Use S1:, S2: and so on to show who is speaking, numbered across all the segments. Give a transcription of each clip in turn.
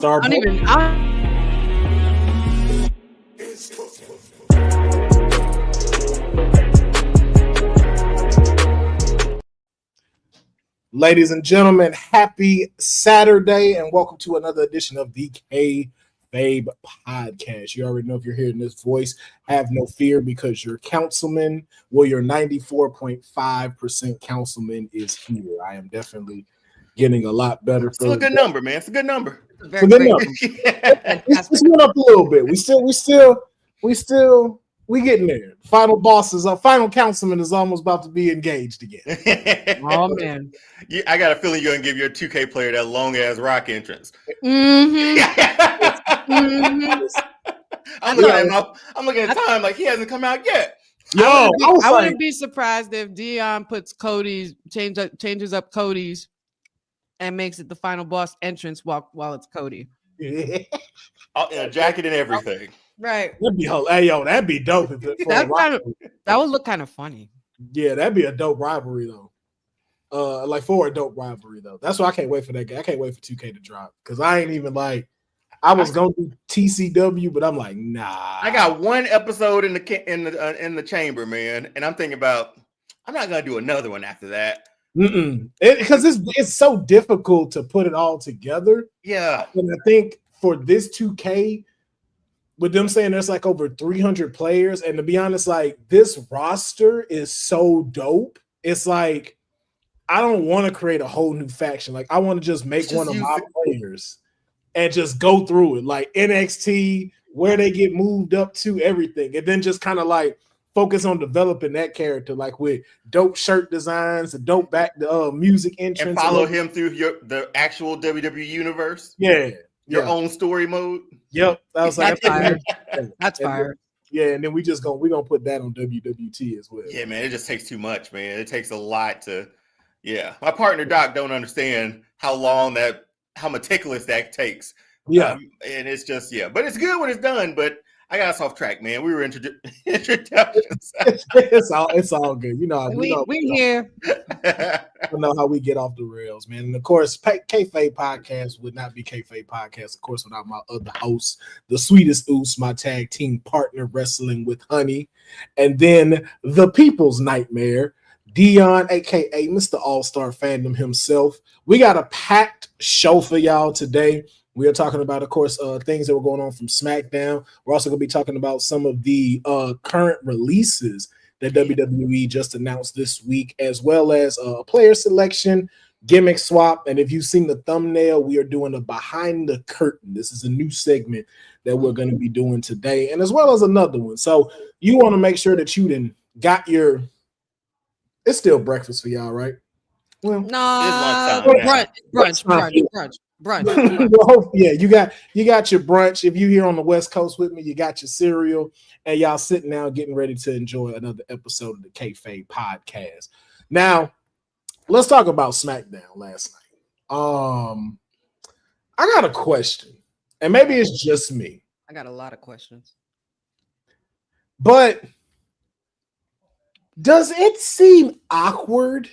S1: Star
S2: I don't even.
S1: Ladies and gentlemen, happy Saturday and welcome to another edition of the Kayfabe Podcast. You already know if you're hearing this voice, have no fear because your councilman, well, your 94.5% councilman is here. I am definitely getting a lot better.
S3: It's still a good number, man. It's a good number.
S2: Very great.
S1: This went up a little bit. We getting there. Final bosses, our final councilman is almost about to be engaged again.
S2: Oh man,
S3: I got a feeling you're gonna give your 2K player that long ass rock entrance.
S2: Mm-hmm.
S3: I'm looking at time like he hasn't come out yet.
S2: I wouldn't be surprised if Deonne puts changes up Cody's, and makes it the final boss entrance while it's Cody.
S3: Jacket and everything.
S2: Right.
S1: That'd be dope.
S2: That would look kind of funny.
S1: Yeah, that'd be a dope rivalry though. For a dope rivalry though. That's why I can't wait for that game. I can't wait for 2K to drop because I ain't even I was gonna do TCW, but I'm like, nah.
S3: I got one episode in the chamber, man, and I'm thinking about I'm not gonna do another one after that.
S1: Because it's so difficult to put it all together.
S3: Yeah,
S1: and I think for this 2K. With them saying there's like over 300 players, and to be honest, like this roster is so dope. It's like I don't want to create a whole new faction. Like I want to just make one of my players and just go through it, like NXT, where they get moved up to, everything, and then just kind of like focus on developing that character, like with dope shirt designs, the dope music entrance,
S3: and follow him through the actual WWE universe.
S1: Yeah.
S3: Your own story mode.
S1: Yep, I was like,
S2: that's fire.
S1: Yeah, and then we're gonna put that on WWT as well.
S3: Yeah, man, it just takes too much, man. It takes a lot to. Yeah, my partner Doc don't understand how meticulous that takes.
S1: Yeah,
S3: and it's just but it's good when it's done. But I got us off track, man. We were introductions.
S1: it's all good. You know,
S2: we here.
S1: I know how we get off the rails, man. And of course, Kayfabe Podcast would not be Kayfabe Podcast, of course, without my other hosts, the sweetest Oos, my tag team partner, Wrestling with Honey, and then the People's Nightmare, Deonne, aka Mr. All-Star Fandom himself. We got a packed show for y'all today. We are talking about, of course, things that were going on from SmackDown. We're also going to be talking about some of the current releases that WWE just announced this week, as well as player selection, gimmick swap. And if you've seen the thumbnail, we are doing a behind the curtain. This is a new segment that we're going to be doing today, and as well as another one. So you want to make sure that you done got your – it's still breakfast for y'all, right?
S2: Well, no, brunch.
S1: Well, yeah, you got your brunch. If you're here on the West Coast with me, you got your cereal, and y'all sitting down getting ready to enjoy another episode of the Kayfabe Podcast. Now, let's talk about SmackDown last night. I got a question, and maybe it's just me.
S2: I got a lot of questions.
S1: But does it seem awkward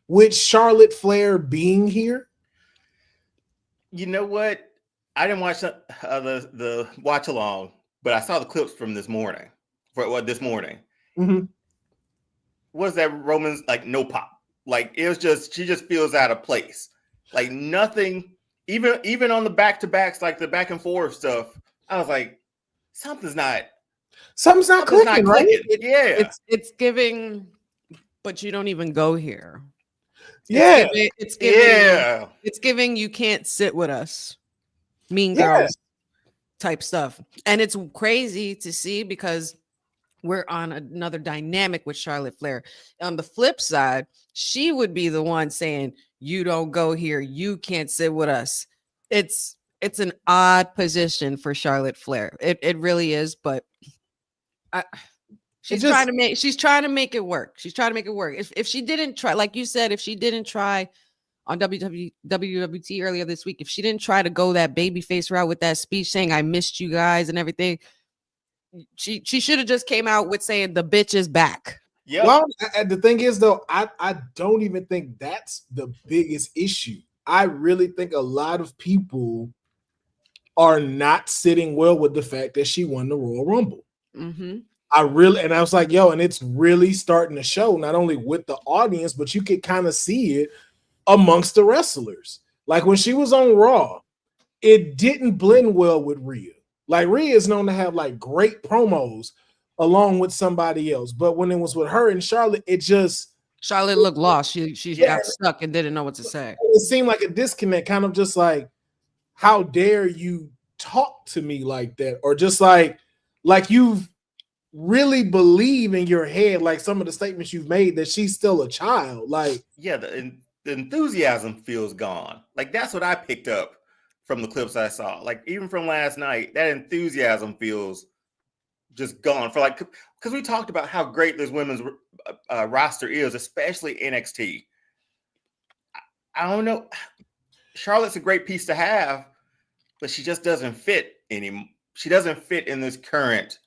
S1: with Charlotte Flair being here?
S3: You know what? I didn't watch the watch along, but I saw the clips from this morning.
S1: Mm-hmm.
S3: Was that Roman's no pop? Like it was just she just feels out of place. Like nothing, even on the back-to-backs, like the back and forth stuff. I was like, something's not clicking, right?
S2: It's giving, but you don't even go here.
S1: Yeah,
S2: it's giving you can't sit with us, Mean Girls type stuff, and it's crazy to see because we're on another dynamic with Charlotte Flair. On the flip side, she would be the one saying, "You don't go here, you can't sit with us." It's an odd position for Charlotte Flair. It really is, but she's trying to make it work. She's trying to make it work. If she didn't try, like you said, if she didn't try on WWT earlier this week, if she didn't try to go that babyface route with that speech saying I missed you guys and everything, she should have just came out with saying the bitch is back.
S1: Yeah. Well, the thing is though, I don't even think that's the biggest issue. I really think a lot of people are not sitting well with the fact that she won the Royal Rumble.
S2: Mm-hmm.
S1: I was like, yo, and it's really starting to show not only with the audience, but you could kind of see it amongst the wrestlers. Like when she was on Raw, it didn't blend well with Rhea. Like Rhea is known to have like great promos along with somebody else, but when it was with her and Charlotte,
S2: Charlotte looked lost. She got stuck and didn't know what to say.
S1: It seemed like a disconnect, kind of just like, how dare you talk to me like that, or just like you've really believe in your head, like some of the statements you've made, that she's still a child. Like,
S3: yeah, the enthusiasm feels gone. Like that's what I picked up from the clips I saw. Like even from last night, that enthusiasm feels just gone. For like, because we talked about how great this women's roster is, especially NXT. I don't know. Charlotte's a great piece to have, but she just doesn't fit anymore. She doesn't fit in this current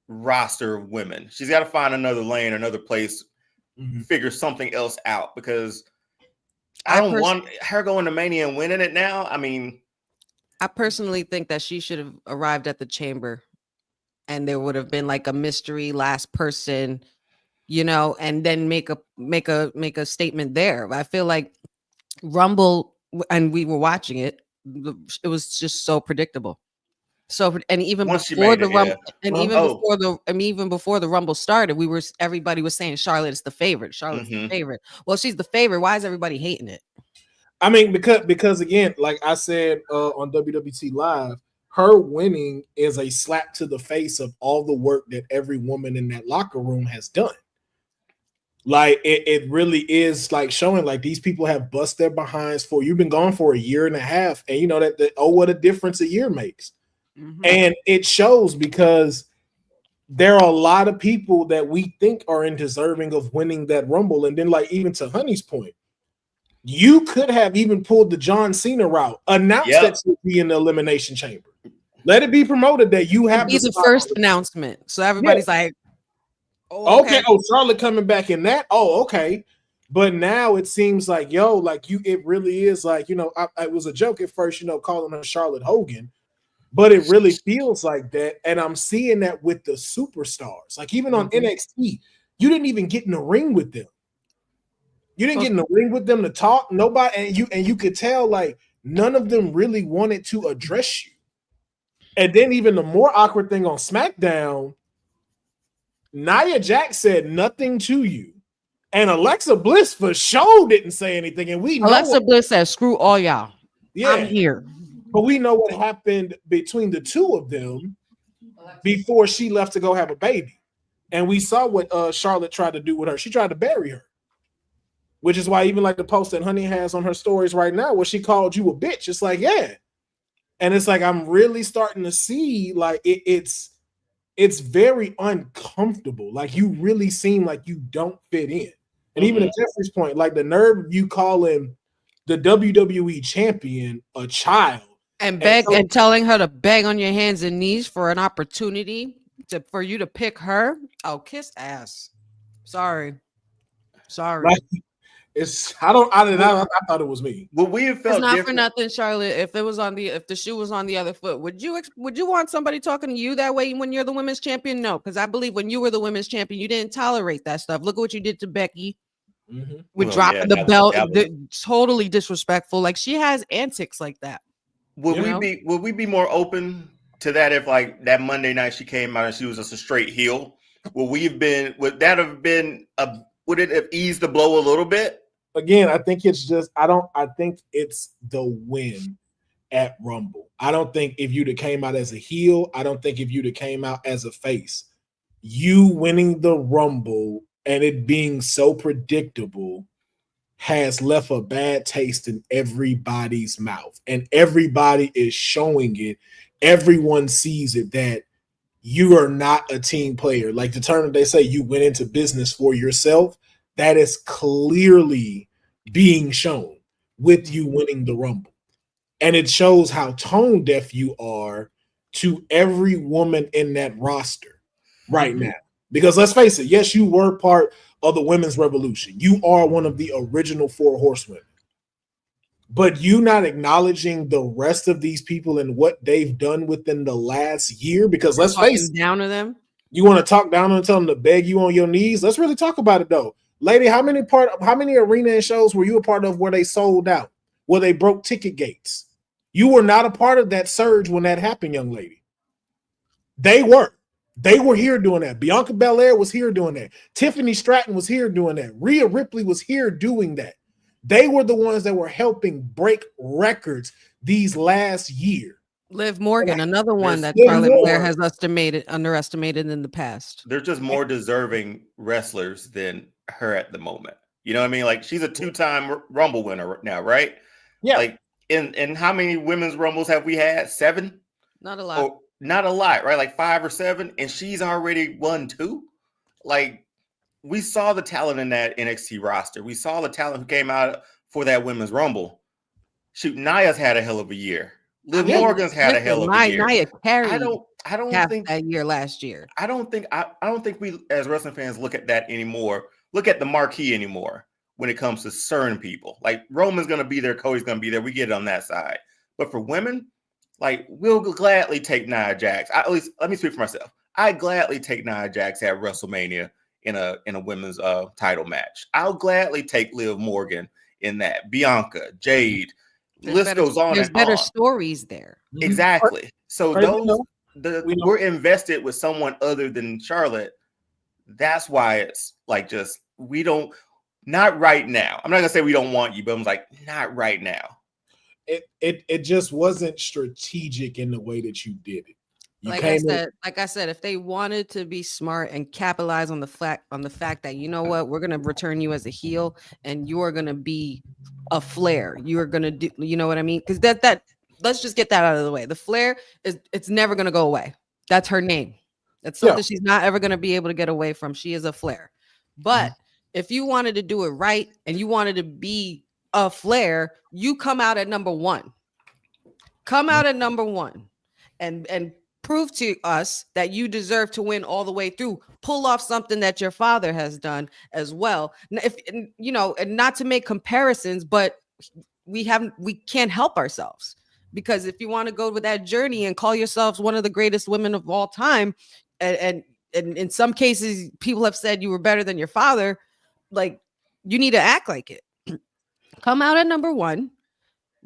S3: roster of women. She's got to find another lane, another place, figure something else out, because I don't want her going to Mania and winning it now. I mean,
S2: I personally think that she should have arrived at the Chamber and there would have been like a mystery last person, and then make a statement there. I feel like Rumble, and we were watching it, it was just so predictable. So, and even before the Rumble, even before the Rumble started, everybody was saying Charlotte is the favorite. Charlotte's the favorite. Well, she's the favorite. Why is everybody hating it?
S1: I mean, because again, like I said on WWT Live, her winning is a slap to the face of all the work that every woman in that locker room has done. Like it really is like showing like these people have bust their behinds for, you've been gone for a year and a half, and you know that what a difference a year makes. And it shows, because there are a lot of people that we think are deserving of winning that Rumble. And then, like, even to Honey's point, you could have even pulled the John Cena route, announced that you'll be in the Elimination Chamber. Let it be promoted that you have
S2: the first announcement. So everybody's like,
S1: okay. Oh, Charlotte coming back in that. Oh, okay. But now it seems like, it really is like, it was a joke at first, calling her Charlotte Hogan. But it really feels like that. And I'm seeing that with the superstars. Like even on NXT, you didn't even get in the ring with them. You didn't get in the ring with them to talk. Nobody, and you could tell like none of them really wanted to address you. And then even the more awkward thing on SmackDown, Nia Jax said nothing to you. And Alexa Bliss for sure didn't say anything. And
S2: Alexa Bliss said, screw all y'all. Yeah. I'm here.
S1: But we know what happened between the two of them before she left to go have a baby. And we saw what Charlotte tried to do with her. She tried to bury her, which is why even like the post that Honey has on her stories right now where she called you a bitch. It's like, yeah. And it's like, I'm really starting to see like it's very uncomfortable. Like you really seem like you don't fit in. And even at Jeffrey's point, like the nerve of you calling the WWE champion a child.
S2: And telling her to beg on your hands and knees for an opportunity for you to pick her. Oh, kiss ass. Sorry.
S1: Like, I thought it was me.
S3: Well, we have felt
S2: it's not for nothing, Charlotte. If the shoe was on the other foot, would you want somebody talking to you that way when you're the women's champion? No, because I believe when you were the women's champion, you didn't tolerate that stuff. Look at what you did to Becky. With dropping the belt, totally disrespectful. Like she has antics like that.
S3: Would we be more open to that if like that Monday night she came out and she was just a straight heel? Would it have eased the blow a little bit?
S1: Again, I think it's just I think it's the win at Rumble. I don't think if you'd have came out as a heel, I don't think if you'd have came out as a face, you winning the Rumble and it being so predictable has left a bad taste in everybody's mouth. And everybody is showing it. Everyone sees it that you are not a team player. Like the term they say, you went into business for yourself. That is clearly being shown with you winning the Rumble. And it shows how tone deaf you are to every woman in that roster right now. Because let's face it, yes, you were part of the women's revolution. You are one of the original 4 horsewomen. but you not acknowledging the rest of these people and what they've done within the last year. Because let's face it,
S2: down to them.
S1: You want to talk down and tell them to beg you on your knees? Let's really talk about it though. Lady, how many arena and shows were you a part of where they sold out, where they broke ticket gates? You were not a part of that surge when that happened, young lady. They were here doing that. Bianca Belair was here doing that. Tiffany Stratton was here doing that. Rhea Ripley was here doing that. They were the ones that were helping break records these last year.
S2: Liv Morgan, another one that Charlotte Flair has underestimated in the past.
S3: There's just more deserving wrestlers than her at the moment. You know what I mean? Like, she's a 2-time Rumble winner now, right?
S1: Yeah.
S3: Like, in how many women's Rumbles have we had? 7?
S2: Not a lot.
S3: Not a lot, right? Like 5 or 7, and she's already won 2. Like, we saw the talent in that NXT roster. We saw the talent who came out for that women's Rumble. Shoot, Nia's had a hell of a year. Liv Morgan's had a hell of a year.
S2: Nia carried.
S3: I don't think
S2: that year last year.
S3: I don't think we as wrestling fans look at that anymore. Look at the marquee anymore when it comes to certain people. Like, Roman's gonna be there, Cody's gonna be there. We get it on that side. But for women, like, we'll gladly take Nia Jax. At least let me speak for myself. I gladly take Nia Jax at WrestleMania in a women's title match. I'll gladly take Liv Morgan in that. Bianca, Jade. List goes on.
S2: There's better stories there.
S3: Exactly. So we're invested with someone other than Charlotte. That's why it's like, just, we don't, not right now. I'm not gonna say we don't want you, but I'm like, not right now.
S1: It just wasn't strategic in the way that you did it.
S2: Like I said, if they wanted to be smart and capitalize on the fact that, you know what, we're gonna return you as a heel and you're gonna be a Flair. You are gonna do, you know what I mean? Because that let's just get that out of the way. The Flair it's never gonna go away. That's her name. That's something she's not ever gonna be able to get away from. She is a Flair. But if you wanted to do it right and you wanted to be a Flair, you come out at number 1. Come out at number 1 and prove to us that you deserve to win all the way through. Pull off something that your father has done as well. If you know, and not to make comparisons, but we can't help ourselves, because if you want to go with that journey and call yourselves one of the greatest women of all time, and in some cases people have said you were better than your father, like, you need to act like it. Come out at number 1,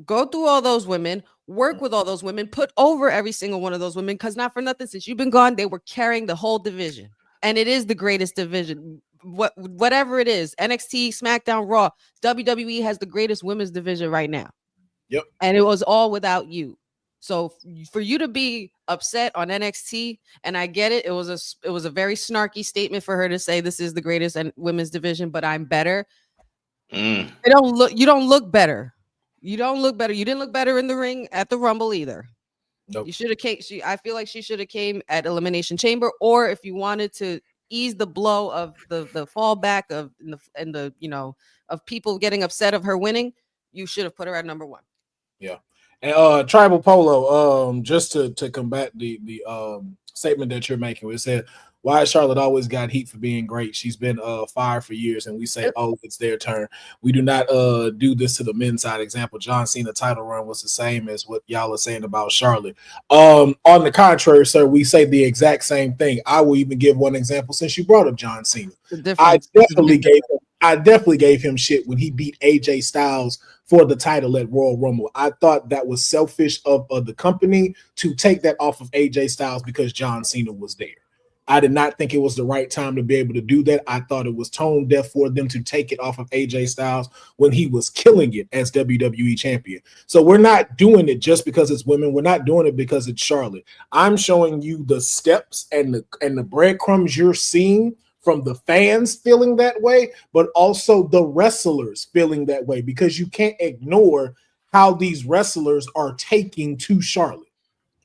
S2: go through all those women, work with all those women, put over every single one of those women, because not for nothing, since you've been gone, they were carrying the whole division. And it is the greatest division. Whatever it is, NXT, SmackDown, Raw, WWE has the greatest women's division right now.
S1: Yep.
S2: And it was all without you. So for you to be upset on NXT, and I get it, it was a very snarky statement for her to say this is the greatest women's division, but I'm better. You don't look better. You don't look better. You didn't look better in the ring at the Rumble either.
S1: Nope.
S2: You should have came. I feel like she should have came at Elimination Chamber, or if you wanted to ease the blow of the fallback of the you know, of people getting upset of her winning, you should have put her at number 1.
S1: Yeah. And Tribal Polo, just to combat the statement that you're making, it said, why has Charlotte always got heat for being great? She's been fired for years, and we say, oh, it's their turn. We do not do this to the men's side. Example, John Cena title run was the same as what y'all are saying about Charlotte. On the contrary, sir, we say the exact same thing. I will even give one example since you brought up John Cena. I definitely gave him shit when he beat AJ Styles for the title at Royal Rumble. I thought that was selfish of the company to take that off of AJ Styles because John Cena was there. I did not think it was the right time to be able to do that. I thought it was tone deaf for them to take it off of AJ Styles when he was killing it as WWE champion. So we're not doing it just because it's women. We're not doing it because it's Charlotte. I'm showing you the steps and the breadcrumbs you're seeing from the fans feeling that way, but also the wrestlers feeling that way, because you can't ignore how these wrestlers are taking to Charlotte.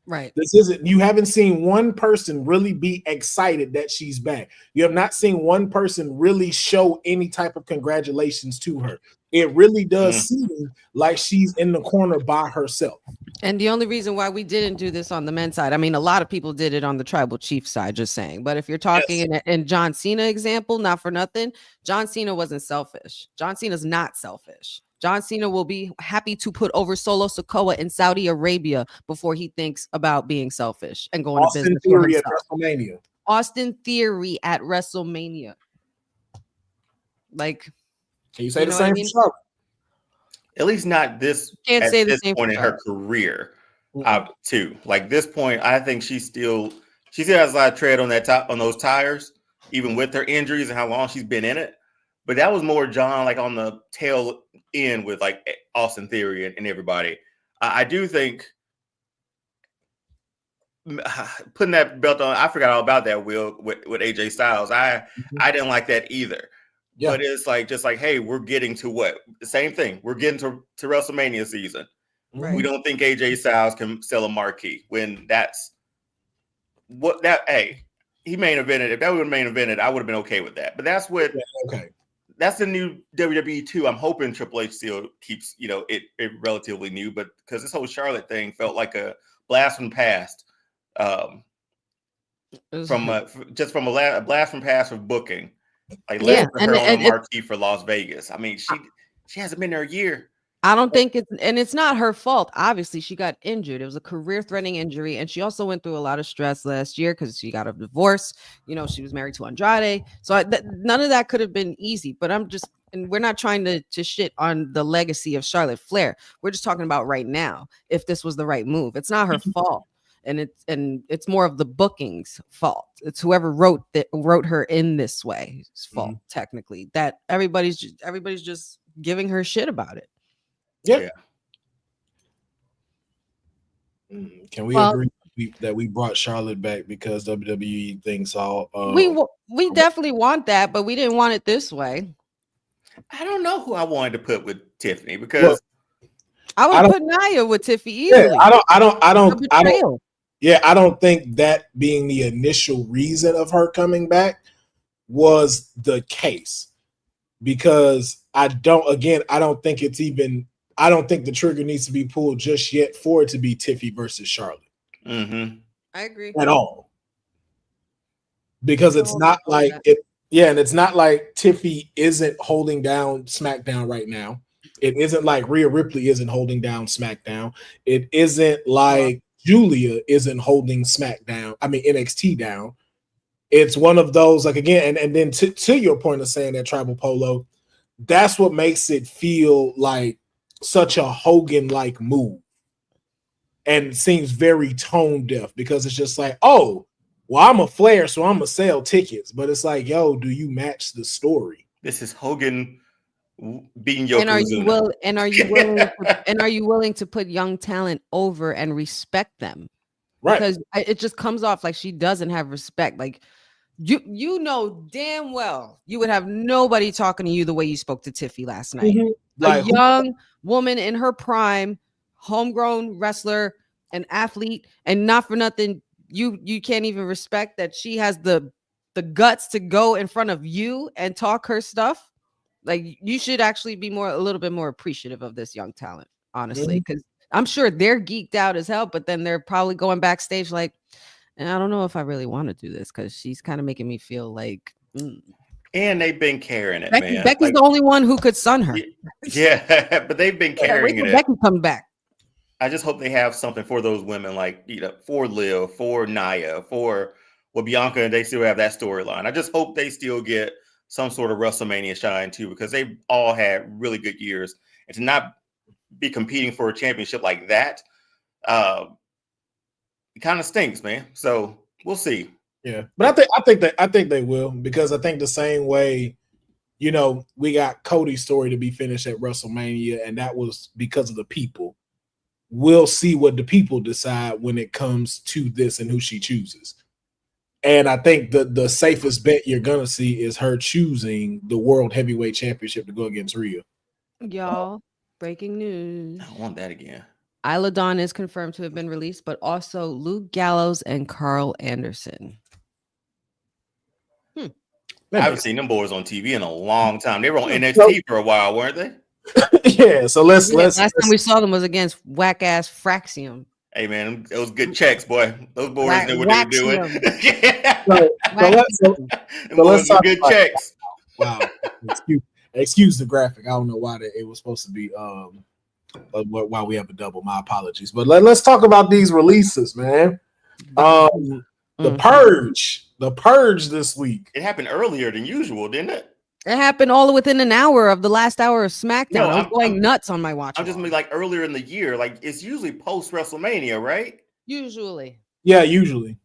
S2: Right.
S1: You haven't seen one person really be excited that she's back. You have not seen one person really show any type of congratulations to her. It really does seem like she's in the corner by herself.
S2: And the only reason why we didn't do this on the men's side, I mean, a lot of people did it on the Tribal Chief side, just saying. But if you're talking in John Cena example, not for nothing, John Cena wasn't selfish. John Cena's not selfish. John Cena will be happy to put over Solo Sikoa in Saudi Arabia before he thinks about being selfish and going to business for
S1: Theory
S2: himself.
S1: at WrestleMania.
S2: Austin Theory at WrestleMania. Like,
S1: can you say the same for Charlotte?
S3: At least not this.
S2: Can't say the same
S3: point in her career. Too like this point, I think she still has a lot of tread on those tires, even with her injuries and how long she's been in it. But that was more John, like on the tail end with like Austin Theory and everybody. I do think putting that belt on, I forgot all about that, Will, with AJ Styles. I didn't like that either. Yeah. But it's like, just like, hey, we're getting to what? The same thing. We're getting to WrestleMania season. Right. We don't think AJ Styles can sell a marquee when that's what that, hey, he main evented. If that would have main evented, I would have been okay with that. But that's what, that's the new WWE too. I'm hoping Triple H still keeps, it relatively new, but because this whole Charlotte thing felt like a blast from the past. From a blast from past of booking. Like, let's put her on a marquee for Las Vegas. I mean, she hasn't been there a year.
S2: I don't think it's not her fault. Obviously, she got injured. It was a career-threatening injury, and she also went through a lot of stress last year because she got a divorce. She was married to Andrade, so none of that could have been easy. But and we're not trying to shit on the legacy of Charlotte Flair. We're just talking about right now. If this was the right move, it's not her fault. And it's more of the booking's fault. It's whoever wrote her in this way fault, technically. That everybody's just giving her shit about it.
S1: Yeah. Can we agree that we brought Charlotte back because WWE thinks all?
S2: We definitely want that, but we didn't want it this way.
S3: I don't know who I wanted to put with Tiffany because
S2: I would put Nia with Tiffy easily.
S1: Yeah, I don't. Yeah, I don't think that being the initial reason of her coming back was the case, because I don't think the trigger needs to be pulled just yet for it to be Tiffy versus Charlotte.
S3: Mm-hmm.
S2: I agree.
S1: At all. Because it's not like it. Yeah, and it's not like Tiffy isn't holding down SmackDown right now. It isn't like Rhea Ripley isn't holding down SmackDown. It isn't like Julia isn't holding NXT down. It's one of those, like, again, and then to your point of saying that Tribal Polo, that's what makes it feel like such a Hogan-like move. And it seems very tone deaf, because it's just like, oh, well, I'm a Flair, so I'm gonna sell tickets. But it's like, yo, do you match the story?
S3: This is Hogan being Yokozuna.
S2: And are you willing to put young talent over and respect them?
S1: Right.
S2: Because it just comes off like she doesn't have respect. Like, you know damn well you would have nobody talking to you the way you spoke to Tiffy last night. Mm-hmm. A young woman in her prime, homegrown wrestler, an athlete, and not for nothing, you can't even respect that she has the guts to go in front of you and talk her stuff. Like, you should actually be a little bit more appreciative of this young talent, honestly, because I'm sure they're geeked out as hell, but then they're probably going backstage like, and I don't know if I really want to do this because she's kind of making me feel like.
S3: And they've been carrying it, man.
S2: Becky's the only one who could sun her.
S3: Yeah, but they've been carrying it.
S2: Becky come back.
S3: I just hope they have something for those women, like, for Liv, for Nia, for Bianca, and they still have that storyline. I just hope they still get some sort of WrestleMania shine too, because they've all had really good years, and to not be competing for a championship like that, it kind of stinks, man. So we'll see.
S1: Yeah, but I think they will, because I think the same way, we got Cody's story to be finished at WrestleMania, and that was because of the people. We'll see what the people decide when it comes to this and who she chooses. And I think the safest bet you're gonna see is her choosing the World Heavyweight Championship to go against Rhea.
S2: Y'all, breaking news.
S3: I don't want that again.
S2: Isla Dawn is confirmed to have been released, but also Luke Gallows and Carl Anderson.
S3: I haven't seen them boys on TV in a long time. They were on NXT for a while, weren't they?
S1: Yeah. So let's.
S2: Last time we saw them was against whack ass Fraxium.
S3: Hey man, those good checks, boy. Those boys knew what they were doing.
S1: So let's talk
S3: good checks.
S1: Wow, excuse. Excuse the graphic. I don't know why it was supposed to be why we have a double. My apologies. But let's talk about these releases, man. The Purge this week.
S3: It happened earlier than usual, didn't it?
S2: It happened all within an hour of the last hour of SmackDown.
S3: No,
S2: I'm going nuts on my watch.
S3: I'm just like earlier in the year. Like it's usually post WrestleMania, right?
S2: Usually.
S1: Yeah, usually.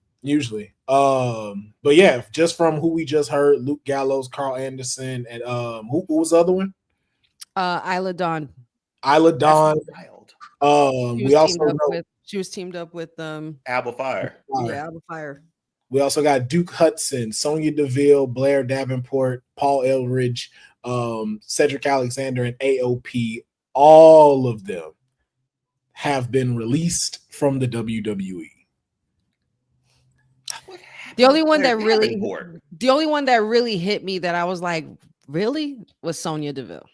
S1: But yeah, just from who we just heard, Luke Gallows, Carl Anderson, and who was the other one?
S2: Isla Dawn.
S1: Isla Dawn. We also know
S2: she was teamed up with
S3: Alba Fire.
S2: Yeah, Alba Fire.
S1: We also got Duke Hudson, Sonya Deville, Blair Davenport, Paul Elridge, Cedric Alexander, and AOP. All of them have been released from the WWE.
S2: The only one that really hit me that I was like, really, was Sonya Deville.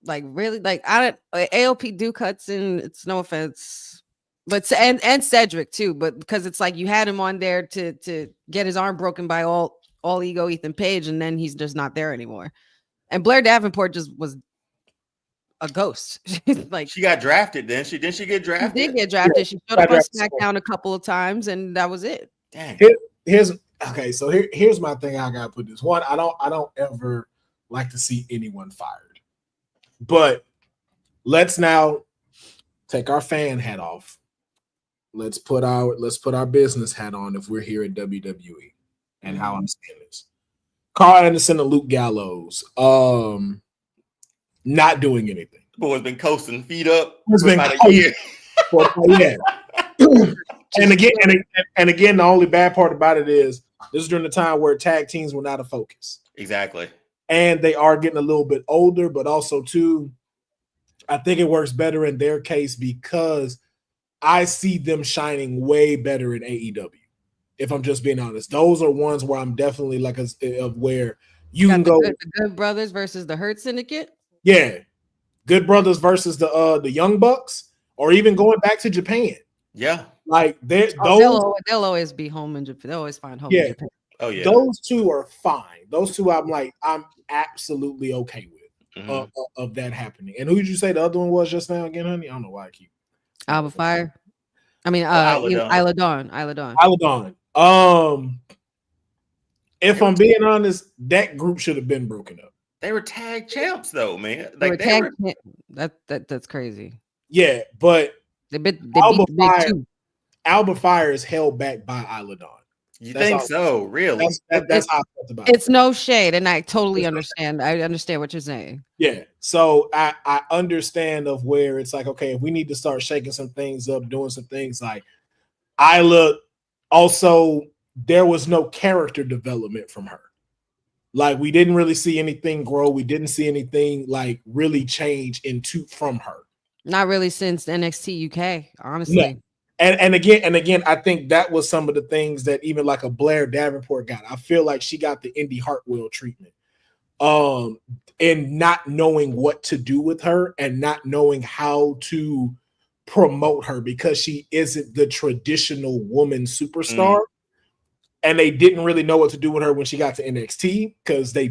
S2: Like really, like AOP, Duke Hudson. It's no offense, but and Cedric too. But because it's like you had him on there to get his arm broken by all ego Ethan Page, and then he's just not there anymore. And Blair Davenport just was a ghost. Like
S3: she got drafted. Didn't she get drafted?
S2: She did get drafted. She showed up on SmackDown a couple of times, and that was it.
S3: Dang.
S1: Here's my thing. I gotta put this one. I don't ever like to see anyone fired, but let's now take our fan hat off. Let's put our business hat on if we're here at WWE and how I'm saying this. Carl Anderson and Luke Gallows, not doing anything.
S3: The boy's been coasting, feet up
S1: for
S3: about a year.
S1: Yeah. And again, the only bad part about it is this is during the time where tag teams were not a focus.
S3: Exactly.
S1: And they are getting a little bit older, but also too, I think it works better in their case because I see them shining way better in AEW. If I'm just being honest, those are ones where I'm definitely like of where you can go.
S2: The Good Brothers versus the Hurt Syndicate.
S1: Yeah, Good Brothers versus the Young Bucks, or even going back to Japan.
S3: Yeah,
S1: like
S2: they'll always be home in Japan. They'll always find home in Japan.
S3: Oh yeah,
S1: those two are fine. Those two, I'm absolutely okay with of that happening. And who did you say the other one was just now again, honey? I don't know why I keep
S2: Alba Fire. I mean, Isla Dawn.
S1: If I'm being honest, that group should have been broken up.
S3: They were tag champs, though, man.
S2: Like that's crazy.
S1: Yeah, but
S2: they beat
S1: Alba Fire is held back by Isla Dawn.
S3: You think so? Really?
S1: That's how I felt about it.
S2: It's no shade, and I totally understand. I understand what you're saying.
S1: Yeah. So I understand of where it's like, okay, if we need to start shaking some things up, doing some things like Isla. Also, there was no character development from her. Like we didn't really see anything grow. We didn't see anything like really change from her.
S2: Not really since NXT UK, honestly.
S1: No. And again, I think that was some of the things that even like a Blair Davenport got. I feel like she got the Indy Hartwell treatment, and not knowing what to do with her and not knowing how to promote her because she isn't the traditional woman superstar. And they didn't really know what to do with her when she got to NXT because they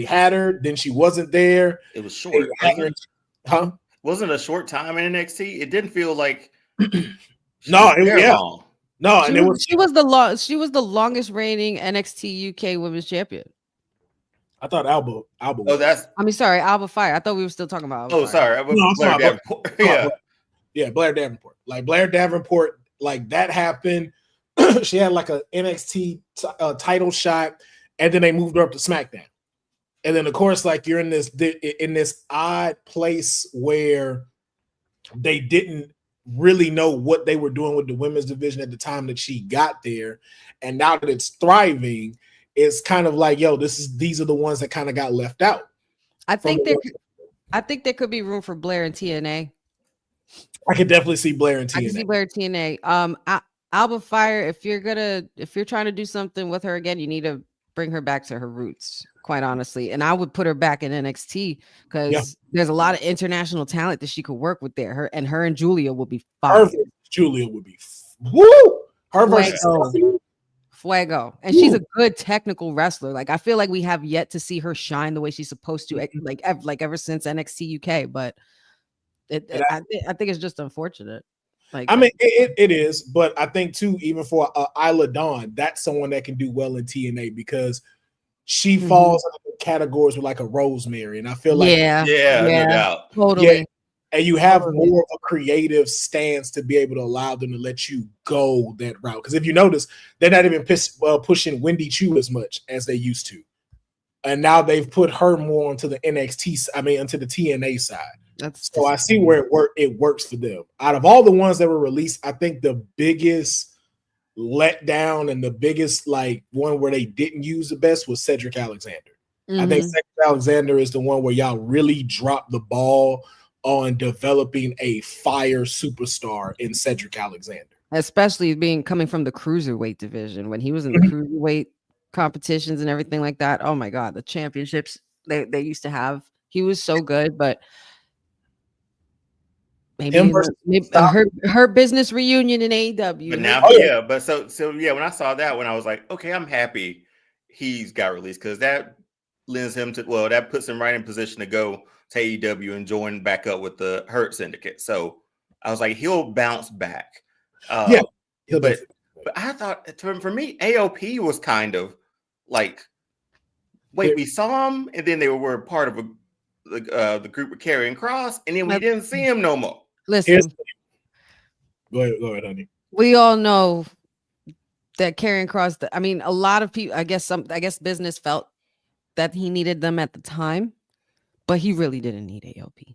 S1: had her, then she wasn't there.
S3: It was short. Wasn't a short time in NXT. It didn't feel like
S1: long. No,
S2: she was the longest reigning NXT UK Women's Champion.
S1: I thought Alba.
S2: Sorry, Alba Fire. I thought we were still talking about Alba
S3: Fire. Blair Davenport.
S1: Blair Davenport. Like Blair Davenport, like that happened. She had like a NXT title shot, and then they moved her up to SmackDown. And then, of course, like you're in this odd place where they didn't really know what they were doing with the women's division at the time that she got there. And now that it's thriving, it's kind of like, these are the ones that kind of got left out.
S2: I think there could be room for Blair and TNA.
S1: I could definitely see Blair and TNA.
S2: I can see Blair and TNA. Alba Fire, if you're trying to do something with her again, you need to bring her back to her roots, quite honestly. And I would put her back in NXT because there's a lot of international talent that she could work with there. Her and Julia will be fine.
S1: Julia would be woo. Her versus
S2: fuego, and she's a good technical wrestler. Like I feel like we have yet to see her shine the way she's supposed to, like ever since NXT UK. But I think it's just unfortunate. Like
S1: I mean, it is, but I think too, even for Isla Dawn, that's someone that can do well in TNA because she falls into categories with like a Rosemary, and I feel like
S3: no doubt,
S2: totally.
S1: Yeah, and you have more of a creative stance to be able to allow them to let you go that route. Because if you notice, they're not even pushing Wendy Chu as much as they used to, and now they've put her more onto the NXT. I mean, onto the TNA side. So I see where it works for them. Out of all the ones that were released, I think the biggest letdown and the biggest like one where they didn't use the best was Cedric Alexander. I think Cedric Alexander is the one where y'all really dropped the ball on developing a fire superstar in Cedric Alexander,
S2: especially coming from the cruiserweight division when he was in the cruiserweight competitions and everything like that. Oh my God, the championships they used to have. He was so good, but maybe her business reunion in AEW.
S3: But now, but so when I saw that one, I was like, okay, I'm happy he's got released because that lends him to that puts him right in position to go to AEW and join back up with the Hurt Syndicate. So I was like, he'll bounce back. But I thought for me, AOP was kind of like, wait, we saw him, and then they were part of the group with Karrion Kross, and then we didn't see him no more.
S2: Listen,
S1: go ahead, honey.
S2: We all know that Karrion Kross. I mean, a lot of people. I guess business felt that he needed them at the time, but he really didn't need AOP.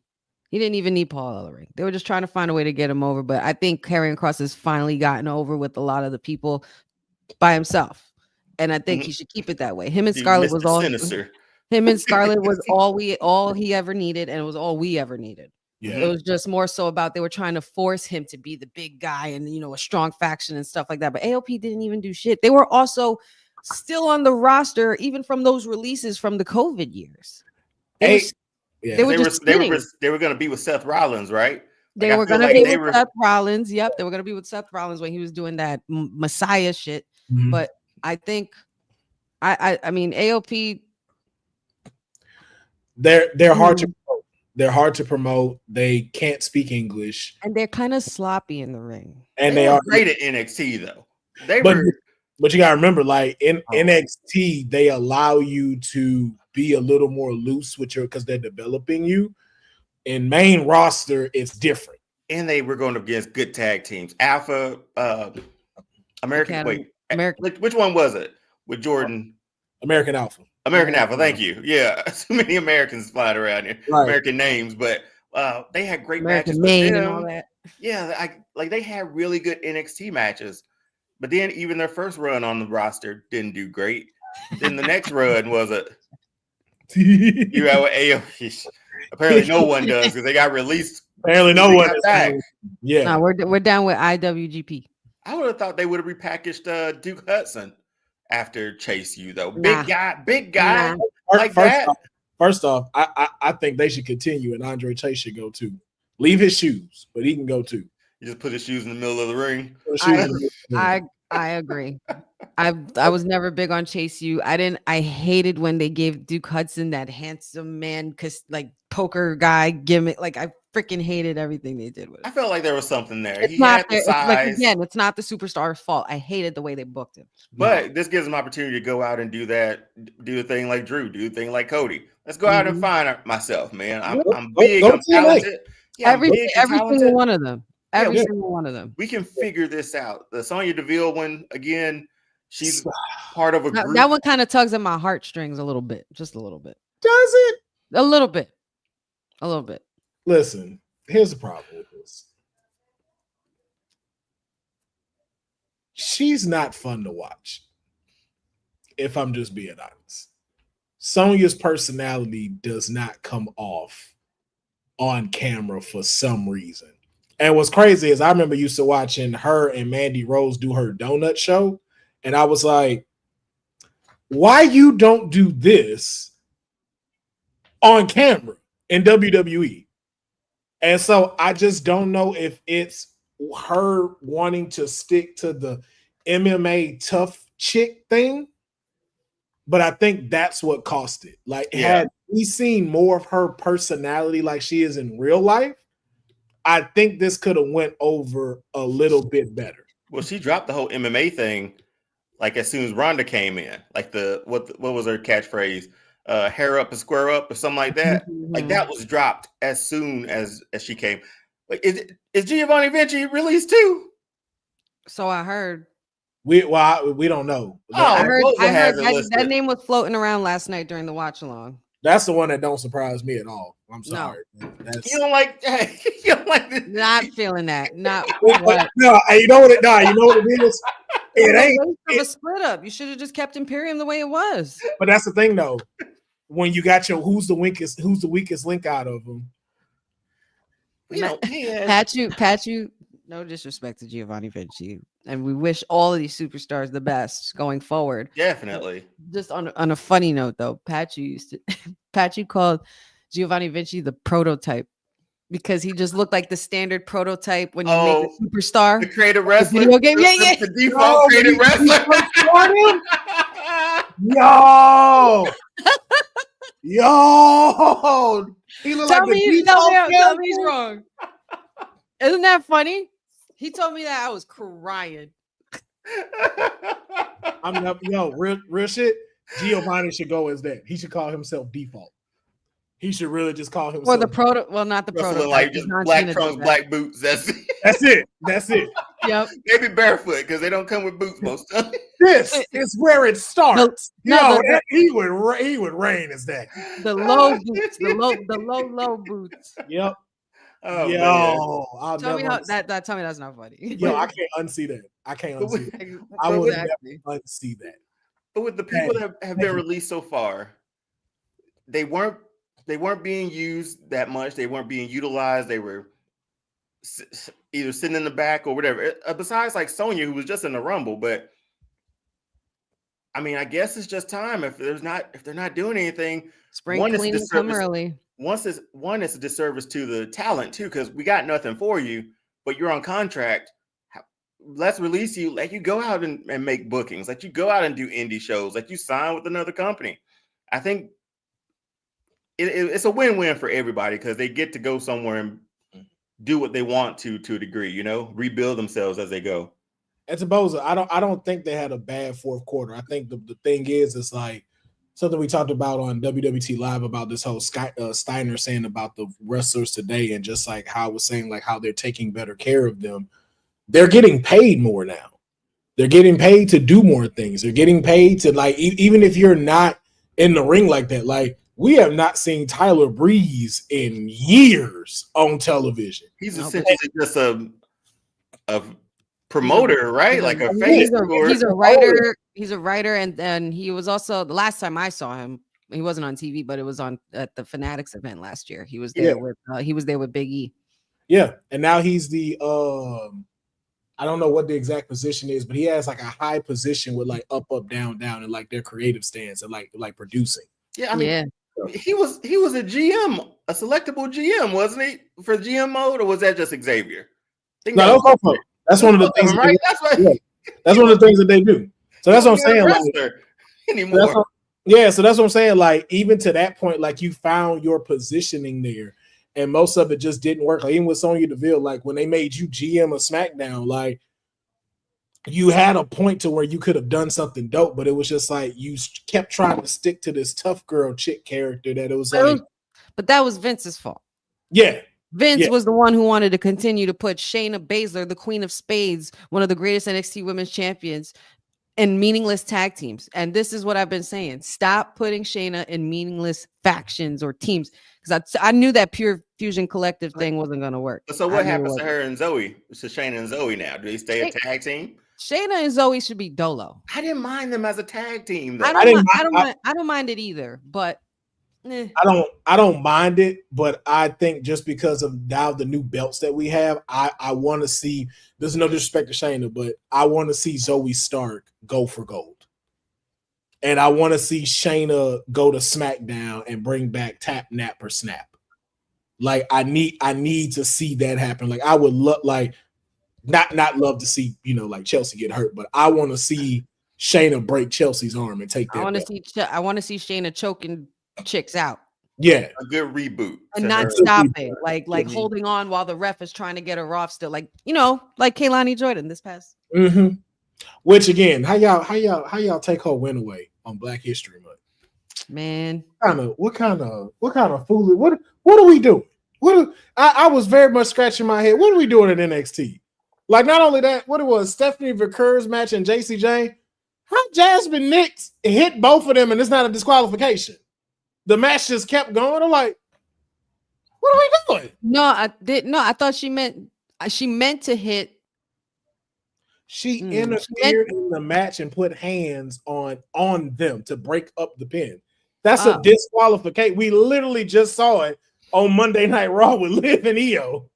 S2: He didn't even need Paul Ellering. They were just trying to find a way to get him over. But I think Karrion Kross has finally gotten over with a lot of the people by himself, and I think he should keep it that way. Him and Scarlett was all sinister. Him and Scarlett was all he ever needed, and it was all we ever needed. Yeah. It was just more so about they were trying to force him to be the big guy and a strong faction and stuff like that. But AOP didn't even do shit. They were also still on the roster, even from those releases from the COVID years. They were
S3: going to be with Seth Rollins, right?
S2: They were going to be with Seth Rollins. Yep, they were going to be with Seth Rollins when he was doing that Messiah shit. But I think, I mean, AOP.
S1: They're hard to promote. They're hard to promote. They can't speak English,
S2: and they're kind of sloppy in the ring.
S3: And they are great at NXT though.
S1: But you gotta remember, like in NXT, they allow you to be a little more loose with because they're developing you. In main roster, it's different.
S3: And they were going against good tag teams. Alpha, American. Which one was it with Jordan?
S1: American Alpha.
S3: American Alpha, thank you. Yeah, too many Americans flying around here. Right. American names, but they had great matches with them. And all that. Yeah, they had really good NXT matches. But then even their first run on the roster didn't do great. Then the next run was you have AOP. Apparently no one does because they got released.
S1: Apparently no one.
S2: Yeah. No, we're down with IWGP.
S3: I would have thought they would have repackaged Duke Hudson after Chase U though. Big guy like that.
S1: First off, I think they should continue and Andre Chase should go too. Leave his shoes, but he can go too.
S3: You just put his shoes in the middle of the ring.
S2: I agree. I was never big on Chase U. I hated when they gave Duke Hudson that handsome man poker guy gimmick. Like I freaking hated everything they did with it.
S3: I felt like there was something there.
S2: It's not it's not the superstar's fault. I hated the way they booked him.
S3: But this gives him opportunity to go out and do a thing like Drew, do a thing like Cody. Let's go out and find myself, man. I'm big, I'm talented.
S2: Yeah, every single one of them. Every single one of them.
S3: We can figure this out. The Sonya Deville one, again, she's part of a group.
S2: That one kind of tugs at my heartstrings a little bit. Just a little bit.
S1: Does it?
S2: A little bit. A little bit.
S1: Listen, here's the problem with this. She's not fun to watch, if I'm just being honest. Sonya's personality does not come off on camera for some reason. And what's crazy is I remember used to watching her and Mandy Rose do her donut show. And I was like, why you don't do this on camera in WWE? And so I just don't know if it's her wanting to stick to the MMA tough chick thing, but I think that's what cost it. Like,
S3: Yeah.
S1: had we seen more of her personality like she is in real life, I think this could have went over a little bit better.
S3: Well, she dropped the whole MMA thing like as soon as Ronda came in. Like what was her catchphrase? Hair up and square up or something like that.
S2: Mhm.
S3: Like that was dropped as soon as she came. Like is Giovanni Vinci released too?
S2: So I heard.
S1: We don't know.
S3: Oh,
S2: I heard
S3: Boza has it
S2: that
S3: listed.
S2: name was floating around last night during the watch along.
S1: That's the one that don't surprise me at all. I'm sorry.
S3: You don't like this.
S2: Not feeling that. Not
S1: No, you know what it is? It ain't
S2: a split up. You should have just kept Imperium the way it was.
S1: But that's the thing, though. When you got your who's the weakest link out of them?
S2: Pat you. No disrespect to Giovanni Vinci, and we wish all of these superstars the best going forward.
S3: Definitely.
S2: Just on a funny note, though, Pat you called Giovanni Vinci the prototype because he just looked like the standard prototype when you make a superstar.
S3: The creative wrestler.
S2: The video game. Yeah.
S3: The default creative wrestler.
S1: Yo. He looked like the default.
S2: Tell me he's wrong. Isn't that funny? He told me that I was crying.
S1: Real shit. Giovanni should go as that. He should call himself default. He should really just call himself.
S2: Or the proto. Well, not the proto.
S3: Like just black trunks, black boots. That's
S1: it. That's it.
S2: Yep.
S3: Maybe barefoot because they don't come with boots most of the time.
S1: This is where it starts. He would reign as that.
S2: The low boots. The low boots.
S1: Yep.
S3: Oh,
S2: tell me that's not funny.
S1: Yo, I can't unsee that. I would never unsee that.
S3: But with the people that have been released so far, they weren't being used that much. They weren't being utilized. They were either sitting in the back or whatever. Besides like Sonya, who was just in the Rumble, but I mean, I guess it's just time. If they're not doing anything,
S2: spring cleaning come early.
S3: It's a disservice to the talent too, because we got nothing for you, but you're on contract. Let's release you. Let you go out and make bookings. Let you go out and do indie shows. Let you sign with another company. I think it's a win-win for everybody because they get to go somewhere and do what they want to a degree. Rebuild themselves as they go.
S1: And to Boza, I don't think they had a bad fourth quarter. I think the thing is, it's like something we talked about on WWT Live about this whole Steiner saying about the wrestlers today and just like how I was saying, like how they're taking better care of them. They're getting paid more now. They're getting paid to do more things. They're getting paid to like, even if you're not in the ring like that, like we have not seen Tyler Breeze in years on television.
S3: He's essentially just a promoter, right? Like a face.
S2: He's a writer. He's a writer, and then he was also the last time I saw him. He wasn't on TV, but it was at the Fanatics event last year. He was there with Big E. Yeah,
S1: and now he's the I don't know what the exact position is, but he has like a high position with like up, down, and like their creative stance and like producing.
S3: Yeah, I mean, he was a GM, a selectable GM, wasn't he, for GM mode, or was that just Xavier?
S1: No, that's one of the things, right? That's one of the things that they do. So that's what I'm saying. Like,
S3: anymore.
S1: So that's what I'm saying. Like, even to that point, like you found your positioning there, and most of it just didn't work. Like even with Sonya Deville, like when they made you GM of SmackDown, like you had a point to where you could have done something dope, but it was just like you kept trying to stick to this tough girl chick character that it was like.
S2: But that was Vince's fault.
S1: Yeah.
S2: Vince was the one who wanted to continue to put Shayna Baszler, the Queen of Spades, one of the greatest NXT Women's Champions, in meaningless tag teams. And this is what I've been saying. Stop putting Shayna in meaningless factions or teams. Because I knew that Pure Fusion Collective thing wasn't going to work.
S3: So what happens to her and Zoe? To Shayna and Zoe now? Do they stay a tag team?
S2: Shayna and Zoe should be Dolo.
S3: I didn't mind them as a tag team, though.
S2: I don't mind it either, but
S1: I don't mind it, but I think just because of now the new belts that we have, I want to see. There's no disrespect to Shayna, but I want to see Zoe Stark go for gold, and I want to see Shayna go to SmackDown and bring back Tap Nap or Snap. Like I need to see that happen. Like I would love, like not love to see like Chelsea get hurt, but I want to see Shayna break Chelsea's arm and take that.
S2: I want to see Shayna choking chicks out.
S1: Yeah,
S3: a good reboot
S2: and not stopping, like holding on while the ref is trying to get her off. Still, like like Kehlani Jordan this past.
S1: Mm-hmm. Which again, how y'all take her win away on Black History Month?
S2: Man,
S1: what kind of foolish? What are we doing? I was very much scratching my head. What are we doing at NXT? Like, not only that, what it was Stephanie Vickers match and JC Jane. How Jasmine Nix hit both of them and it's not a disqualification? The match just kept going. I'm like, what are we doing?
S2: No, I did. No, I thought she meant to hit.
S1: She interfered in the match and put hands on them to break up the pin. That's a disqualification. We literally just saw it on Monday Night Raw with Liv and Io.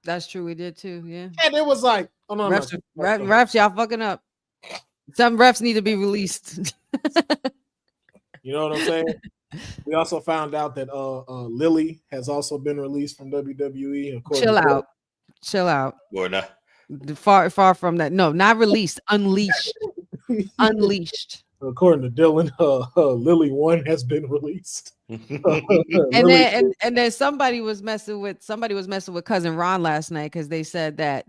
S2: That's true. We did too. Yeah.
S1: And it was like, oh no,
S2: refs, y'all fucking up. Some refs need to be released.
S1: You know what I'm saying? We also found out that Lily has also been released from WWE. Of course,
S2: chill out.
S3: Well, nah.
S2: Far from that. No, not released. Unleashed. Unleashed.
S1: According to Dylan, Lily 1 has been released.
S2: and then somebody was messing with Cousin Ron last night because they said that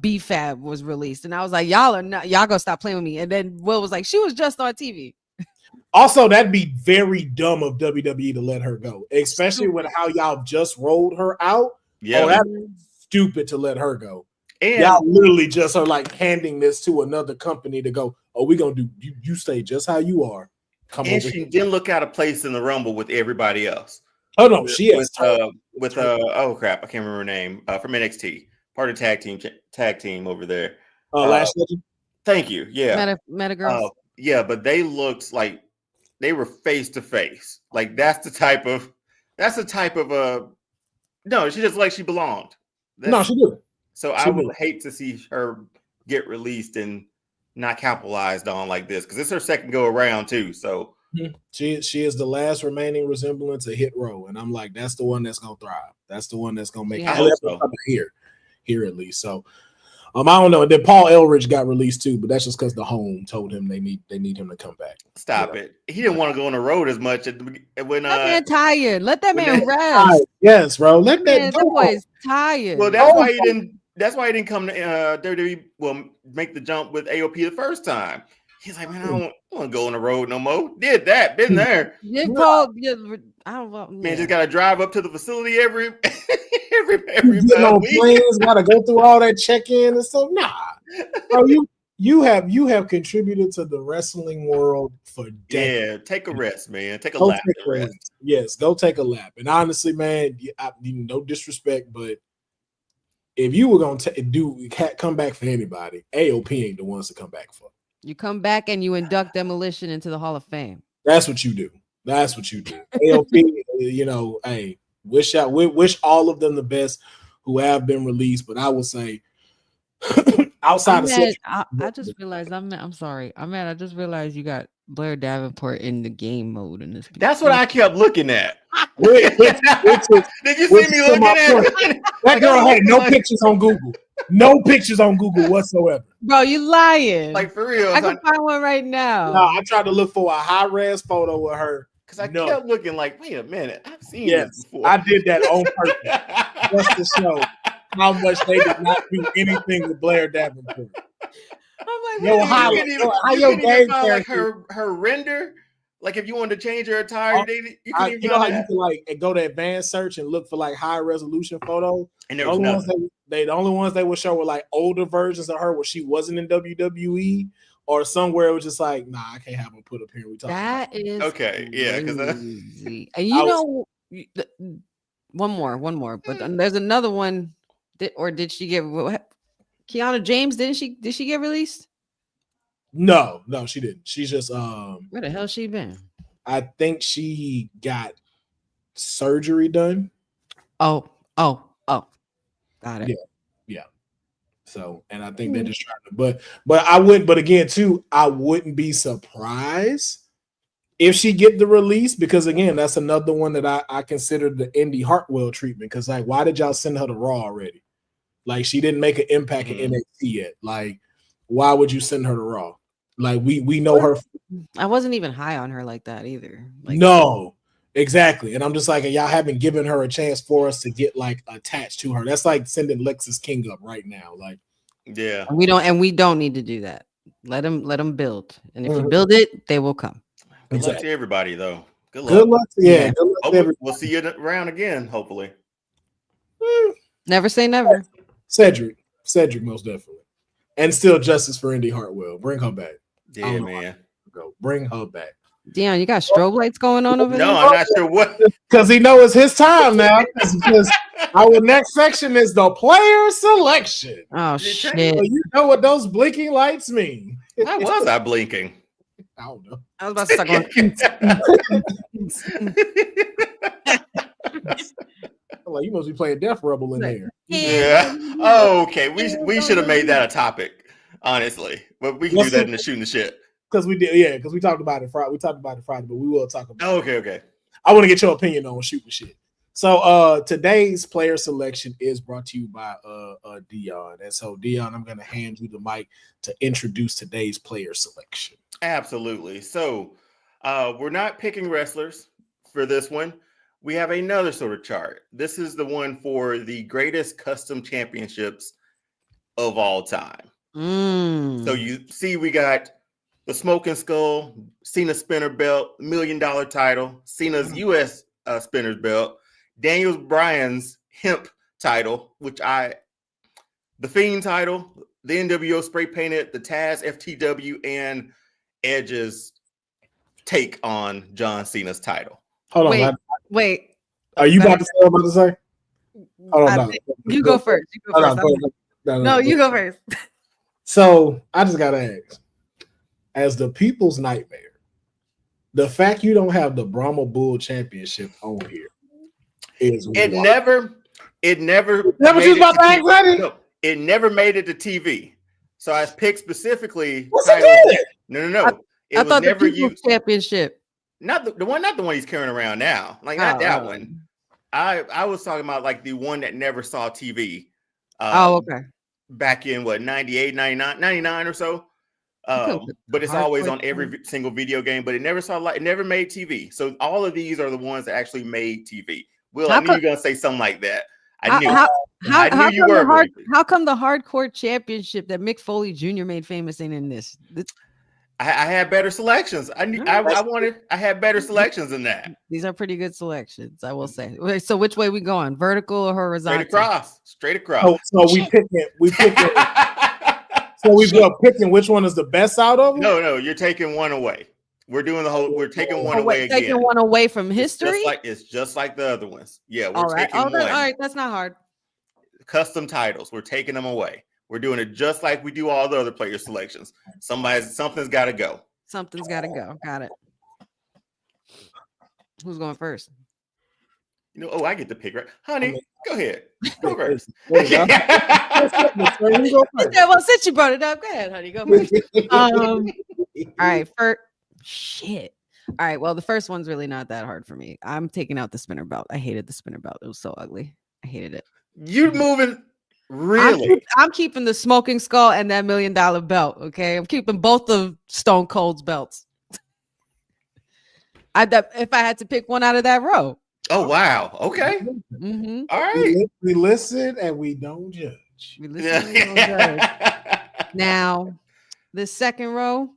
S2: B-Fab was released, and I was like, y'all gonna stop playing with me. And then Will was like, she was just on TV.
S1: Also, that'd be very dumb of WWE to let her go, especially with how y'all just rolled her out.
S3: Yeah,
S1: that's stupid to let her go. And y'all literally just are like handing this to another company to go, oh, we're gonna do you stay just how you are.
S3: And she didn't look out of place in the Rumble with everybody else.
S1: Oh no, she is
S3: with oh crap, I can't remember her name from NXT, part of tag team over there.
S1: Lash Legend.
S3: Thank you. Yeah,
S2: Meta Girls.
S3: Yeah, but they looked like they were face to face. Like that's the type of no, she just like she belonged.
S1: No, she did.
S3: So I would hate to see her get released and not capitalized on like this because it's her second go around too. So
S1: she is the last remaining resemblance of Hit Row, and I'm like, that's the one that's gonna thrive. That's the one that's gonna make it here at least. So I don't know. Then Paul Elridge got released too, but that's just because the Home told him they need him to come back.
S3: Stop it. He didn't want to go on the road as much when
S2: that man tired. Let that man rest.
S1: Yes, bro. That
S2: boy's tired.
S3: Well, that's why he didn't. That's why he didn't come to WWE. Well, make the jump with AOP the first time. He's like, man, I don't want to go on the road no more. Did that? Been there.
S2: I don't know.
S3: Man, just gotta drive up to the facility every
S1: get on planes, gotta go through all that check-in and stuff. Nah, bro, you have contributed to the wrestling world for decades.
S3: Yeah, take a rest, man. Take a lap.
S1: Yes, go take a lap. And honestly, man, no disrespect, but if you were gonna come back for anybody, AOP ain't the ones to come back for.
S2: You come back and you induct Demolition into the Hall of Fame.
S1: That's what you do. AOP, hey, wish all of them the best who have been released. But I would say outside
S2: I just realized I'm sorry. I just realized you got Blair Davenport in the game mode in this.
S3: That's what I kept looking at. Did you see me looking at it?
S1: That girl had no pictures on Google. No pictures on Google whatsoever.
S2: Bro, you lying.
S3: Like for real.
S2: I can find one right now.
S1: No, I tried to look for a high-res photo of her.
S3: Because I kept looking like, wait a minute, I've seen this before.
S1: I did that on purpose. Just to show how much they did not do anything with Blair Davenport.
S2: I'm like,
S1: how your game character,
S3: like her render? Like if you wanted to change her attire, you can
S1: go to advanced search and look for like high resolution photos.
S3: And there was nothing.
S1: The only ones they would show were like older versions of her where she wasn't in WWE or somewhere it was just like, nah, I can't have her put up here. We talk
S2: that
S1: about
S2: is
S3: okay, yeah, because
S2: and one more, but there's another one. Did she get Kiana James? Did she get released?
S1: No, she didn't. She's just
S2: where the hell she been?
S1: I think she got surgery done.
S2: Oh, got it.
S1: Yeah. So, and I think they're just trying to, but I wouldn't. But again, too, I wouldn't be surprised if she get the release because again, that's another one that I consider the Indy Hartwell treatment. Because like, why did y'all send her to Raw already? Like, she didn't make an impact in NXT yet. Like, why would you send her to Raw? Like we know her.
S2: I wasn't even high on her like that either. Like,
S1: no, exactly. And I'm just like, y'all haven't given her a chance for us to get like attached to her. That's like sending Lexus King up right now. Like,
S3: yeah,
S2: we don't need to do that. Let them build, and if you build it, they will come.
S3: Good luck to everybody, though. Good luck.
S1: Good luck. Yeah. Good luck to everybody.
S3: We'll see you around again, hopefully.
S2: Never say never.
S1: Cedric, most definitely, and still justice for Indy Hartwell. Bring her back.
S3: Yeah, man.
S1: Bring her back.
S2: Deonne, you got strobe lights going on over there?
S3: No, I'm not sure what.
S1: Because he knows it's his time now. Because our next section is the player selection.
S2: Oh, shit.
S1: So you know what those blinking lights mean.
S3: Why was I blinking?
S1: I don't know.
S2: I was about to start going.
S1: Like, you must be playing Death Rebel in there.
S3: Yeah. Oh, okay. We should have made that a topic, honestly. But we can do that in the shooting the shit.
S1: Because we did, yeah. Because we talked about it Friday. But we will talk about it.
S3: Okay.
S1: I want to get your opinion on shooting shit. So today's player selection is brought to you by Deonne. And so Deonne, I'm gonna hand you the mic to introduce today's player selection.
S3: Absolutely. So we're not picking wrestlers for this one. We have another sort of chart. This is the one for the greatest custom championships of all time. So you see, we got the Smoking Skull, Cena Spinner Belt, $1 Million title, Cena's U.S. Spinner's Belt, Daniel Bryan's Hemp title, the Fiend title, the NWO spray painted, the Taz FTW, and Edge's take on John Cena's title.
S1: Hold on.
S2: Wait.
S1: Are you about to say what I'm about to say? Hold on.
S2: You go first. No, you go first.
S1: So I just gotta ask, as the people's nightmare, the fact you don't have the Brahma Bull Championship on here is
S3: it
S1: wild.
S3: It never made it to TV. So I picked specifically. No.
S2: I thought never used championship.
S3: Not the one he's carrying around now. Like not that one. I was talking about like the one that never saw TV.
S2: Okay.
S3: Back in 98, 99 or so. But it's always on every single video game, but it never made TV. So all of these are the ones that actually made TV. Will, I knew you were gonna say something like that. I knew you were.
S2: How come the hardcore championship that Mick Foley Jr. made famous ain't in this?
S3: I had better selections. I had better selections than that.
S2: These are pretty good selections, I will say. So which way we going? Vertical or horizontal?
S3: Straight across.
S1: So we picking. So we're picking which one is the best out of them?
S3: No, you're taking one away. We're taking one away again.
S2: Taking one away from history?
S3: It's just like the other ones. Yeah, we're taking one.
S2: All right, that's not hard.
S3: Custom titles. We're taking them away. We're doing it just like we do all the other player selections. Something's got to go.
S2: Something's got to go. Got it. Who's going first?
S3: I get to pick, right? Honey, go ahead. Go first.
S2: Well, since you brought it up, go ahead, honey. Go first. All right. Shit. All right. Well, the first one's really not that hard for me. I'm taking out the spinner belt. I hated the spinner belt. It was so ugly. I hated it.
S3: You moving? Really?
S2: I'm keeping the Smoking Skull and that $1 Million belt. Okay. I'm keeping both of Stone Cold's belts. If I had to pick one out of that row.
S3: Oh, wow. Okay.
S2: Mm-hmm.
S3: All right.
S1: We listen and we don't judge.
S2: Now, the second row,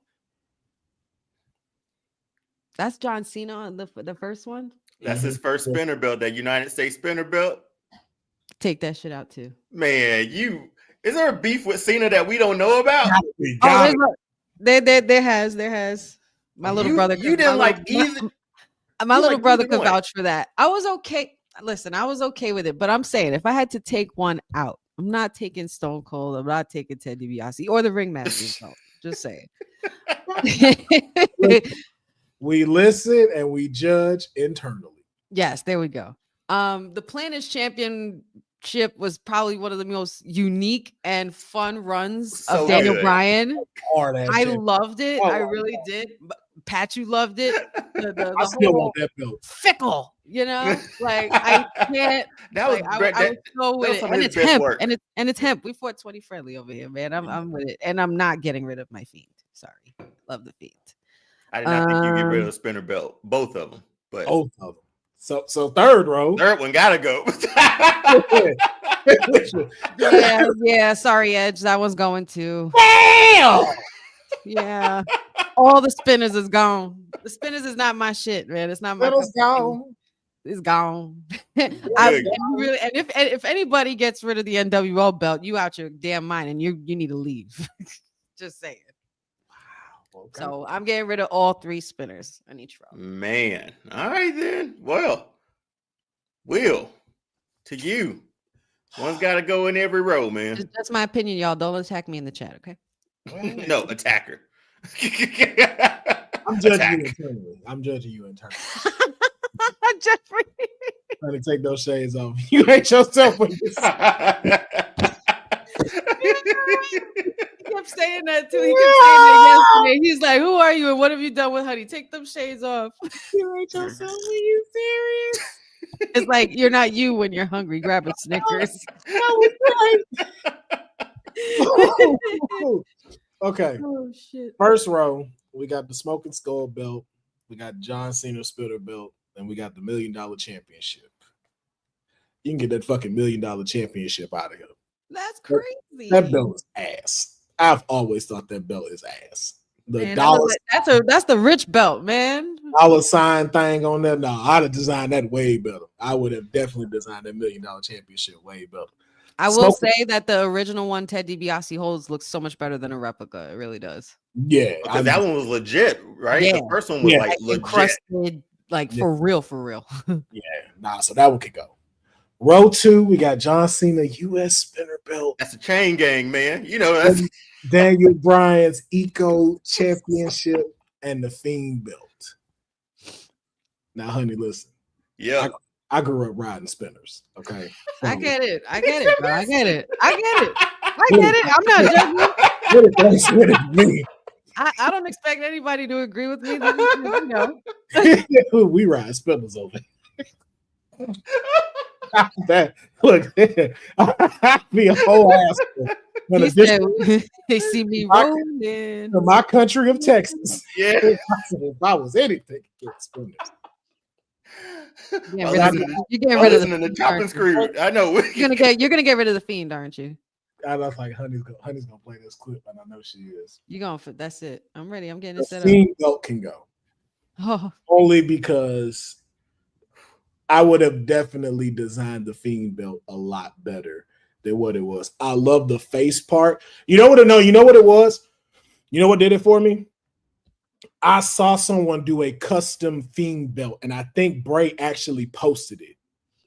S2: that's John Cena on the first one.
S3: That's his first spinner belt, that United States spinner belt.
S2: Take that shit out too.
S3: Man, is there a beef with Cena that we don't know about?
S2: There has. My little brother.
S3: You didn't like either.
S2: My little brother could vouch for that. I was okay. Listen, I was okay with it, but I'm saying if I had to take one out, I'm not taking Stone Cold. I'm not taking Ted DiBiase or the Ringmaster belt. Just saying.
S1: We listen and we judge internally.
S2: Yes, there we go. The Planet's Championship was probably one of the most unique and fun runs of Daniel Bryan. I loved it. I really did. Pat, you loved it.
S1: I still want that belt.
S2: Fickle, like I can't.
S3: That was
S2: I was so with it, and it's hemp, and it's hemp. We fought 20 friendly over here, man. I'm with it, and I'm not getting rid of my Fiend. Sorry. Love the Fiend.
S3: I did not think you get rid of the spinner belt. Both of them. But
S1: both of them. So third row.
S3: Third one gotta go.
S2: yeah. Sorry, Edge. That one's going to.
S1: Damn!
S2: Yeah. All the spinners is gone. The spinners is not my shit, man. It's not my
S1: Spinners gone.
S2: It's gone. Really, and if anybody gets rid of the NWO belt, you out your damn mind and you need to leave. Just saying. Wow. Okay. So I'm getting rid of all 3 spinners on each row.
S3: Man. All right then. Well, Will, to you. One's gotta go in every row, man.
S2: That's my opinion, y'all. Don't attack me in the chat, okay?
S3: No, attacker.
S1: I'm judging you internally.
S2: Jeffrey.
S1: Trying to take those shades off. You hate yourself with this.
S2: He kept saying that too. He kept saying that yesterday. He's like, "Who are you and what have you done with Honey? Take them shades off." You hate yourself? Are you serious? It's like you're not you when you're hungry. Grab a Snickers.
S1: Okay.
S2: Oh shit.
S1: First row, we got the Smoking Skull belt. We got John Cena Spitter belt. And we got the $1 Million Championship. You can get that fucking $1 Million Championship out of here.
S2: That's crazy.
S1: That belt is ass. I've always thought that belt is ass. The
S2: man,
S1: dollar
S2: that's the rich belt, man.
S1: dollar sign thing on there. No, I'd have designed that way better. I would have definitely designed that $1 Million Championship way better.
S2: I will say that the original one Ted DiBiase holds looks so much better than a replica. It really does.
S1: Yeah.
S3: Because that one was legit, right?
S2: Yeah.
S3: The first one was like legit.
S2: Encrusted, like for real.
S1: Yeah, so that one could go. Row 2, we got John Cena U.S. Spinner belt.
S3: That's a chain gang, man. You know, that's
S1: Daniel Bryan's Eco Championship and the Fiend belt. Now, honey, listen.
S3: Yeah.
S1: I grew up riding spinners. Okay.
S2: I get it, bro. I get it. I'm not judging. I don't expect anybody to agree with me. You know.
S1: We ride spinners over here. Look, I be a whole ass.
S2: They see me rolling.
S1: To my country of Texas.
S3: Yeah.
S1: If I was anything, get spinners.
S2: You're getting rid of
S3: the chopping screw. I know.
S2: You're gonna get rid of the Fiend, aren't you?
S1: I was like, honey's gonna play this clip, and I know she is.
S2: You going for that's it. I'm ready. I'm getting it set up.
S1: The Fiend belt can go.
S2: Oh.
S1: Only because I would have definitely designed the Fiend belt a lot better than what it was. I love the face part. You know what it was? You know what did it for me? I saw someone do a custom Fiend belt, and I think Bray actually posted it.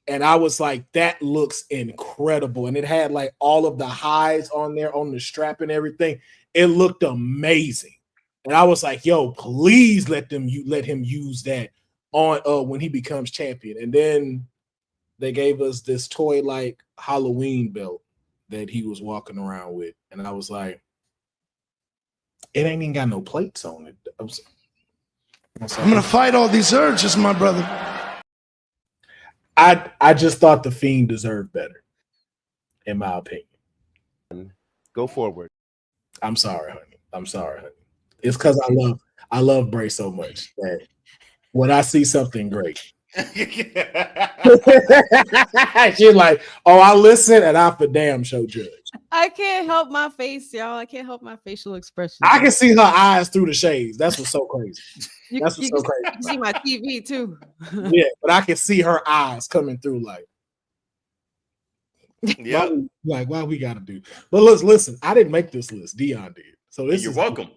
S1: And I was like, that looks incredible. And it had like all of the highs on there on the strap and everything. It looked amazing. And I was like, yo, please let him use that on when he becomes champion. And then they gave us this toy like Halloween belt that he was walking around with. And I was like, it ain't even got no plates on it.
S4: I'm gonna fight all these urges, my brother.
S1: I just thought the Fiend deserved better, in my opinion.
S5: Go forward.
S1: I'm sorry, honey. It's because I love Bray so much that when I see something great, she's like, "Oh, I listen and I for damn sure judge."
S2: I can't help my face, y'all. I can't help my facial expression.
S1: I can see her eyes through the shades. That's what's so crazy.
S2: You can see my TV too.
S1: Yeah, but I can see her eyes coming through. Like,
S3: yeah,
S1: why we gotta do? But listen. I didn't make this list. Deonne did. So
S3: you're welcome.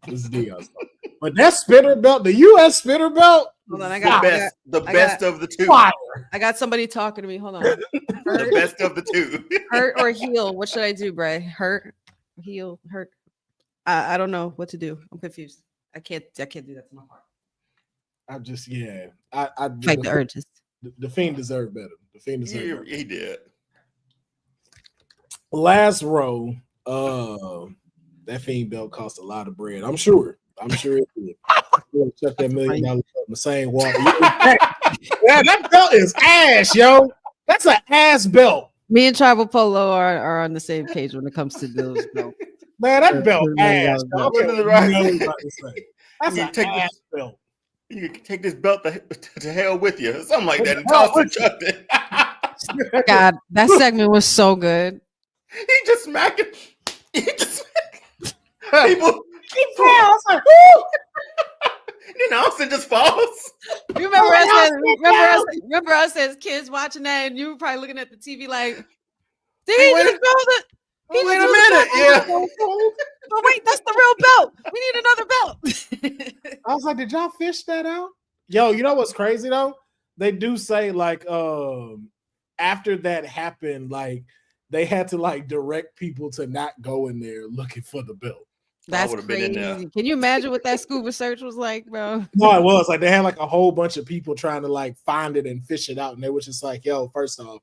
S1: This is Deonne's fault. But that spinner belt, the U.S. spinner belt.
S2: Hold on,
S3: the best of the two.
S1: Fire.
S2: I got somebody talking to me. Hold on.
S3: The best of the two.
S2: Hurt or heal? What should I do, Bray? Hurt, heal, hurt. I don't know what to do. I'm confused. I can't do that to my heart.
S1: I
S2: fight the urges.
S1: The Fiend deserved better. The Fiend deserved better.
S3: He did.
S1: Last row, that Fiend belt cost a lot of bread. I'm sure it did. Chuck that $1 million in the same water. Yeah, that belt is ass, yo. That's an ass belt.
S2: Me and Tribal Polo are on the same page when it comes to those belts.
S1: Man, that belt ass. That's an ass belt.
S3: You can take this belt to hell with you, something like that, and toss it, chucked it.
S2: God, that segment was so good.
S3: He just smacked it. He just people.
S1: He fell. I was like,
S3: then Austin just falls.
S2: You remember us as kids watching that, and you were probably looking at the TV like, did he just throw the?
S3: Wait a minute, yeah.
S2: Oh wait, that's the real belt. We need another belt.
S1: I was like, did y'all fish that out? Yo, you know what's crazy though? They do say like after that happened, like they had to like direct people to not go in there looking for the belt.
S2: That's crazy. Can you imagine what that scuba search was like, bro?
S1: No, it was like they had like a whole bunch of people trying to like find it and fish it out, and they were just like, yo, first off,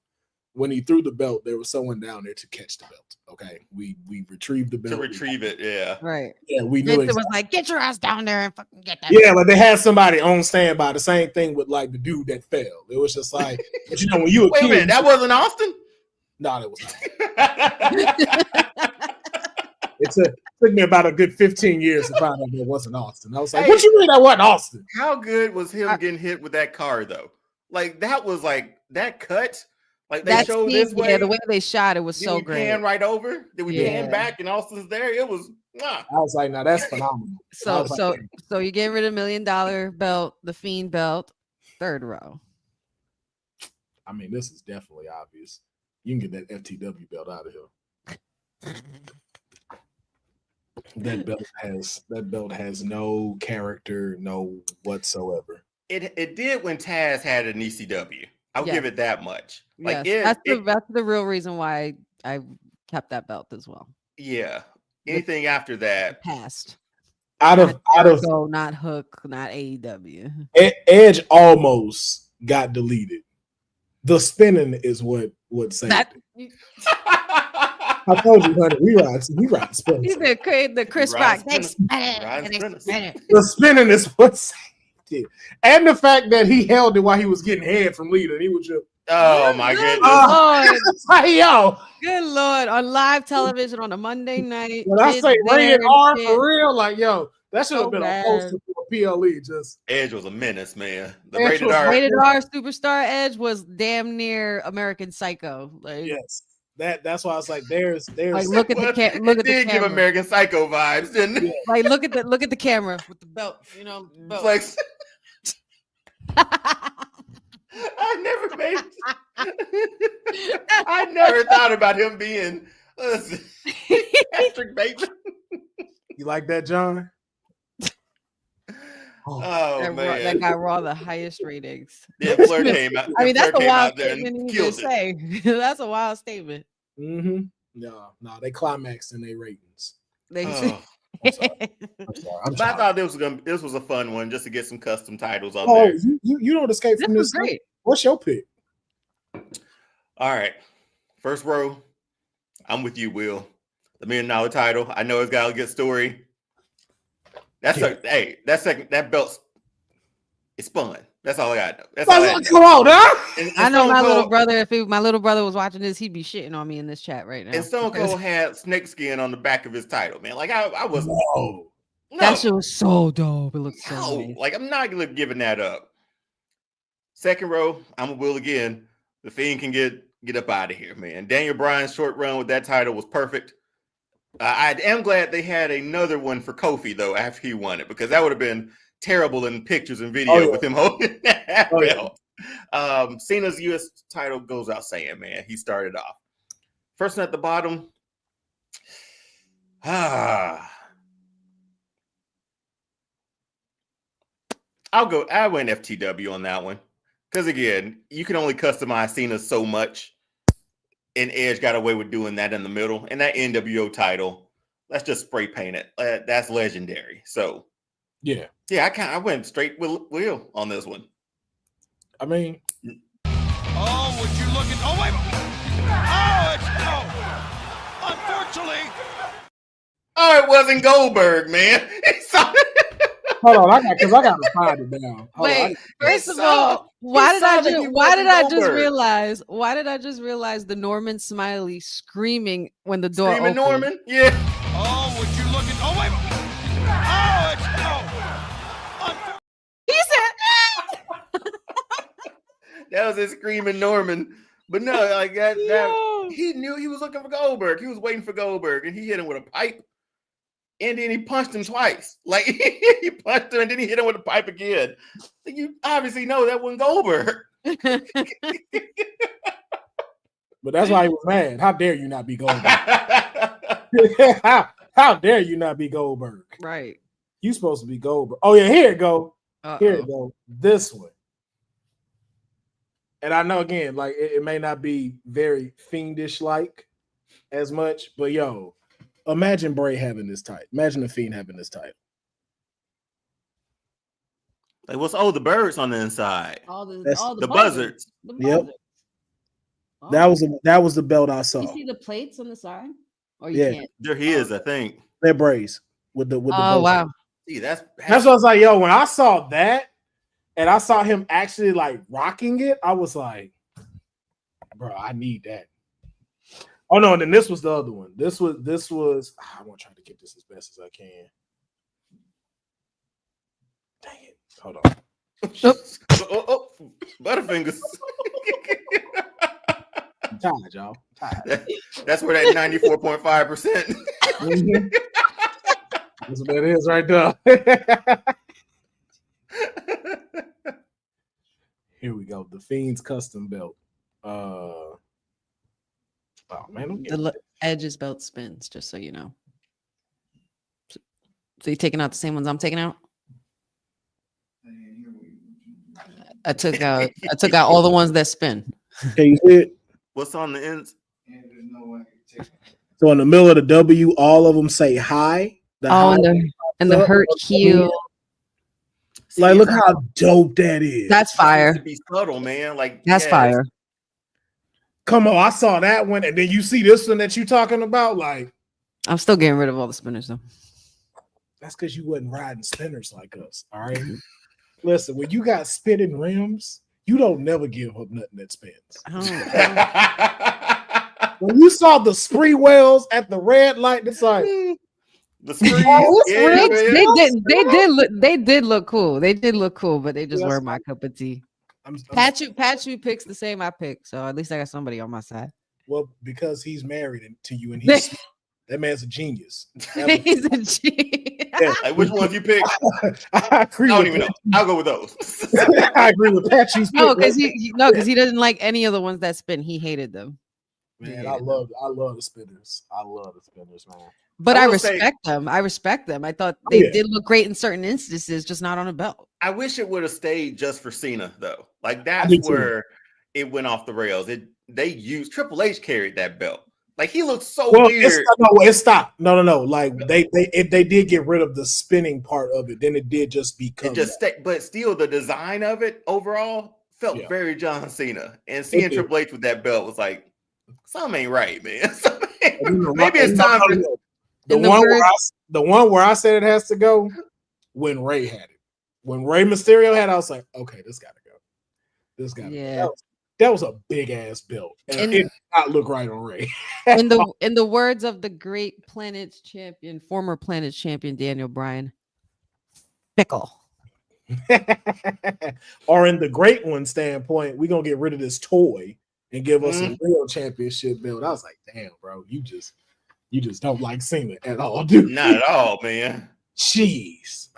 S1: when he threw the belt, there was someone down there to catch the belt. Okay, we retrieved the belt.
S3: To retrieve it, yeah.
S2: Right.
S1: Yeah, we knew
S2: it was like, get your ass down there and fucking get that.
S1: Yeah, like they had somebody on standby. The same thing with like the dude that fell. It was just like, but you know, when you were
S3: wait a minute, that wasn't Austin?
S1: No, that was not. It took me about a good 15 years to find out it wasn't Austin. I was like, what you mean that wasn't Austin?
S3: How good was him getting hit with that car though? Like that was like that cut. Like they showed this way.
S2: Yeah, the way they shot it was so great.
S3: Pan right over. Then we pan back and Austin's there. It was.
S1: I was like, no, that's phenomenal.
S2: So you get rid of $1 million belt, the Fiend belt, third row.
S1: I mean, this is definitely obvious. You can get that FTW belt out of here. That belt has no character, no whatsoever.
S3: It did when Taz had an ECW. I'll give it that much. Like
S2: that's the real reason why I kept that belt as well.
S3: Yeah. Anything after that
S2: passed.
S1: Not
S2: Hook, not AEW.
S1: Edge almost got deleted. The spinning is what saved it. I told you, honey, we ride spinning.
S2: He's the Chris Rock.
S1: The spinning is what saved it. And the fact that he held it while he was getting head from Lita. He was just,
S3: oh my goodness.
S1: Yo.
S2: Good Lord. On live television on a Monday night.
S1: When I say rated R for real, like, yo, that should have been a poster for PLE. Just
S3: Edge was a menace, man. The
S2: rated R superstar Edge was damn near American Psycho. Like,
S1: yes. That's why I was like, there's
S2: like look at the camera.
S3: Give American Psycho vibes, didn't it?
S2: Like look at the camera with the belt, you know. Belt.
S3: Like I never thought about him being Patrick Bateman.
S1: You like that, John?
S3: Oh man,
S2: that got Raw the highest ratings.
S3: Yeah, Flair came out.
S2: I mean, that's a wild statement to say. That's a wild statement.
S1: Mm-hmm. No, they climaxed in their ratings.
S2: I'm
S1: sorry.
S3: But I thought this was a fun one just to get some custom titles on
S1: there.
S3: Oh,
S1: you don't escape from this.
S2: Great.
S1: What's your pick?
S3: All right, first row. I'm with you, Will. The $1 million title. I know it's got a good story. That belt, it's spun. That's all I got. That's all I
S1: come on, huh?
S2: I know my little brother. If my little brother was watching this, he'd be shitting on me in this chat right now.
S3: And Stone Cold had snakeskin on the back of his title, man. Like I was.
S1: No.
S2: That shit was so dope. It looked so amazing.
S3: Like I'm not giving that up. Second row, I'm a Will again. The Fiend can get up out of here, man. Daniel Bryan's short run with that title was perfect. I am glad they had another one for Kofi though after he won it, because that would have been terrible in pictures and video with him holding that belt. Cena's U.S. title goes out saying, man, he started off. First one at the bottom. I went FTW on that one. Because again, you can only customize Cena so much. And Edge got away with doing that in the middle. And that NWO title, let's just spray paint it. That's legendary. So yeah, I went straight with Will on this one.
S1: I mean,
S4: oh, would you look at? Oh wait! Unfortunately,
S3: it wasn't Goldberg, man.
S1: Hold on, I got to find it down.
S2: Wait, first of all, why did I just realize the Norman Smiley screaming when the door opened?
S3: Norman, yeah.
S4: Oh,
S3: That was his screaming Norman. But no, like that he knew he was looking for Goldberg. He was waiting for Goldberg, and he hit him with a pipe. And then he punched him twice. Like he punched him, and then he hit him with a pipe again. So you obviously know that wasn't Goldberg.
S1: But that's why he was mad. How dare you not be Goldberg? How dare you not be Goldberg?
S2: Right.
S1: You supposed to be Goldberg. Oh yeah, here it go. Here it go. This one. And I know again, like it may not be very fiendish like as much, but yo, imagine Bray having this title. Imagine the Fiend having this title.
S3: Like what's the birds on the inside?
S2: All the
S3: buzzards.
S1: Yep. Oh. That was the belt I saw.
S2: You see the plates on the side? Or you can't?
S3: There he is, I think.
S1: They're Bray's with the
S2: wow.
S3: See, that's
S1: what I was like, yo, when I saw that and I saw him actually like rocking it, I was like, bro, I need that. Oh no, and then this was the other one. This was I want to try to get this as best as I can. Dang it. Hold on.
S3: Butterfingers.
S1: I'm tired, y'all.
S3: That's where that 94.5%.
S1: Mm-hmm. That's what that is right there. Here we go. The Fiend's custom belt. Oh man,
S2: the Edge's belt spins, just so you know. So you taking out the same ones I'm taking out? I took out all the ones that spin.
S1: Can you see it?
S3: What's on the ends?
S1: So in the middle of the W, all of them say hi.
S2: And the hurt heel.
S1: Like, look how dope that is.
S2: That's fire.
S3: To be subtle, man. Like
S2: that's fire.
S1: Come on, I saw that one, and then you see this one that you talking about. Like,
S2: I'm still getting rid of all the spinners though.
S1: That's because you wasn't riding spinners like us. All right. Listen, when you got spinning rims, you don't never give up nothing that spins. When you saw the spree wells at the red light, it's like
S3: the spree.
S2: They did look cool. They did look cool, but they just weren't my cup of tea. Patrick picks the same I pick, so at least I got somebody on my side.
S1: Well, because he's married to you, and he's that man's a genius.
S2: He's a genius.
S3: Yeah. Like, which ones you pick? I don't even know. I'll go with those.
S1: I agree with Patrick's pick.
S2: No, because he doesn't like any of the ones that spin. He hated them.
S1: Man, I love the spinners. I love the spinners, man.
S2: But I respect them. I respect them. I thought they did look great in certain instances, just not on a belt.
S3: I wish it would have stayed just for Cena, though. Like that's where it went off the rails. Triple H carried that belt. Like he looks so weird.
S1: It stopped. No. Like they did get rid of the spinning part of it. Then it did just become.
S3: But still, the design of it overall felt very John Cena. And seeing Triple H with that belt was like, something ain't right, man. Maybe it's time for
S1: the one where I said it has to go when Ray had it. When Rey Mysterio had it, I was like, okay, this gotta go. This gotta go. That was a big ass belt. And it did not look right on Ray.
S2: in the words of the great Planet's champion, former Planet's champion Daniel Bryan, fickle.
S1: Or in the great one standpoint, we're gonna get rid of this toy and give us a real championship belt. I was like, damn, bro, you just don't like Cena at all, dude.
S3: Not at all, man.
S1: Jeez.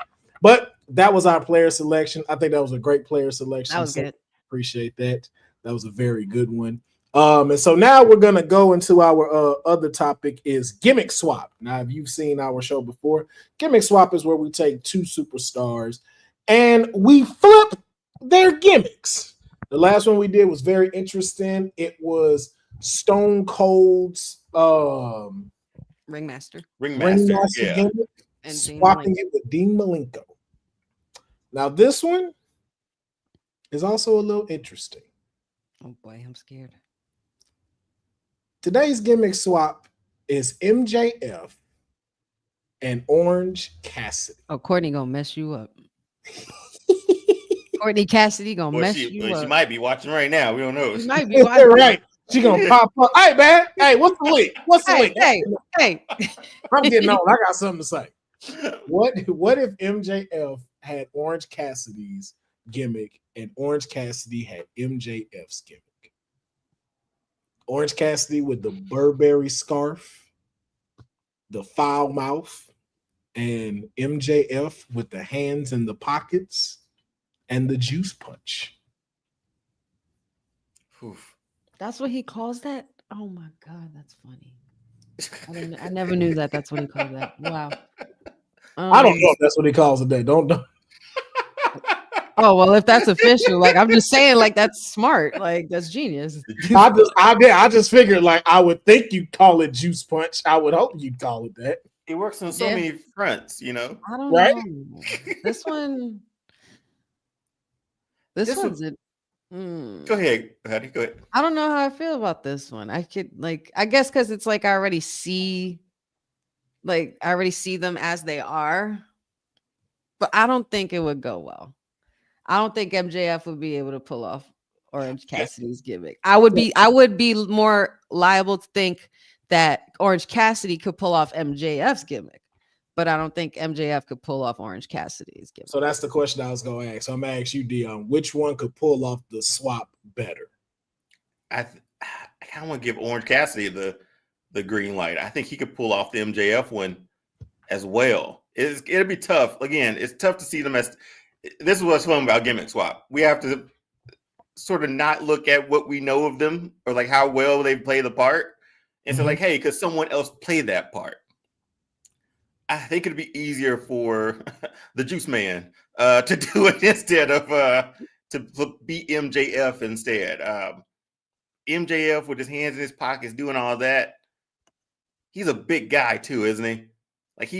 S1: But that was our player selection. I think that was a great player selection.
S2: That was good.
S1: Appreciate that. That was a very good one. And so now we're gonna go into our other topic is gimmick swap. Now, if you've seen our show before, gimmick swap is where we take two superstars and we flip their gimmicks. The last one we did was very interesting. It was Stone Cold's
S2: Ringmaster
S1: gimmick, and swapping it with Dean Malenko. Now this one is also a little interesting.
S2: Oh boy, I'm scared.
S1: Today's gimmick swap is MJF and Orange Cassidy.
S2: Oh, Courtney gonna mess you up. Courtney Cassidy gonna mess you up.
S3: She might be watching right now. We don't know.
S2: She might be watching.
S1: Right. She gonna pop up. Hey man, hey, what's the link?
S2: Hey.
S1: I'm getting on. I got something to say. What if MJF had Orange Cassidy's gimmick, and Orange Cassidy had MJF's gimmick. Orange Cassidy with the Burberry scarf, the foul mouth, and MJF with the hands in the pockets and the juice punch.
S3: Oof.
S2: That's what he calls that? Oh my God, that's funny. I never knew that. That's what he called that. Wow.
S1: I don't know if that's what he calls it. That don't.
S2: Oh well, if that's official, like I'm just saying, like that's smart, like that's genius.
S1: I just figured, like I would think you'd call it juice punch. I would hope you'd call it that.
S3: It works on so many fronts, you know.
S2: I don't know. This one. This one's it.
S3: Go ahead, Hattie. Go ahead.
S2: I don't know how I feel about this one. I guess because it's like I already see them as they are, but I don't think it would go well. I don't think MJF would be able to pull off Orange Cassidy's gimmick. I would be more liable to think that Orange Cassidy could pull off MJF's gimmick, but I don't think MJF could pull off Orange Cassidy's gimmick.
S1: So that's the question I was going to ask. So I'm going to ask you, Deonne, which one could pull off the swap better?
S3: I kind of want to give Orange Cassidy the green light. I think he could pull off the MJF one as well. It'll be tough. Again, it's tough to see them as. This is what's fun about gimmick swap. We have to sort of not look at what we know of them or like how well they play the part, and say like, hey, could someone else play that part? I think it'd be easier for the Juice Man to do it instead of to beat MJF instead. MJF with his hands in his pockets doing all that. He's a big guy too, isn't he? Like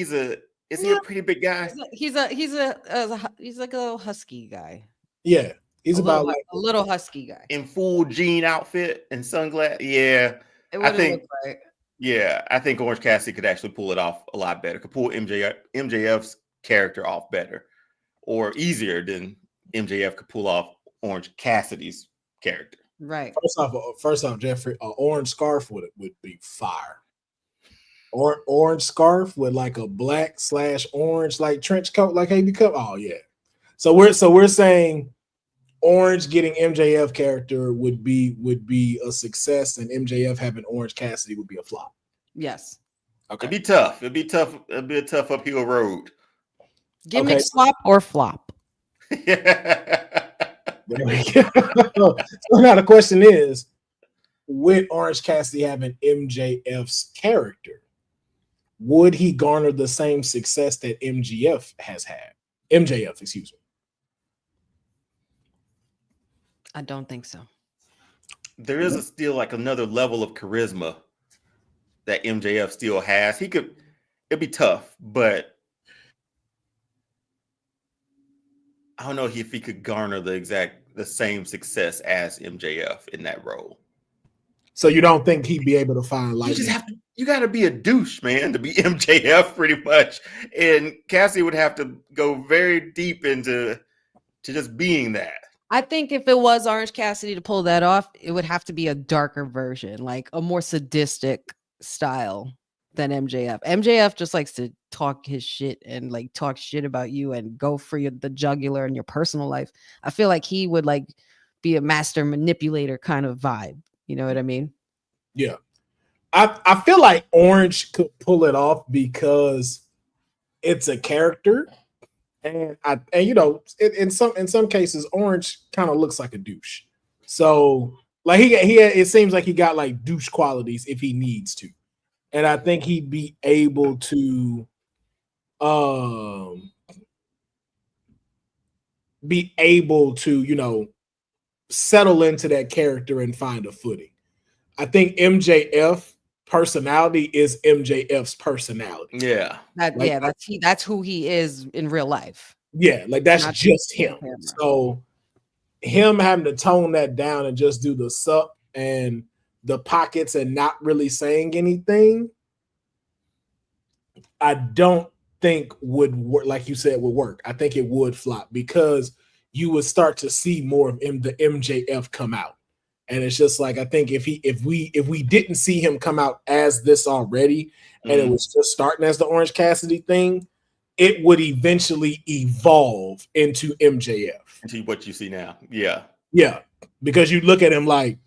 S3: is he a pretty big guy?
S2: He's like a little husky guy.
S1: Yeah, he's about like
S2: a little husky guy
S3: in full jean outfit and sunglasses. Yeah,
S2: I think.
S3: Yeah, I think Orange Cassidy could actually pull it off a lot better. Could pull MJF's character off better, or easier than MJF could pull off Orange Cassidy's character.
S2: Right.
S1: First off, Jeffrey, an orange scarf would be fire. Or orange scarf with like a black / orange like trench coat, like AB Cup. Oh yeah. So we're saying Orange getting MJF character would be a success, and MJF having Orange Cassidy would be a flop.
S2: Yes.
S3: Okay. It'd be tough. It'd be a tough uphill road.
S2: Gimmick swap or flop.
S1: There we go. So now the question is, with Orange Cassidy having MJF's character, would he garner the same success that MJF has had? MJF, excuse me.
S2: I don't think so.
S3: There is still like another level of charisma that MJF still has. It'd be tough, but I don't know if he could garner the same success as MJF in that role.
S1: So you don't think he'd be able to find like
S3: you got to be a douche, man, to be MJF pretty much. And Cassidy would have to go very deep into just being that.
S2: I think if it was Orange Cassidy to pull that off, it would have to be a darker version, like a more sadistic style than MJF. MJF just likes to talk his shit and like talk shit about you and go for the jugular in your personal life. I feel like he would like be a master manipulator kind of vibe. You know what I mean?
S1: Yeah. I feel like Orange could pull it off because it's a character. And you know, in some cases, Orange kind of looks like a douche. So like he it seems like he got like douche qualities if he needs to. And I think he'd be able to you know, settle into that character and find a footing. I think MJF personality is MJF's personality.
S3: Yeah.
S2: That's who he is in real life.
S1: Yeah, like that's just him. So him having to tone that down and just do the sup and the pockets and not really saying anything, I don't think would work, like you said, would work. I think it would flop because you would start to see more of the MJF come out. And it's just like, I think if we didn't see him come out as this already, and it was just starting as the Orange Cassidy thing, it would eventually evolve into MJF.
S3: Into what you see now. Yeah.
S1: Yeah. Because you look at him like,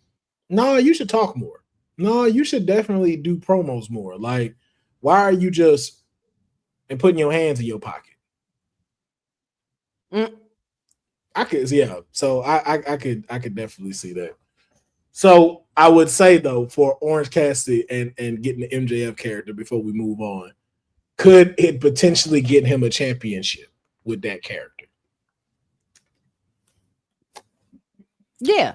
S1: no, you should talk more. No, you should definitely do promos more. Like, why are you just and putting your hands in your pocket? I could, yeah. So I could definitely see that. So I would say though, for Orange Cassidy and getting the MJF character before we move on, could it potentially get him a championship with that character?
S2: Yeah.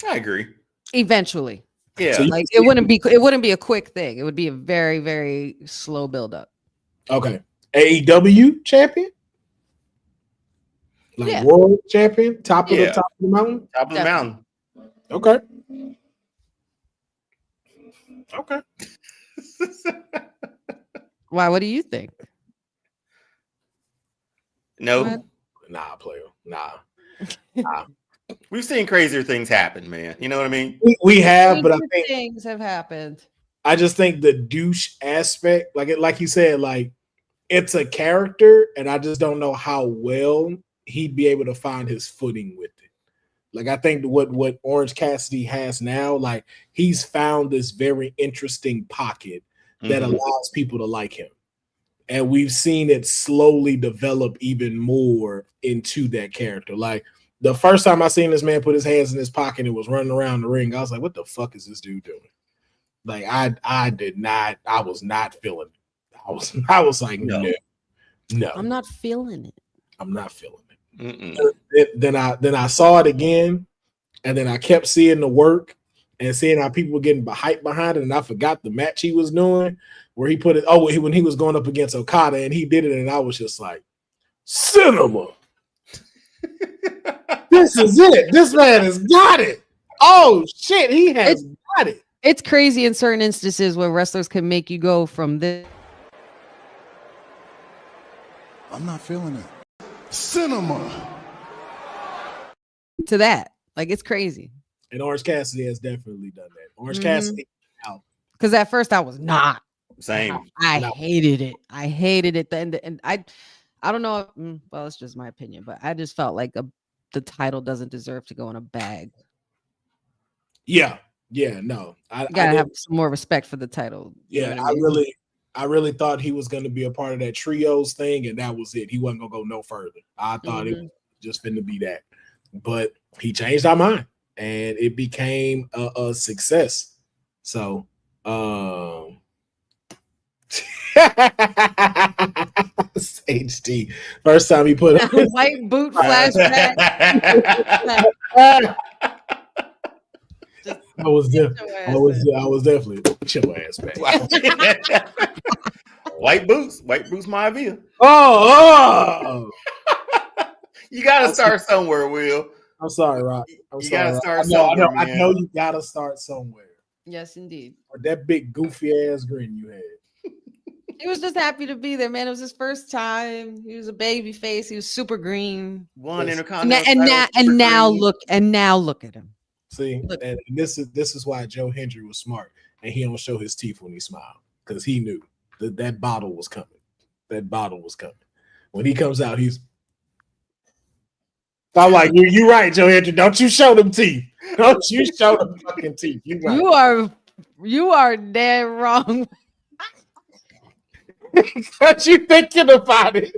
S3: I agree.
S2: Eventually.
S3: Yeah.
S2: So like it wouldn't be a quick thing. It would be a very, very slow build up.
S1: Okay. AEW champion? Like world champion? Top of the mountain?
S3: Top of the mountain.
S1: Okay. Okay.
S2: Why? What do you think?
S3: No.
S2: What?
S1: Nah, player. Nah.
S3: We've seen crazier things happen, man. You know what I mean?
S1: We have, but I think
S2: things have happened.
S1: I just think the douche aspect, like you said, like it's a character, and I just don't know how well he'd be able to find his footing with it. Like I think what Orange Cassidy has now, like he's found this very interesting pocket that allows people to like him. And we've seen it slowly develop even more into that character. Like the first time I seen this man put his hands in his pocket and was running around the ring, I was like, what the fuck is this dude doing? Like I was not feeling it. I was like, no.
S2: I'm not feeling it.
S1: I'm not feeling it. Then I saw it again, and then I kept seeing the work and seeing how people were getting hyped behind it, and I forgot the match he was doing where he put it. When he was going up against Okada, and he did it, and I was just like, cinema. This is it. This man has got it. Oh shit, he has got it.
S2: It's crazy in certain instances where wrestlers can make you go from this.
S4: I'm not feeling it. Cinema.
S2: To that. Like it's crazy.
S1: And Orange Cassidy has definitely done that. Orange Cassidy out.
S2: Because at first I was not.
S3: Same.
S2: I hated it. I hated it. And I don't know. Well, it's just my opinion, but I just felt like the title doesn't deserve to go in a bag.
S1: Yeah. Yeah. No.
S2: You gotta have some more respect for the title.
S1: Yeah. I really thought he was going to be a part of that trios thing, and that was it. He wasn't going to go no further. I thought it was just finna be that. But he changed our mind, and it became a success. So, HD. First time he put
S2: a white boot flashback.
S1: I was definitely chill ass back.
S3: White boots, my idea.
S1: Oh.
S3: You gotta start somewhere, Will.
S1: I'm sorry, Rock.
S3: You gotta start somewhere.
S1: I know you gotta start somewhere.
S2: Yes, indeed.
S1: Or that big goofy ass grin you had.
S2: He was just happy to be there, man. It was his first time. He was a baby face. He was super green.
S3: One intercontinental.
S2: And now look at him.
S1: See, and this is why Joe Hendry was smart, and he don't show his teeth when he smiled, because he knew that bottle was coming. That bottle was coming. When he comes out, I'm like, you're right, Joe Hendry. Don't you show them teeth. Don't you show them fucking teeth. You right.
S2: You are dead wrong.
S1: What you thinking about it?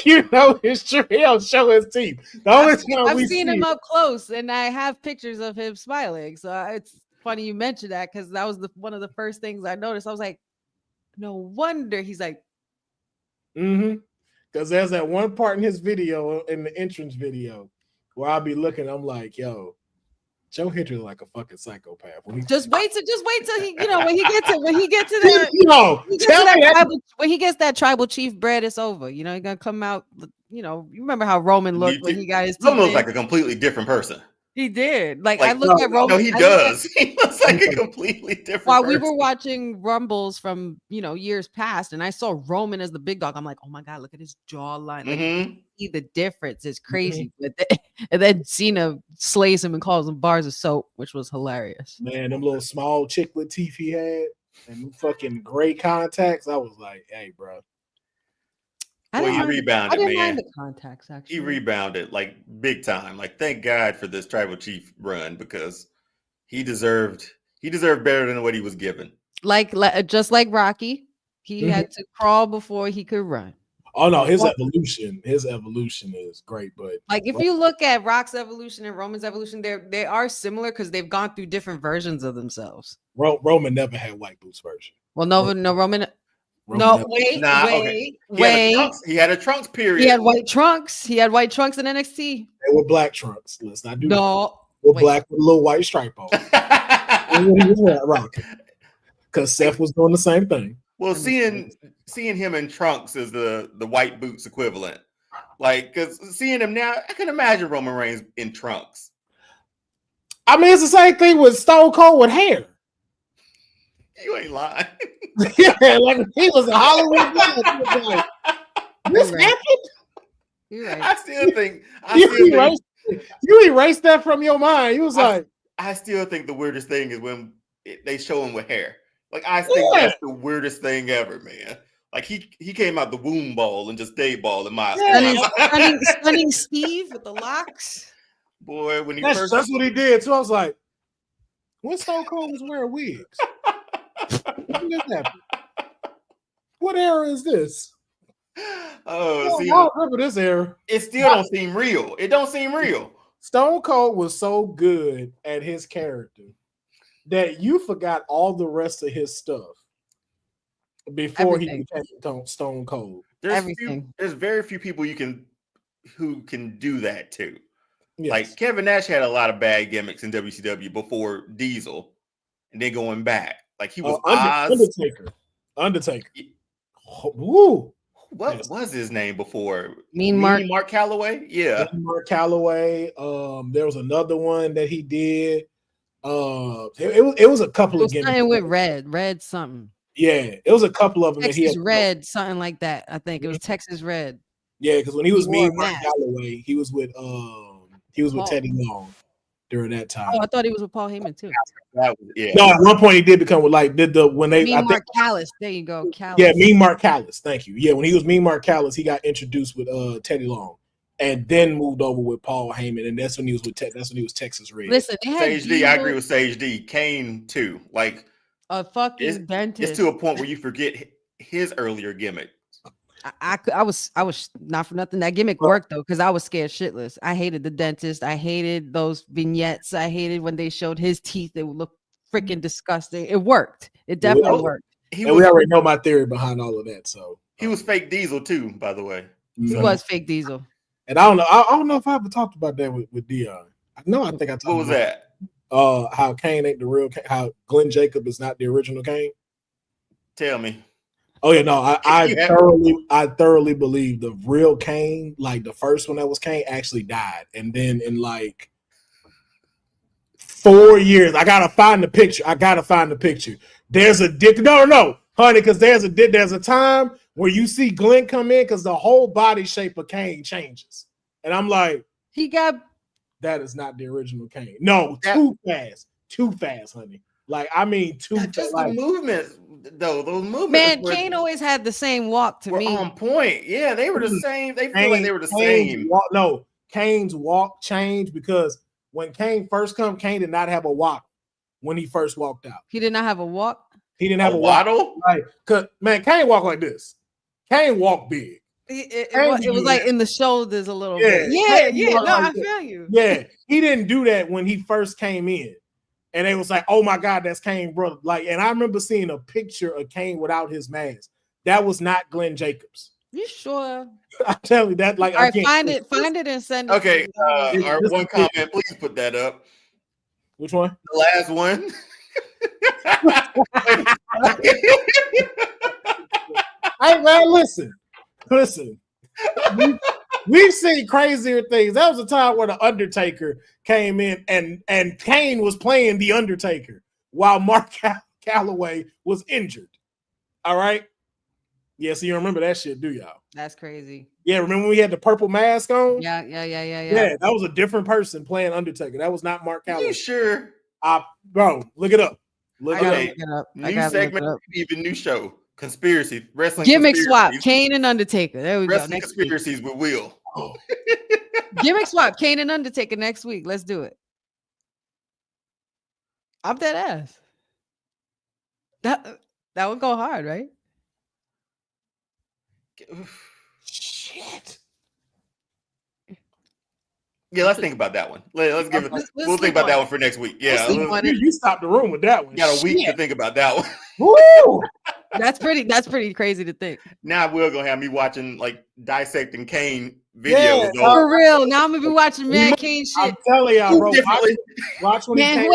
S1: You know it's true. He don't show his teeth. I've
S2: seen him up close, and I have pictures of him smiling. So it's funny you mentioned that, because that was one of the first things I noticed. I was like, no wonder he's like,
S1: because there's that one part in his video, in the entrance video, where I'll be looking. I'm like, yo, Joe Hendry like a fucking psychopath.
S2: Just wait till he, when he gets that tribal chief bread, it's over. He's gonna come out. You remember how Roman looked when he got his teeth.
S3: Roman looks like a completely different person.
S2: He did. Like I looked at Roman.
S3: No, he does. He looks like a completely different
S2: While
S3: person.
S2: we were watching Rumbles from years past, and I saw Roman as the big dog, I'm like, oh my god, look at his jawline. Like, see the difference. It's crazy. And then Cena slays him and calls him bars of soap, which was hilarious.
S1: Man, them little small chicklet teeth he had. and fucking gray contacts. I was like, hey, bro.
S3: Well, he rebounded, man.
S2: Mind the contacts, actually.
S3: He rebounded like big time. Like, thank God for this tribal chief run because he deserved better than what he was given.
S2: Like just like Rocky, he had to crawl before he could run.
S1: Oh no, his evolution is great. But
S2: like if you look at Rock's evolution and Roman's evolution, they are similar because they've gone through different versions of themselves.
S1: Roman never had white boots version.
S2: Well, Roman. No, wait.
S3: He had a trunks period.
S2: He had white trunks. He had white trunks in NXT.
S1: They were black trunks. Let's not do
S2: that.
S1: We're black with a little white stripe on. When he was rocking, because Seth was doing the same thing.
S3: Well, seeing him in trunks is the white boots equivalent. Like, because seeing him now, I can imagine Roman Reigns in trunks.
S1: I mean, it's the same thing with Stone Cold with hair.
S3: You ain't lying.
S1: Yeah, like he was a Hollywood guy. Like, this happened?
S2: You're right.
S3: I still think
S1: you erased that from your mind. You was like,
S3: I still think the weirdest thing is when they show him with hair. Like, I think that's the weirdest thing ever, man. Like, he came out the womb ball and just stayed ball in my
S2: stunning Steve with the locks.
S3: Boy, when
S1: that's what he did. So I was like, when Stone Cold was wearing wigs? When did that happen? What era is this?
S3: Oh, see,
S1: I remember this era.
S3: It still don't seem real. It don't seem real.
S1: Stone Cold was so good at his character that you forgot all the rest of his stuff before he became Stone Cold.
S3: There's very few people who can do that too.
S1: Yes.
S3: Like Kevin Nash had a lot of bad gimmicks in WCW before Diesel, and then going back. Like he was
S1: Undertaker. Woo.
S3: What was his name before?
S2: Mean Mark
S3: Calloway? Yeah.
S1: Mean Mark Calloway. There was another one that he did. It was a couple of gimmicks.
S2: Something with red something.
S1: Yeah, it was a couple of them.
S2: Texas Red, something like that. I think it was Texas Red.
S1: Yeah, because when he was Mean Mark Calloway, he was with Teddy Long during that time.
S2: Oh, I thought he was with Paul Heyman too.
S3: No,
S1: at one point he did become with
S2: Mean Mark Callis. There you go, Callis.
S1: Yeah, Mean Mark Callis. Thank you. Yeah, when he was Mean Mark Callis, he got introduced with Teddy Long, and then moved over with Paul Heyman, and that's when he was Texas Red.
S2: Listen,
S3: Sage D. I agree with Sage D. Kane too. Like
S2: a fucking dentist.
S3: It's to a point where you forget his earlier gimmick.
S2: I was not for nothing. That gimmick worked though, because I was scared shitless. I hated the dentist. I hated those vignettes. I hated when they showed his teeth. They would look freaking disgusting. It worked. It definitely worked.
S1: We already know my theory behind all of that. So
S3: he was fake Diesel too, by the way.
S2: He was fake Diesel.
S1: And I don't know if I ever talked about that with Deonne. I think I talked.
S3: What was that?
S1: How Kane ain't the real Kane, how Glenn Jacob is not the original Kane.
S3: Tell me.
S1: Oh yeah, no, I thoroughly believe the real Kane, like the first one that was Kane, actually died, and then in like 4 years, I gotta find the picture. There's a no, honey, because there's a time where you see Glenn come in because the whole body shape of Kane changes, and I'm like, that is not the original Kane. No, too fast, honey. Like, I mean,
S3: just the movements, though. Those movements.
S2: Man, Kane always had the same walk to me.
S3: On point. Yeah, they were the same. They feel like they were the same.
S1: Kane's walk changed because when Kane first come, Kane did not have a walk when he first walked out.
S2: He did not have a walk?
S1: He didn't have a
S3: waddle?
S1: Like, cause man, Kane walked like this. Kane walked big.
S2: It was like in the shoulders a little bit. Yeah. No, I feel you.
S1: Yeah, he didn't do that when he first came in. And it was like, oh my God, that's Kane, brother. Like, and I remember seeing a picture of Kane without his mask. That was not Glenn Jacobs.
S2: You sure?
S1: I tell you that. Like,
S2: all right, find it and send it.
S3: Okay, our one comment, please put that up.
S1: Which one?
S3: The last one.
S1: Hey man, listen. We've seen crazier things. That was a time where the Undertaker came in and Kane was playing the Undertaker while Mark Calloway was injured. All right. Yeah, so you remember that shit, do y'all?
S2: That's crazy.
S1: Yeah, remember when we had the purple mask on?
S2: Yeah.
S1: Yeah, that was a different person playing Undertaker. That was not Mark Calloway.
S3: You sure?
S1: Bro, look it up. Look
S3: Okay,
S1: it
S2: up.
S3: New segment, even new show. Conspiracy. Wrestling
S2: Gimmick swap.
S3: conspiracies.
S2: Kane and Undertaker. There we go.
S3: Wrestling
S2: Next week.
S3: conspiracies with Will.
S1: Oh.
S2: Gimmick swap. Kane and Undertaker next week. Let's do it. I'm dead ass. That would go hard, right?
S1: Shit.
S3: Yeah, let's think about that one. Let's give it. We'll think about that one for next week. Yeah,
S1: you stopped the room with that one.
S3: You got a week to think about that one.
S1: Woo!
S2: That's pretty crazy to think.
S3: Now Will gonna have me watching like dissecting Kane videos.
S1: Yeah,
S2: for real. Now I'm gonna be watching Mad Kane shit.
S1: I'm telling y'all, bro. Watch when
S2: man,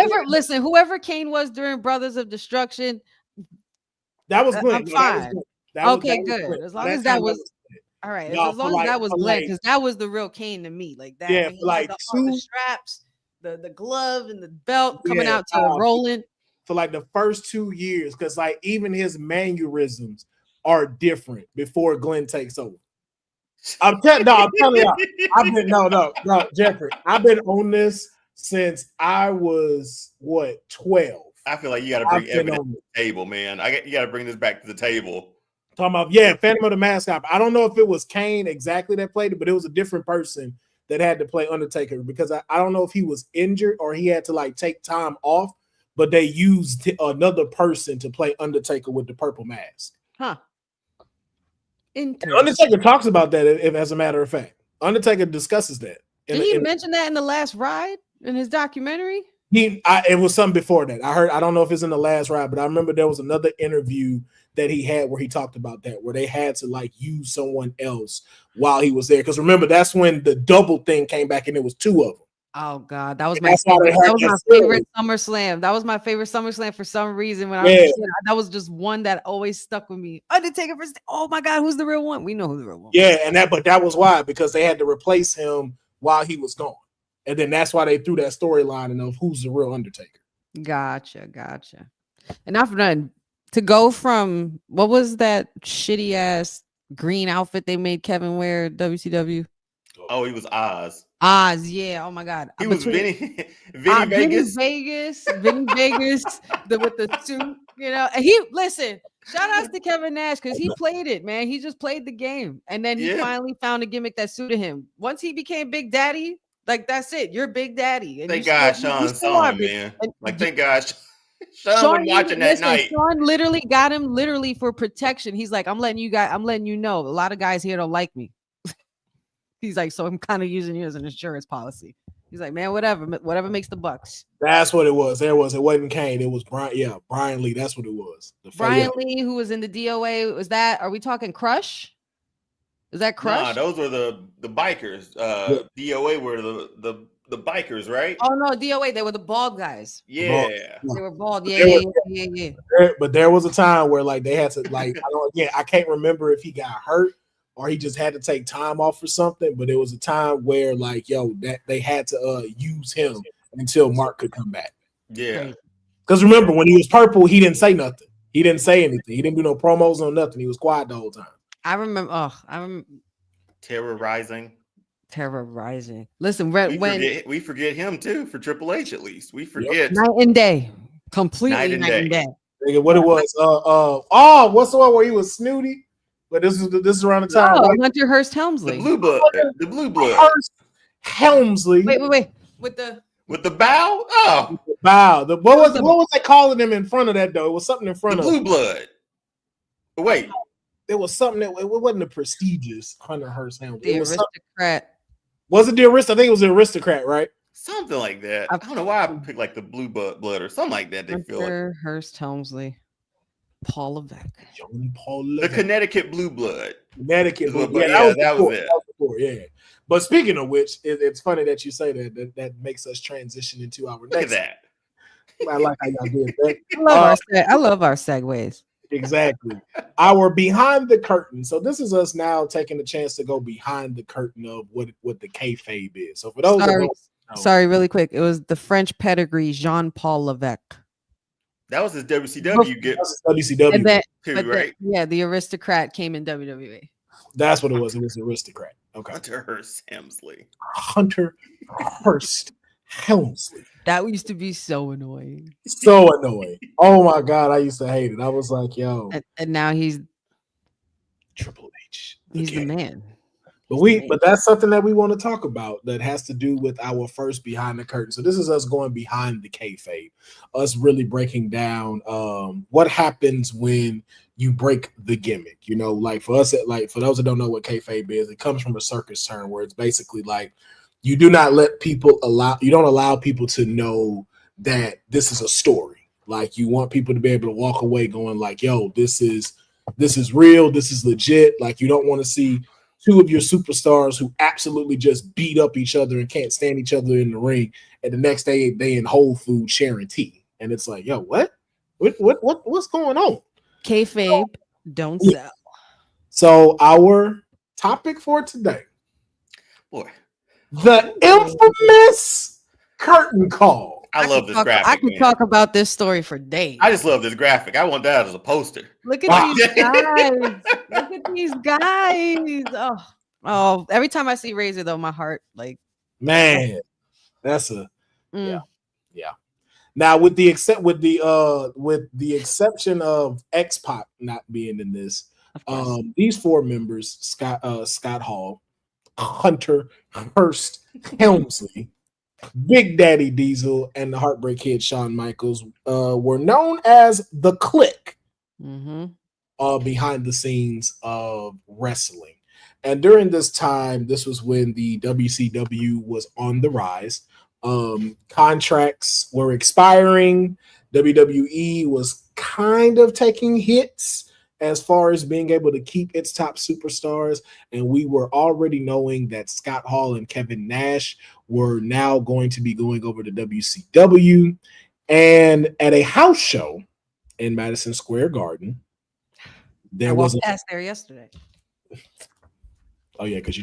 S2: whoever Kane was during Brothers of Destruction,
S1: that was good.
S2: I'm fine. Okay, good. As long as that was all right. As long as that was good, because that was the real Kane to me. Like that.
S1: Yeah,
S2: like the straps, the glove, and the belt coming out to rolling.
S1: For like the first 2 years, because like even his mannerisms are different before Glenn takes over. I'm telling y'all, I've been Jeffrey. I've been on this since I was 12.
S3: I feel like you got to bring evidence to the table, man. You got to bring this back to the table.
S1: Talking about Phantom of the Mask. I don't know if it was Kane exactly that played it, but it was a different person that had to play Undertaker because I don't know if he was injured or he had to like take time off. But they used another person to play Undertaker with the purple mask.
S2: Huh.
S1: Undertaker talks about that, if as a matter of fact. Undertaker discusses that.
S2: Did he mention that in the last ride in his documentary?
S1: It was something before that. I don't know if it's in the last ride, but I remember there was another interview that he had where he talked about that, where they had to like use someone else while he was there. Because remember, that's when the double thing came back and it was 2 of them.
S2: Oh God, that was my favorite SummerSlam. That was my favorite SummerSlam for some reason. When I was a kid, that was just one that always stuck with me. Undertaker versus, oh my God, who's the real one? We know who the real one.
S1: Yeah, but that was why, because they had to replace him while he was gone, and then that's why they threw that storyline of who's the real Undertaker.
S2: Gotcha. And not for nothing, to go from what was that shitty ass green outfit they made Kevin wear WCW?
S3: Oh, he was Oz.
S2: Oz, yeah. Oh my God,
S3: he was Vinny Vegas.
S2: Vinny Vegas, with the suit, you know. And listen. Shout outs to Kevin Nash because he played it, man. He just played the game, and then he finally found a gimmick that suited him. Once he became Big Daddy, like that's it. You're Big Daddy. And
S3: thank God Sean saw him, man. Like thank God Sean was watching that night.
S2: Sean literally got him for protection. He's like, I'm letting you know. A lot of guys here don't like me. He's like, so I'm kind of using you as an insurance policy. He's like, man, whatever makes the bucks.
S1: That's what it was. It wasn't Kane. It was Brian Lee. That's what it was.
S2: Brian Lee, who was in the DOA. Was that? Are we talking Crush? Is that Crush?
S3: Nah, those were the bikers. DOA were the bikers, right?
S2: Oh no, DOA. They were the bald guys.
S3: Yeah,
S2: they were bald. Yeah.
S1: But there was a time where like they had to like I can't remember if he got hurt or he just had to take time off for something, but it was a time where like, that they had to use him until Mark could come back.
S3: Yeah.
S1: Because remember, when he was purple, he didn't say nothing. He didn't say anything. He didn't do no promos or nothing. He was quiet the whole time.
S2: I remember.
S3: Terrorizing.
S2: Listen,
S3: we forget him too for Triple H at least. We forget
S2: night and day. Completely night and day.
S1: What it was? What's the one where he was snooty? But this is around the time.
S2: Hunter Hearst Helmsley.
S3: The blue blood.
S1: Hearst Helmsley.
S2: Wait. With the
S3: bow? Oh.
S1: The bow. What was they calling him in front of that though? It was something in front of
S3: blue blood. Wait.
S1: There was something that it wasn't the prestigious Hunter Hearst Helmsley.
S2: The aristocrat.
S1: Was it the aristocrat? I think it was the aristocrat, right?
S3: Something like that. I don't know why I picked like the blue blood or something like that. They feel like
S2: Hearst Helmsley. Paul Levesque.
S3: The Connecticut Blue Blood.
S1: Connecticut Blue
S3: Blood. Yeah, that was it.
S1: Yeah. But speaking of which, it's funny that you say that. That makes us transition into our next.
S3: Look at that.
S1: I like how y'all did that.
S2: I love our segues.
S1: Exactly. Our behind the curtain. So this is us now taking the chance to go behind the curtain of what the kayfabe is. So for those
S2: sorry, really quick. It was the French pedigree Jean-Paul Levesque.
S3: That was his WCW gift.
S1: WCW
S3: too, right?
S2: The aristocrat came in WWE.
S1: That's what it was. It was the aristocrat. Okay.
S3: Hunter Hearst Helmsley.
S1: Hunter Hearst Helmsley.
S2: That used to be so annoying.
S1: So annoying. Oh my God, I used to hate it. I was like, yo.
S2: And now he's
S1: Triple H.
S2: He's the man.
S1: But that's something that we want to talk about that has to do with our first behind the curtain. So this is us going behind the kayfabe, us really breaking down what happens when you break the gimmick. You know, like for us, like for those that don't know what kayfabe is, it comes from a circus term where it's basically like you don't allow people to know that this is a story. Like you want people to be able to walk away going like, yo, this is real, this is legit. Like you don't want to see two of your superstars who absolutely just beat up each other and can't stand each other in the ring, and the next day they in Whole Foods sharing tea, and it's like, yo, what's going on?
S2: Kayfabe don't sell.
S1: So our topic for today, the infamous curtain call.
S3: I love this graphic.
S2: I could talk about this story for days.
S3: I just love this graphic. I want that as a poster.
S2: Look at these guys. Look at these guys. Oh, every time I see Razor though, my heart like,
S1: man, that's yeah. Now with the exception of X-Pac not being in this, these four members, Scott Hall, Hunter Hearst Helmsley, Big Daddy Diesel, and the Heartbreak Kid Shawn Michaels were known as the Clique behind the scenes of wrestling. And during this time, this was when the WCW was on the rise. Contracts were expiring. WWE was kind of taking hits as far as being able to keep its top superstars. And we were already knowing that Scott Hall and Kevin Nash were now going to be going over to WCW. And at a house show in Madison Square Garden,
S2: I walked past there yesterday.
S1: Oh, yeah, because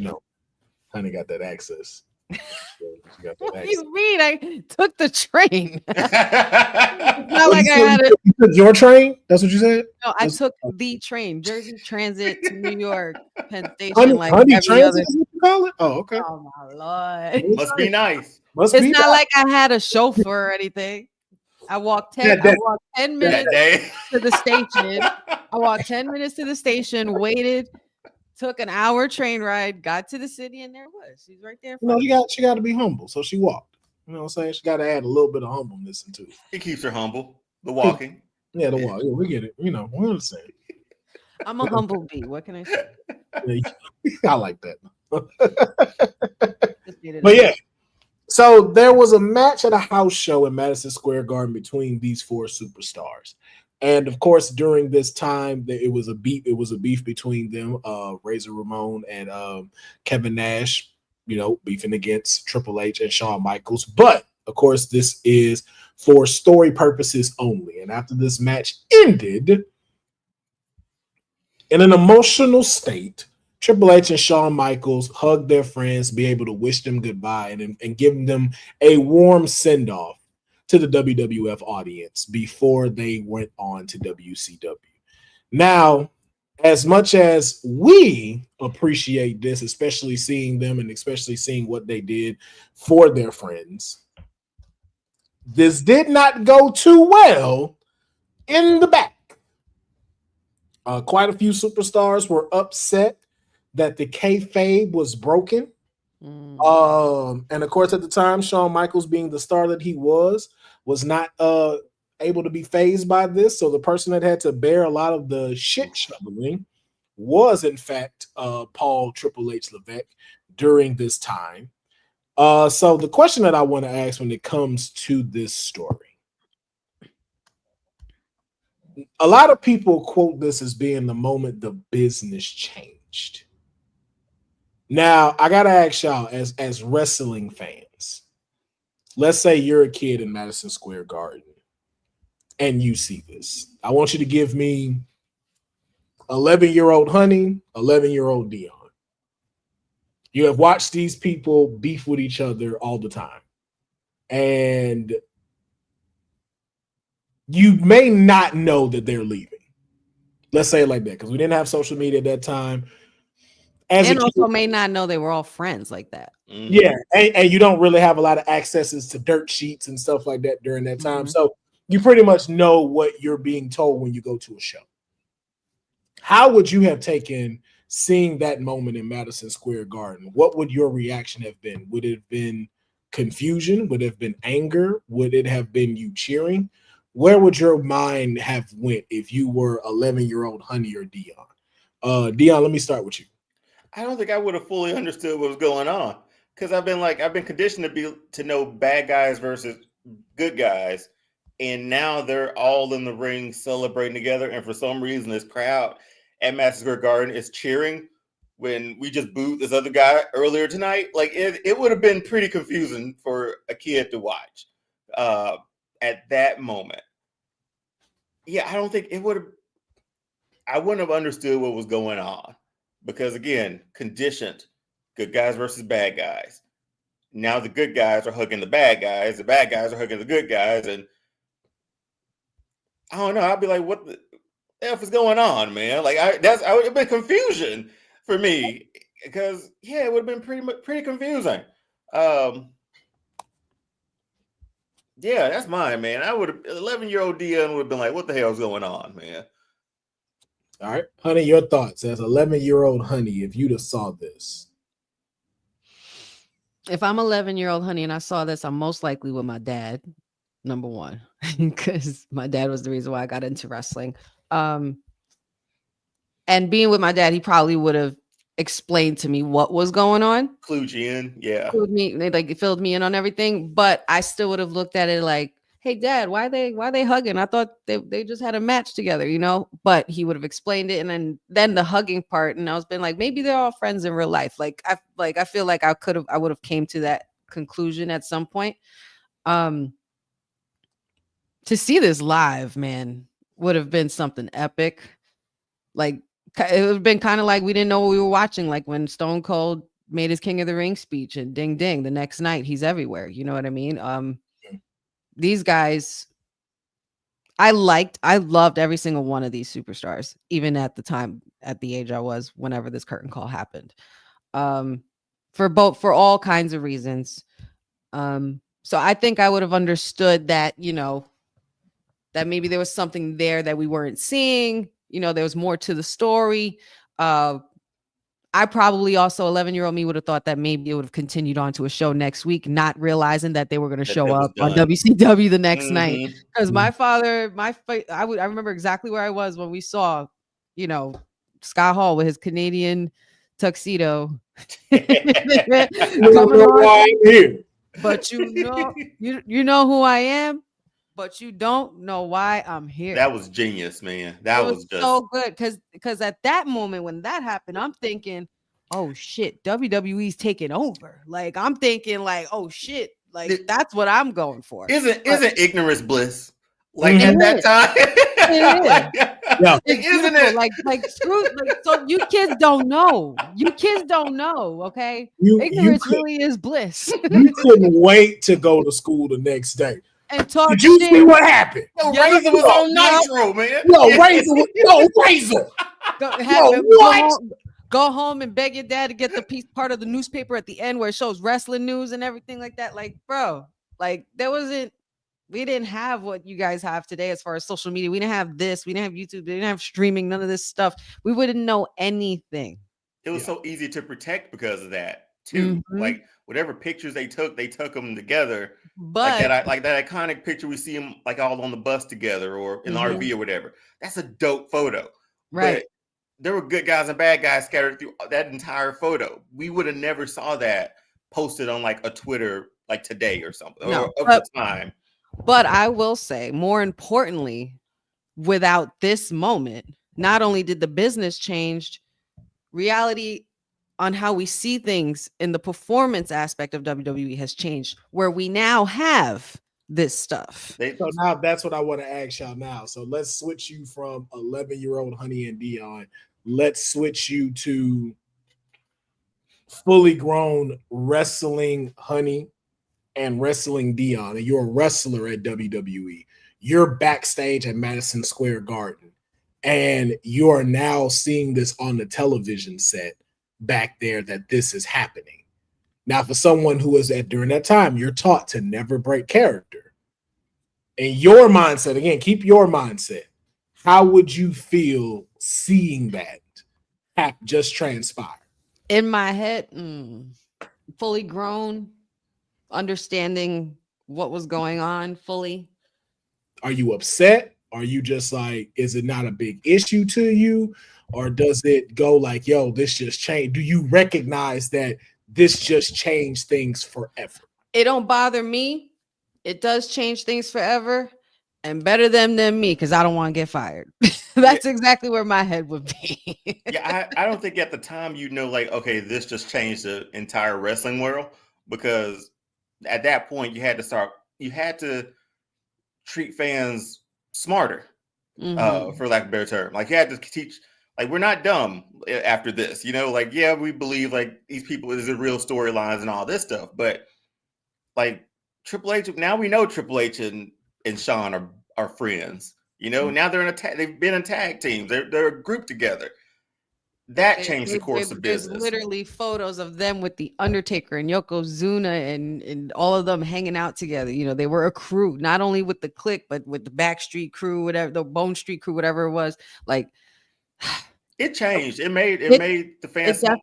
S1: honey got that access.
S2: What do you mean? I took the train.
S1: It's not like I had it. You took your train? That's what you said?
S2: No, I took the train, Jersey Transit to New York, Penn Station.
S1: Honey Transit, is what you call it? Oh, okay.
S2: Oh, my Lord.
S3: Must be nice.
S2: It's not like I had a chauffeur or anything. I walked 10 minutes to the station. I walked 10 minutes to the station, waited, took an hour train ride, got to the city, and there it was. She's right there.
S1: She got to be humble, so she walked. You know what I'm saying? She got to add a little bit of humbleness into it.
S3: It keeps her humble. The walking.
S1: Yeah, the walk. Yeah, we get it. We understand.
S2: I'm a humble bee. What can I say?
S1: Yeah, I like that. But yeah. So there was a match at a house show in Madison Square Garden between these four superstars. And of course, during this time, it was a beef between them, Razor Ramon and Kevin Nash, beefing against Triple H and Shawn Michaels. But of course, this is for story purposes only. And after this match ended, in an emotional state, Triple H and Shawn Michaels hugged their friends, be able to wish them goodbye and give them a warm send-off to the WWF audience before they went on to WCW. Now, as much as we appreciate this, especially seeing them and especially seeing what they did for their friends, this did not go too well in the back. Quite a few superstars were upset that the kayfabe was broken. And of course, at the time, Shawn Michaels, being the star that he was not able to be fazed by this. So the person that had to bear a lot of the shit shoveling was, in fact, Paul Triple H Levesque during this time. So the question that I want to ask when it comes to this story, a lot of people quote this as being the moment the business changed. Now, I gotta ask y'all, as wrestling fans, let's say you're a kid in Madison Square Garden and you see this. I want you to give me 11-year-old Honey, 11-year-old Deonne. You have watched these people beef with each other all the time. And you may not know that they're leaving. Let's say it like that, because we didn't have social media at that time.
S2: and also may not know they were all friends like that.
S1: Yeah, and you don't really have a lot of accesses to dirt sheets and stuff like that during that time. So you pretty much know what you're being told when you go to a show. How would you have taken seeing that moment in Madison Square Garden? What would your reaction have been? Would it have been confusion? Would it have been anger? Would it have been you cheering? Where would your mind have went if you were 11-year-old Honey or Deonne? Deonne, let me start with you.
S3: I don't think I would have fully understood what was going on, because I've been conditioned to know bad guys versus good guys, and now they're all in the ring celebrating together. And for some reason, this crowd at Madison Square Garden is cheering when we just booed this other guy earlier tonight. Like it would have been pretty confusing for a kid to watch at that moment. Yeah, I don't think it would have. I wouldn't have understood what was going on. Because again, conditioned, good guys versus bad guys. Now the good guys are hugging the bad guys are hugging the good guys, and I don't know. I'd be like, "What the f is going on, man?" Like I would have been confusion for me, because it would have been pretty confusing. Yeah, that's mine, man. I would have 11-year-old Deonne would have been like, "What the hell is going on, man?"
S1: All right, Honey, your thoughts as 11-year-old Honey, if you'd have saw this.
S2: If I'm 11-year-old Honey and I saw this, I'm most likely with my dad, number one, because my dad was the reason why I got into wrestling. And being with my dad, he probably would have explained to me what was going on.
S3: Clued you in, yeah.
S2: They filled me in on everything, but I still would have looked at it like, "Hey, Dad, why they hugging? I thought they just had a match together, you know?" But he would have explained it, and then the hugging part, and I was been like, maybe they're all friends in real life. I feel like I would have came to that conclusion at some point. To see this live, man, would have been something epic. Like it would have been kind of like we didn't know what we were watching, like when Stone Cold made his King of the Ring speech and ding ding, the next night he's everywhere. You know what I mean? These guys, I loved every single one of these superstars, even at the time, at the age I was, whenever this curtain call happened, for all kinds of reasons. So I think I would have understood that, that maybe there was something there that we weren't seeing, there was more to the story. I probably also 11-year-old me would have thought that maybe it would have continued on to a show next week, not realizing that they were going to show up on WCW the next night. Because my father, I remember exactly where I was when we saw, Scott Hall with his Canadian tuxedo. But you know who I am, but you don't know why I'm here.
S3: That was genius, man. That was just
S2: so good, because at that moment when that happened, I'm thinking, oh shit, WWE's taking over. Like I'm thinking, like, oh shit, like that's what I'm going for.
S3: Isn't ignorance bliss? Like at that time,
S2: isn't it? Like screw, so you kids don't know. Okay, ignorance really is bliss.
S1: You couldn't wait to go to school the next day.
S2: And talk.
S1: Did you see what happened?
S3: Razor was on Nitro, man.
S1: Razor.
S2: Go home and beg your dad to get the part of the newspaper at the end where it shows wrestling news and everything like that. Like, bro, like we didn't have what you guys have today as far as social media. We didn't have this. We didn't have YouTube. We didn't have streaming. None of this stuff. We wouldn't know anything.
S3: It was so easy to protect because of that too. Mm-hmm. Like whatever pictures they took them together. But like that iconic picture we see them like all on the bus together or in the RV or whatever. That's a dope photo.
S2: Right.
S3: But there were good guys and bad guys scattered through that entire photo. We would have never saw that posted on like a Twitter like today or something or of the time.
S2: But I will say, more importantly, without this moment, not only did the business change, reality on how we see things in the performance aspect of WWE has changed, where we now have this stuff.
S1: So now that's what I want to ask y'all now. So let's switch you from 11-year-old Honey and Deonne. Let's switch you to fully grown wrestling Honey and wrestling Deonne. And you're a wrestler at WWE. You're backstage at Madison Square Garden. And you're now seeing this on the television set. back there that this is happening. Now, for someone who is during that time, you're taught to never break character. And your mindset, again, keep your mindset. How would you feel seeing that just transpire?
S2: In my head, fully grown, understanding what was going on fully.
S1: Are you upset? Are you just like, is it not a big issue to you? Or does it go like, yo, this just changed? Do you recognize that this just changed things forever?
S2: It don't bother me. It does change things forever, and better them than me, because I don't want to get fired. That's exactly where my head would be.
S3: I don't think at the time like, okay, this just changed the entire wrestling world, because at that point you had to treat fans smarter, for lack of a better term. Like, you had to teach, like, we're not dumb after this, like, yeah, we believe like these people is the real storylines and all this stuff, but like Triple H, now we know Triple H and Shawn are friends. Now they're they've been in tag teams. They're a group together. That changed the course of business.
S2: There's literally photos of them with the Undertaker and Yokozuna and all of them hanging out together. They were a crew, not only with the Clique, but with the Backstreet crew, whatever, the Bone Street crew, whatever it was. Like,
S3: it changed. It made the fans smarter.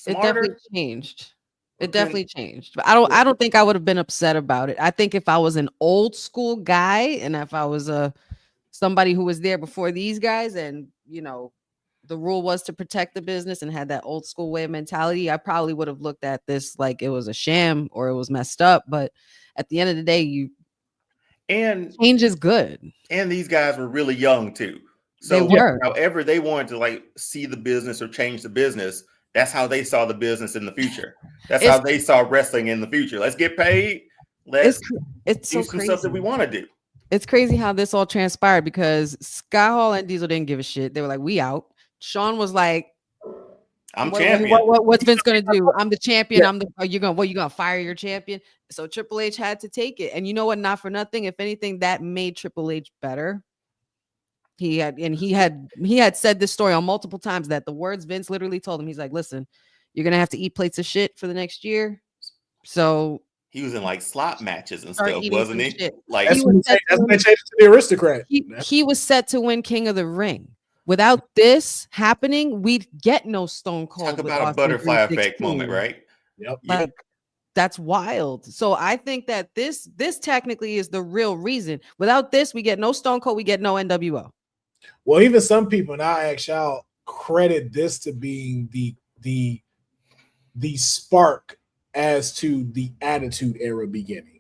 S2: It definitely changed. It definitely changed. But I don't think I would have been upset about it. I think if I was an old school guy, and if I was somebody who was there before these guys, and the rule was to protect the business and had that old school way of mentality, I probably would have looked at this like it was a sham or it was messed up. But at the end of the day, change is good. And
S3: these guys were really young too. So however they wanted to like see the business or change the business, that's how they saw the business in the future. That's how they saw wrestling in the future. Let's get paid. Let's do some stuff that we want to do.
S2: It's crazy how this all transpired, because Scott Hall and Diesel didn't give a shit. They were like, we out. Shawn was like,
S3: I'm champion.
S2: What's Vince gonna do? I'm the champion. Yeah. You gonna fire your champion? So Triple H had to take it. And you know what? Not for nothing. If anything, that made Triple H better. He had said this story on multiple times, that the words Vince literally told him, he's like, listen, you're gonna have to eat plates of shit for the next year. So
S3: he was in like slot matches and stuff, wasn't he?
S2: Shit.
S3: Like,
S1: that's when they changed to the Aristocrat.
S2: He was set to win King of the Ring. Without this happening, we'd get no Stone Cold.
S3: Talk about a butterfly effect moment, right?
S1: Yep.
S2: Like, that's wild. So I think that this technically is the real reason. Without this, we get no Stone Cold, we get no NWO.
S1: Well, even some people, and I actually credit this to being the spark as to the Attitude Era beginning.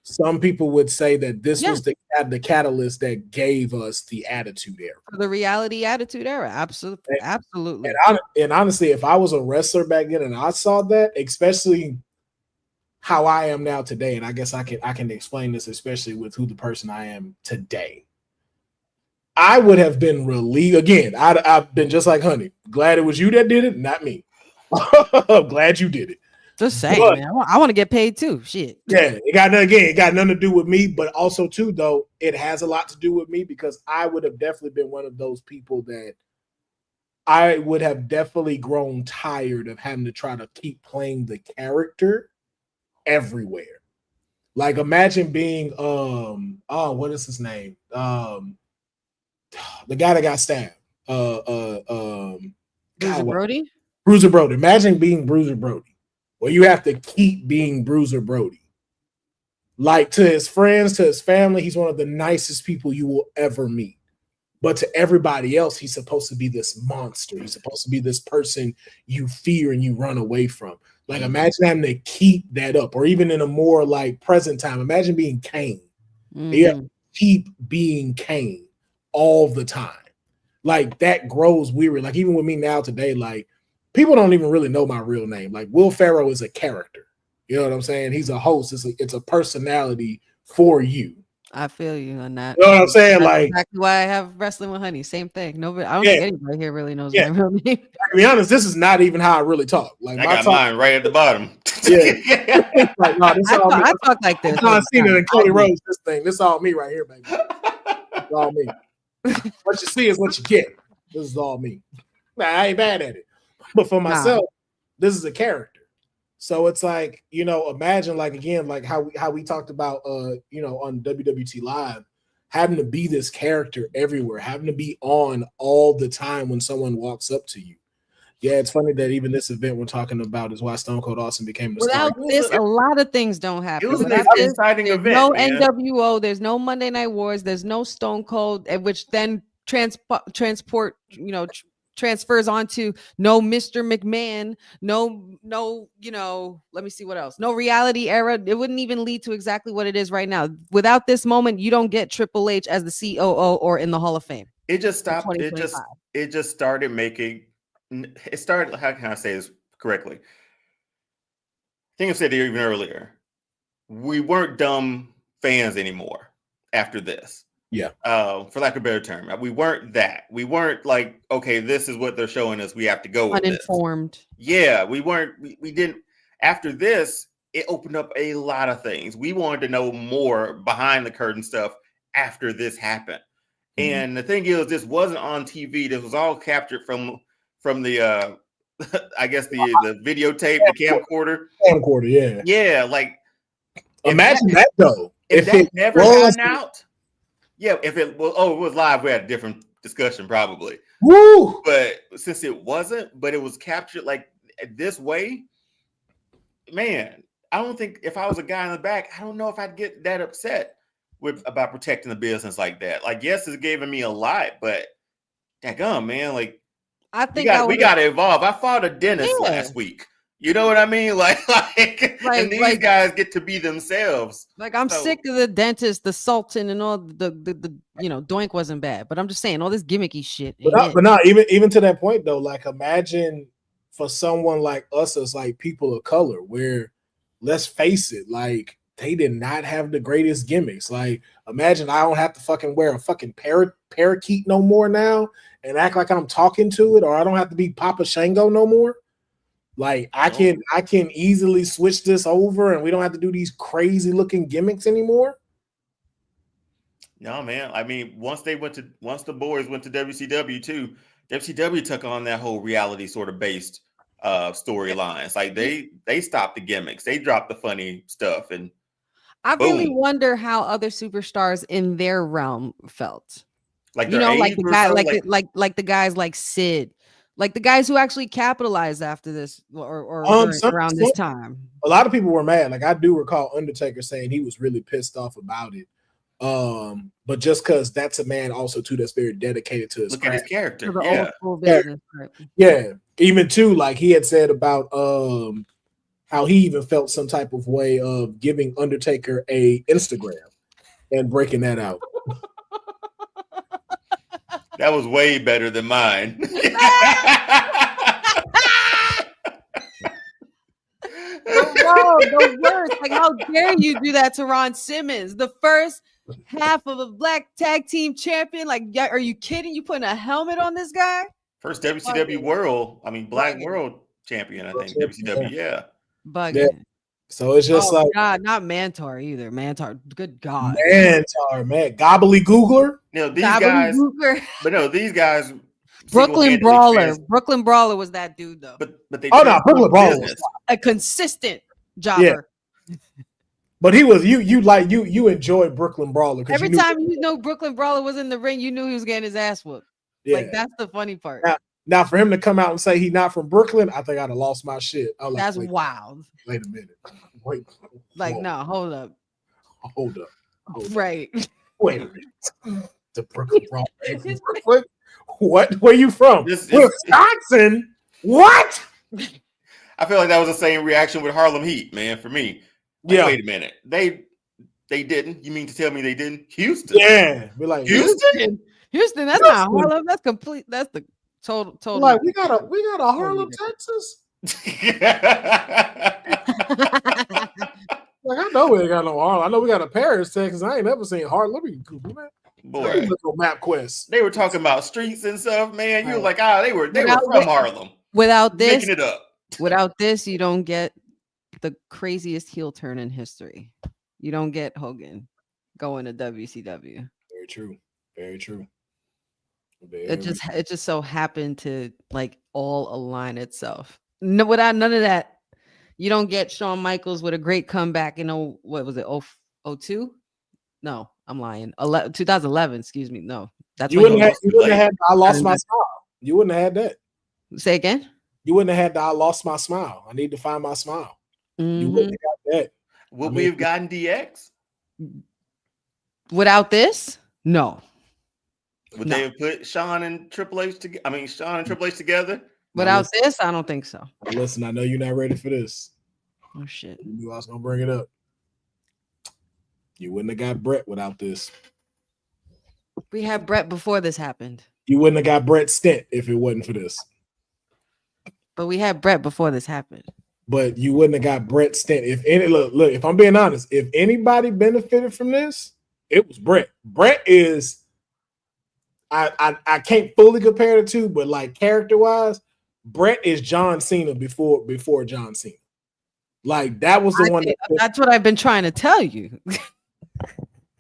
S1: Some people would say that this was the catalyst that gave us the Attitude Era.
S2: The reality Attitude Era. Absolutely. Absolutely.
S1: And honestly, if I was a wrestler back then and I saw that, especially how I am now today, and I guess I can explain this, especially with who the person I am today, I would have been relieved. Again, I've been just like Honey. Glad it was you that did it, not me. I'm glad you did it.
S2: Just saying, man. I want to get paid too. Shit.
S1: Yeah, it got nothing to do with me, but also too, though, it has a lot to do with me, because I would have definitely been one of those people that I would have definitely grown tired of having to try to keep playing the character everywhere. Like, imagine being what is his name? The guy that got stabbed.
S2: Bruiser Brody?
S1: Bruiser Brody. Imagine being Bruiser Brody, where you have to keep being Bruiser Brody. Like, to his friends, to his family, he's one of the nicest people you will ever meet. But to everybody else, he's supposed to be this monster. He's supposed to be this person you fear and you run away from. Like, imagine having to keep that up. Or even in a more like present time, imagine being Kane. You have to keep being Kane all the time. Like, that grows weary. Like, even with me now today, like, people don't even really know my real name. Like, Will Pharaoh is a character. You know what I'm saying? He's a host. It's a personality for you.
S2: I feel you on that.
S1: You know what I'm saying?
S2: That's
S1: like,
S2: exactly why I have Wrestling with Honey. Same thing. Nobody, I don't think anybody here really knows my real name.
S1: To be honest, this is not even how I really talk. Like,
S3: I got mine right at the bottom.
S1: Yeah. Like, no, this all me.
S2: I talk like this.
S1: I've seen it in Cody Rhodes. This all me right here, baby. It's all me. What you see is what you get. This is all me. Nah, I ain't bad at it. But for myself, this is a character. So it's like, imagine like again, like how we talked about on WWT Live, having to be this character everywhere, having to be on all the time when someone walks up to you. Yeah, it's funny that even this event we're talking about is why Stone Cold Austin became the
S2: star. Without this, a lot of things don't happen.
S3: It was an exciting event.
S2: No NWO, there's no Monday Night Wars, there's no Stone Cold, which then transfers onto no Mr. McMahon, no, let me see what else. No reality era. It wouldn't even lead to exactly what it is right now. Without this moment, you don't get Triple H as the COO or in the Hall of Fame.
S3: It just stopped. It just started making. It started. How can I say this correctly? I think I said it even earlier. We weren't dumb fans anymore after this.
S1: Yeah.
S3: For lack of a better term, we weren't that. We weren't like, okay, this is what they're showing us. We have to go with
S2: uninformed.
S3: This. Yeah, we weren't. We didn't. After this, it opened up a lot of things. We wanted to know more behind the curtain stuff after this happened. Mm-hmm. And the thing is, this wasn't on TV. This was all captured from the I guess the videotape, the camcorder.
S1: Yeah.
S3: Yeah, like
S1: imagine that though.
S3: If that never gotten out. Yeah, if it was live, we had a different discussion probably.
S1: Woo!
S3: But since it wasn't, but it was captured like this way, man, I don't think if I was a guy in the back, I don't know if I'd get that upset about protecting the business like that. Like, yes, it's giving me a lot, but daggum, man, like
S2: I think
S3: we got to evolve. I fought a dentist last week. You know what I mean? Like and these guys get to be themselves.
S2: Like I'm sick of the dentist, the Sultan, and all the Doink wasn't bad, but I'm just saying all this gimmicky shit.
S1: But not even to that point though. Like imagine for someone like us as like people of color, where let's face it, like they did not have the greatest gimmicks. Like imagine I don't have to fucking wear a fucking parakeet no more now and act like I'm talking to it, or I don't have to be Papa Shango no more. Like I can easily switch this over and we don't have to do these crazy looking gimmicks anymore.
S3: No, man. I mean, once the boys went to WCW too, WCW took on that whole reality sort of based storylines. Like they stopped the gimmicks. They dropped the funny stuff. And
S2: I really wonder how other superstars in their realm felt.
S3: Like
S2: like the guy, like the guys like Sid. Like the guys who actually capitalized after this or around this time.
S1: A lot of people were mad. Like I do recall Undertaker saying he was really pissed off about it. But just because that's a man also too that's very dedicated to his
S3: character.
S1: Yeah. Even too, like he had said about how he even felt some type of way of giving Undertaker a Instagram and breaking that out.
S3: That was way better than mine.
S2: No, the worst. Like, how dare you do that to Ron Simmons? The first half of a black tag team champion. Like, are you kidding? You putting a helmet on this guy?
S3: First WCW Black World Champion, I think. WCW, yeah.
S2: Bugging.
S1: Yeah. So it's just
S2: God, not Mantar either. Mantar, good God.
S1: Mantar, man. Gobbledygoogler.
S3: These guys.
S2: Brooklyn Brawler. Brooklyn Brawler was that dude though.
S3: But they
S1: Brooklyn Brawler was
S2: a consistent jobber.
S1: Yeah. But he was you enjoyed Brooklyn Brawler.
S2: Every time Brooklyn Brawler was in the ring, you knew he was getting his ass whooped. Yeah. Like that's the funny part.
S1: Now for him to come out and say he's not from Brooklyn, I think I'd have lost my shit.
S2: That's wild.
S1: Wait a minute. Wait.
S2: Like, no, hold up. Right.
S1: Wait a minute. The Brooklyn Brawler from Brooklyn? What? Where you from? Wisconsin? What?
S3: I feel like that was the same reaction with Harlem Heat, man, for me. Like, wait a minute. They didn't. You mean to tell me they didn't? Houston.
S1: Yeah. We're like
S2: Houston, that's not Harlem. That's complete. That's the total.
S1: Like we got a Harlem, Texas. Like I know we ain't got no Harlem. I know we got a Paris, Texas. I ain't never seen Harlem. Let me Google that.
S3: Boy,
S1: look on MapQuest.
S3: They were talking about streets and stuff, man. You were like, they were from Harlem.
S2: Without this,
S3: making it up.
S2: Without this, you don't get the craziest heel turn in history. You don't get Hogan going to WCW.
S1: Very true. Very true.
S2: It just so happened to like all align itself. No, without none of that, you don't get Shawn Michaels with a great comeback in what was it? 02? No, I'm lying. 2011. Excuse me. No, that's
S1: you wouldn't have had I lost my smile. You wouldn't have had that.
S2: Say again.
S1: You wouldn't have had the I lost my smile. I need to find my smile.
S2: Mm-hmm.
S1: You wouldn't have got that.
S3: Would we have gotten DX
S2: without this? No.
S3: Would they have put Shawn and Triple H together? I mean, Shawn and Triple H together?
S2: Without this, I don't think so.
S1: Listen, I know you're not ready for this.
S2: Oh shit!
S1: You knew I was gonna bring it up. You wouldn't have got Brett without this.
S2: We had Brett before this happened.
S1: You wouldn't have got Brett Stent if it wasn't for this.
S2: But we had Brett before this happened.
S1: But you wouldn't have got Brett Stent if any. Look. If I'm being honest, if anybody benefited from this, it was Brett. Brett is. I can't fully compare the two, but like character wise, Brett is John Cena before John Cena. Like that was the one.
S2: That's what I've been trying to tell you.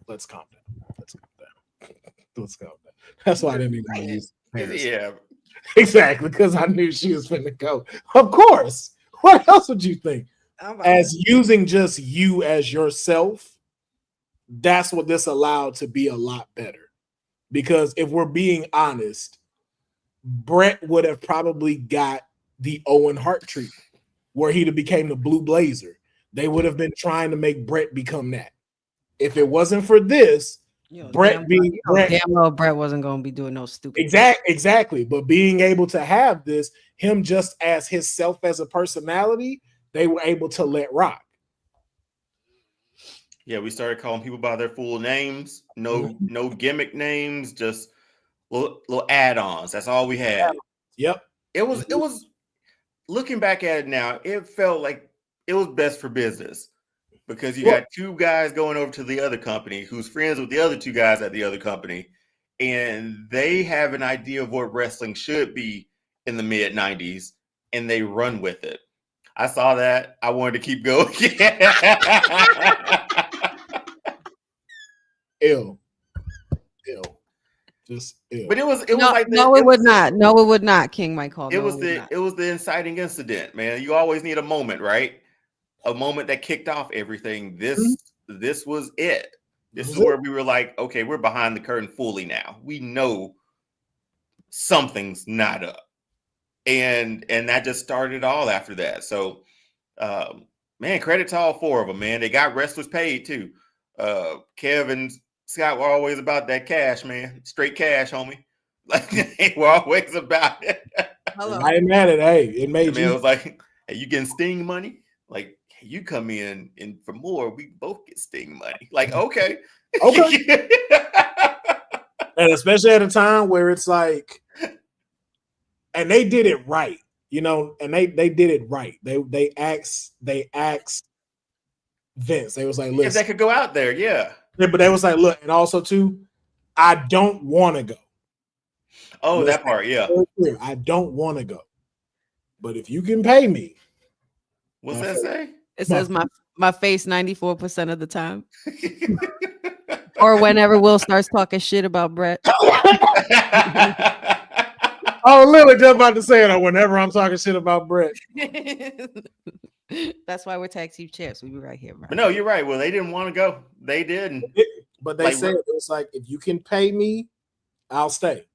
S1: Let's calm down. Let's calm down. That's why I didn't even want to use Paris.
S3: Yeah,
S1: exactly, because I knew she was finna go. Of course. What else would you think? As using just you as yourself, that's what this allowed to be a lot better. Because if we're being honest, Brett would have probably got the Owen Hart treatment, where he'd have became the Blue Blazer. They would have been trying to make Brett become that. If it wasn't for this, Brett being Brett,
S2: damn well Brett wasn't going to be doing no stupid.
S1: Exactly. But being able to have this, him just as himself as a personality, they were able to let rock.
S3: Yeah, we started calling people by their full names. No gimmick names, just little add-ons. That's all we had.
S1: Yep.
S3: It was looking back at it now, it felt like it was best for business because you got two guys going over to the other company who's friends with the other two guys at the other company, and they have an idea of what wrestling should be in the mid-90s, and they run with it. I saw that. I wanted to keep going.
S1: Ill. Just ill.
S3: But it was
S2: no,
S3: like
S2: it would not. No, it would not. King Mike called.
S3: It was the inciting incident, man. You always need a moment, right? A moment that kicked off everything. This was it. This is where we were like, okay, we're behind the curtain fully now. We know something's not up. And that just started all after that. So man, credit to all four of them, man. They got wrestlers paid too. Kev and Scott were always about that cash, man. Straight cash, homie. Like they were always about it.
S1: I ain't mad at it. Hey, it made you.
S3: It was like, hey, you getting Sting money? Like, hey, you come in and for more, we both get Sting money. Like, okay.
S1: And especially at a time where it's like, and they did it right, you know, and they did it right. They asked Vince. They was like, listen,
S3: if they could go out there, yeah,
S1: but they was like, look, and also too, I don't want to go.
S3: Oh, listen, that part, yeah.
S1: I don't want to go, but if you can pay me,
S3: what's that say?
S2: It says my face 94% of the time, or whenever Will starts talking shit about Brett.
S1: I was literally just about to say it. Whenever I'm talking shit about Brett.
S2: That's why we're tag team champs. We be right here, bro.
S3: But no, you're right. Well, they didn't want to go. They didn't.
S1: But they said it was like, if you can pay me, I'll stay.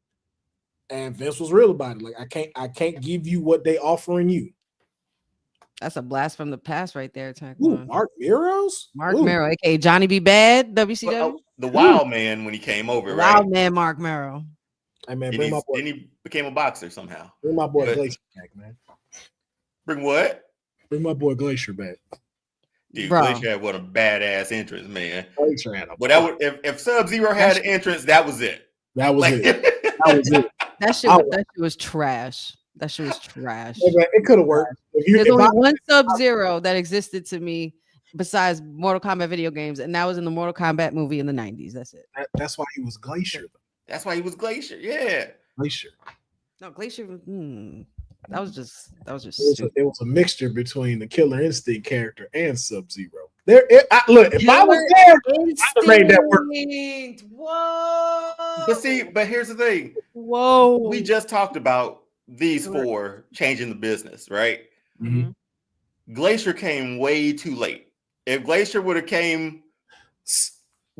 S1: And Vince was real about it. Like, I can't give you what they offering you.
S2: That's a blast from the past right there.
S1: Mark Meros?
S2: Mark Mero, aka Johnny B. Bad, WCW.
S3: The Wild Man when he came over, right?
S2: Wild Man Mark Mero.
S1: Hey man, bring my boy.
S3: Then he became a boxer somehow.
S1: Bring my boy Glacier back, man.
S3: Bring what?
S1: Bring my boy Glacier back.
S3: Dude, Glacier had what a badass entrance, man.
S1: Glacier had
S3: but that would, if Sub-Zero had an entrance, that was it.
S1: That was it. That was it.
S2: That shit was trash. That shit was trash.
S1: It could have worked.
S2: There's only one Sub-Zero that existed to me besides Mortal Kombat video games, and that was in the Mortal Kombat movie in the 90s. That's it.
S1: That's why he was Glacier.
S3: That's why he was Glacier. Yeah.
S1: Glacier.
S2: No, Glacier. That was just.
S1: It was a mixture between the Killer Instinct character and Sub-Zero. Look, if I was there, I'd have made that work.
S2: Whoa.
S3: But here's the thing.
S2: Whoa.
S3: We just talked about these four changing the business, right?
S2: Mm-hmm.
S3: Glacier came way too late. If Glacier would have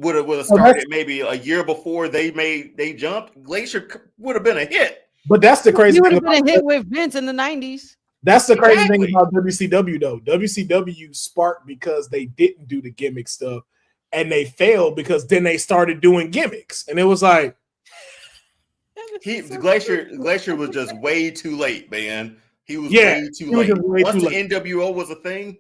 S1: Oh,
S3: started maybe a year before they jumped, Glacier would have been a hit.
S1: But that's the crazy
S2: He would
S1: thing.
S2: have been a hit with Vince in the 90s.
S1: That's the crazy thing about WCW, though. WCW sparked because they didn't do the gimmick stuff, and they failed because then they started doing gimmicks, and it was like
S3: Glacier was just way too late, man. He was way too late. Once the NWO was a thing,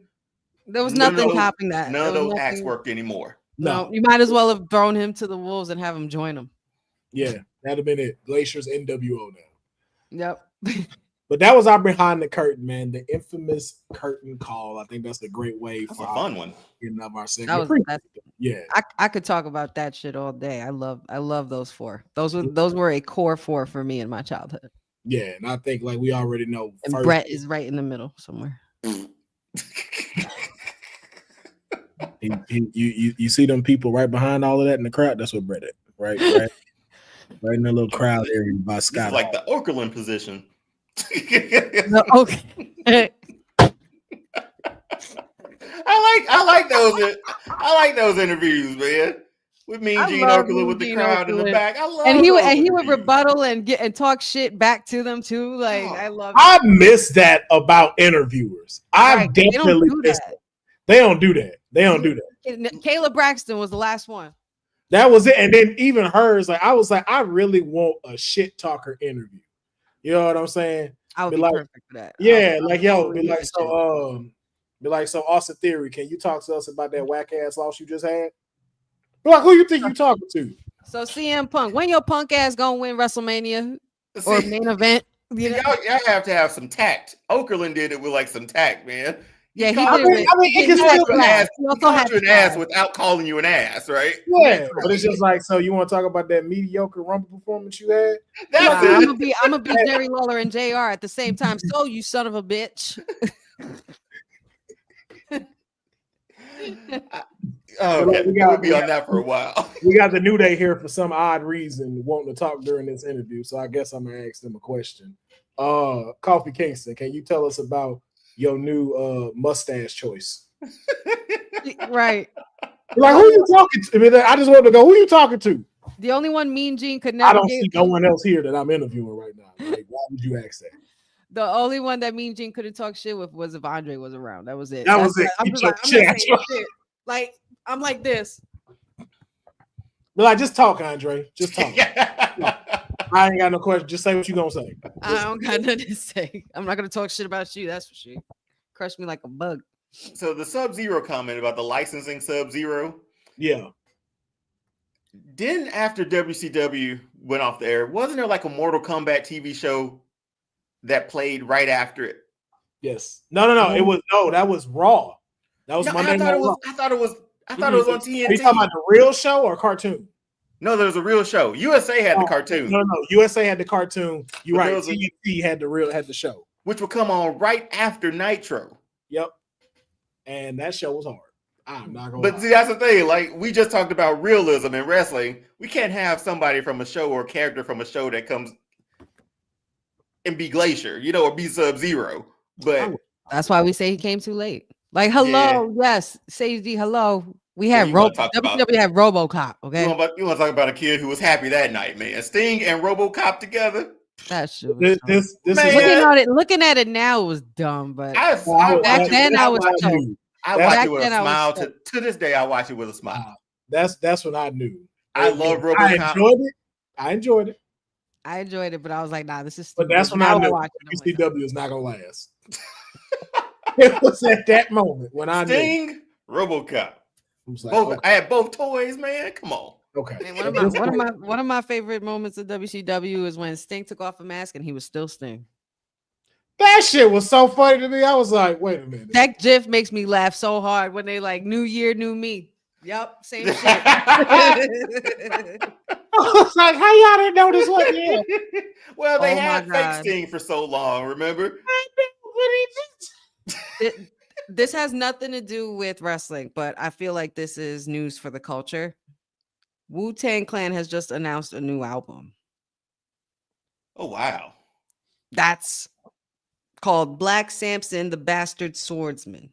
S2: there was nothing topping that.
S3: None of those acts worked anymore.
S2: No, you might as well have thrown him to the wolves and have him join them.
S1: Yeah, that'd have been it. Glacier's NWO now.
S2: Yep.
S1: But that was our behind the curtain, man. The infamous curtain call. I think that's a great way
S3: for a fun one.
S1: Of our segment. Yeah,
S2: I could talk about that shit all day. I love those four. Those were a core four for me in my childhood.
S1: Yeah, and I think like we already know.
S2: And Brett is right in the middle somewhere.
S1: You see them people right behind all of that in the crowd. That's what Brett is, right in the little crowd area by Scott.
S3: Like the Okerlund position.
S2: Okay.
S3: I like those interviews, man. With Mean Gene Okerlund with the crowd in the back. I love
S2: and he would rebuttal and talk shit back to them too. Like
S1: I miss that about interviewers. I definitely miss that. They don't do that.
S2: Kayla Braxton was the last one.
S1: That was it. And then even hers, like I was like, I really want a shit talker interview. You know what I'm saying?
S2: I would be perfect for that.
S1: Yeah, be like, so Austin Theory, can you talk to us about that whack ass loss you just had? Be like, who you think you talking to?
S2: So CM Punk, when your punk ass gonna win WrestleMania or main event?
S3: You know? Y'all have to have some tact. Okerlund did it with like some tact, man.
S2: Yeah, he
S3: can call you an ass without calling you an ass, right?
S1: Yeah, but it's just like, so you want to talk about that mediocre Rumble performance you had?
S2: I'm gonna be Jerry Lawler and JR at the same time. So you son of a bitch.
S3: We'll be on that for a while.
S1: We got the New Day here for some odd reason wanting to talk during this interview, so I guess I'm gonna ask them a question. Coffee Kingston, can you tell us about your new mustache choice?
S2: Right.
S1: Like, who are you talking to? I mean, I just want to go, who are you talking to?
S2: The only one Mean Gene could never.
S1: I don't see no one else here that I'm interviewing right now. Like, why would you ask that?
S2: The only one that Mean Gene couldn't talk shit with was if Andre was around. That was it.
S1: I'm just like, I'm not saying
S2: shit. Like, I'm like this.
S1: But like, just talk, Andre. Just talk. I ain't got no question. Just say what you gonna say.
S2: I don't got nothing to say. I'm not gonna talk shit about you. That's for sure. Crush me like a bug.
S3: So the Sub-Zero comment about the licensing Sub-Zero.
S1: Yeah.
S3: Then after WCW went off the air, wasn't there like a Mortal Kombat TV show that played right after it?
S1: Yes. No. That was Raw. That was Monday Night Raw.
S3: I thought it was on TNT.
S1: Are you talking about the real show or cartoon?
S3: No, there was a real show. USA had the cartoon.
S1: No. USA had the cartoon. You're right. TNT had the show,
S3: which would come on right after Nitro.
S1: Yep. And that show was hard. I'm not gonna.
S3: But see, that's the thing. Like, we just talked about realism in wrestling. We can't have somebody from a show or a character from a show that comes and be Glacier, or be Sub-Zero. But
S2: that's why we say he came too late. Like, hello, yes, Sage D, hello. We had WCW had RoboCop. Okay,
S3: you want to talk about a kid who was happy that night, man? Sting and RoboCop together.
S1: This
S2: looking at it now was dumb, but back then I was
S3: stoked. I watch it with a smile. To this day, I watch it with a smile.
S1: That's what I knew.
S3: I love RoboCop.
S1: I enjoyed
S2: it, but I was like, nah, this is
S1: stupid. But that's when I knew WCW is not gonna last. It was at that moment when I
S3: knew. RoboCop. I had both toys, man. Come on.
S1: Okay.
S2: Man, one of my favorite moments of WCW is when Sting took off a mask and he was still Sting.
S1: That shit was so funny to me. I was like, wait a minute.
S2: That GIF makes me laugh so hard when they like New Year, New Me. Yep, same shit. I
S1: was like, how y'all didn't know this one? Yeah.
S3: Well, they had fake Sting for so long, remember?
S2: This has nothing to do with wrestling, but I feel like this is news for the culture. Wu-Tang Clan has just announced a new album.
S3: Oh wow.
S2: That's called Black Samson, the Bastard Swordsman.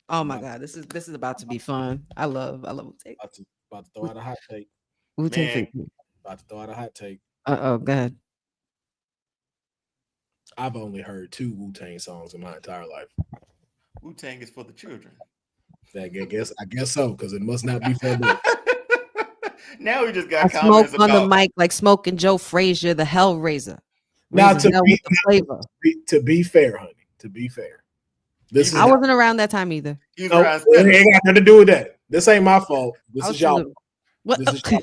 S2: Oh my God, this is about to be fun. I love Wu-Tang.
S1: About to throw out a hot take.
S2: Wu-Tang
S3: Man.
S2: freak.
S1: About to throw out a hot take.
S2: Go ahead.
S1: I've only heard 2 Wu-Tang songs in my entire life.
S3: Wu-Tang is for the children.
S1: I guess so, because it must not be for them.
S3: Now we just got
S2: I
S3: comments
S2: smoke on
S3: about
S2: the mic like smoking Joe Frazier, the Hellraiser.
S1: Now,
S2: Raising hell with the flavor.
S1: to be fair, honey, to be fair,
S2: I wasn't around that time either.
S3: He's
S1: no,
S3: around
S1: it ain't got nothing to do with that. This ain't my fault. This is y'all.
S2: What?
S1: This is y'all.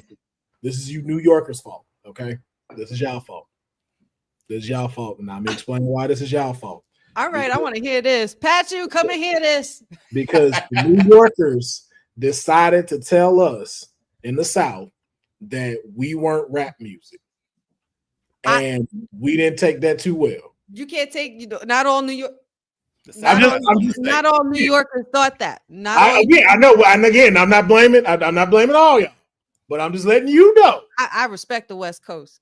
S1: This is you New Yorkers' fault. Okay, this is y'all fault. This is y'all fault, and I'm explaining why this is y'all fault.
S2: All right, I want to hear this. Pachu, come and hear this.
S1: Because the New Yorkers decided to tell us in the South that we weren't rap music, and we didn't take that too well.
S2: You can't take not all New York.
S3: Not
S2: all New Yorkers thought that.
S1: I know, and again, I'm not blaming all y'all, but I'm just letting you know.
S2: I respect the West Coast.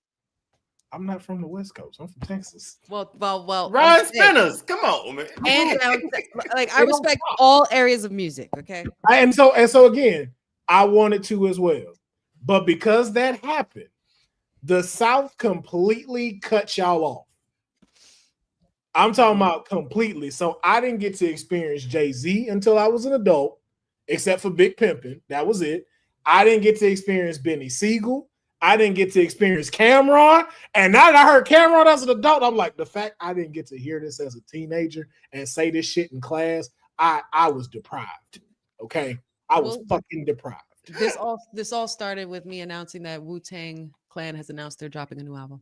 S1: I'm not from the West Coast. I'm from Texas.
S2: Well.
S3: Ryan Spinners, come on, man.
S2: And like I respect all areas of music. Okay.
S1: And so again, I wanted to as well, but because that happened, the South completely cut y'all off. I'm talking about completely. So I didn't get to experience Jay-Z until I was an adult, except for Big Pimpin'. That was it. I didn't get to experience Benny Siegel. I didn't get to experience Cameron. And now that I heard Cameron as an adult, I'm like, the fact I didn't get to hear this as a teenager and say this shit in class, I was deprived. Okay? I was fucking deprived.
S2: This all started with me announcing that Wu-Tang Clan has announced they're dropping a new album.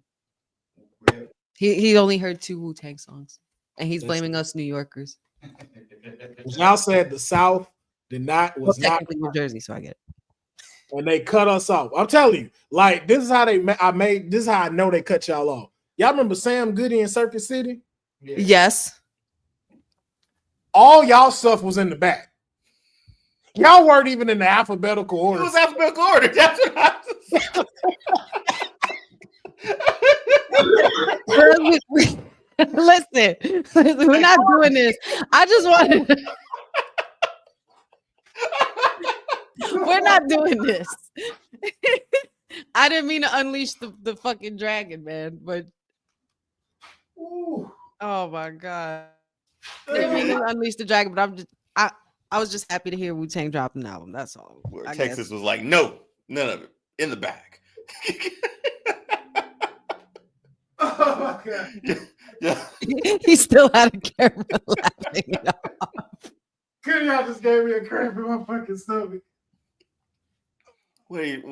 S2: He only heard 2 Wu-Tang songs, and he's blaming us New Yorkers.
S1: Y'all said the South was not
S2: New Jersey, so I get it.
S1: And they cut us off. I'm telling you, like this is how this is how I know they cut y'all off. Y'all remember Sam Goody in Circuit City?
S2: Yeah. Yes.
S1: All y'all stuff was in the back. Y'all weren't even in the alphabetical order.
S3: It was alphabetical order. That's what I
S2: Listen, we're not doing this. I just wanted. We're not doing this. I didn't mean to unleash the fucking dragon, man. But oh my God, I didn't mean to unleash the dragon. But I was just happy to hear Wu-Tang drop an album. That's all.
S3: Texas was like, no, none of it in the back.
S1: Oh my God.
S3: Yeah.
S2: He still had a camera laughing it off.
S1: Could y'all just gave me a cramp in my fucking stomach?
S3: Wait,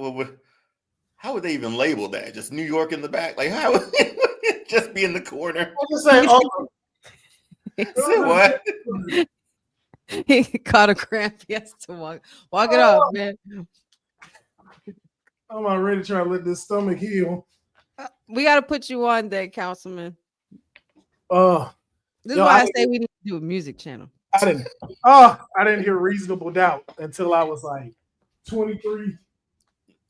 S3: how would they even label that? Just New York in the back? Like, how would it just be in the corner?
S1: I'm just saying,
S3: Say what?
S2: He caught a cramp. He has to walk it off, man.
S1: I'm already trying to let this stomach heal.
S2: We got to put you on there, Councilman.
S1: This
S2: is why I say we need to do a music channel.
S1: I didn't hear Reasonable Doubt until I was like 23.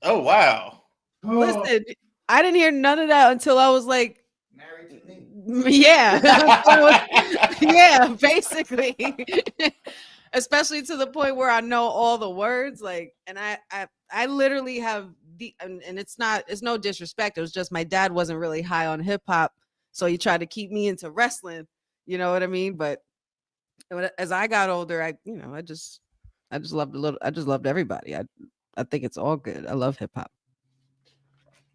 S3: Oh wow.
S2: Listen, I didn't hear none of that until I was like
S5: Married to me.
S2: Yeah. Yeah, basically. Especially to the point where I know all the words, like, and I literally have and it's no disrespect. It was just my dad wasn't really high on hip hop, so he tried to keep me into wrestling. You know what I mean? But as I got older, I just loved everybody. I think it's all good. I love hip hop.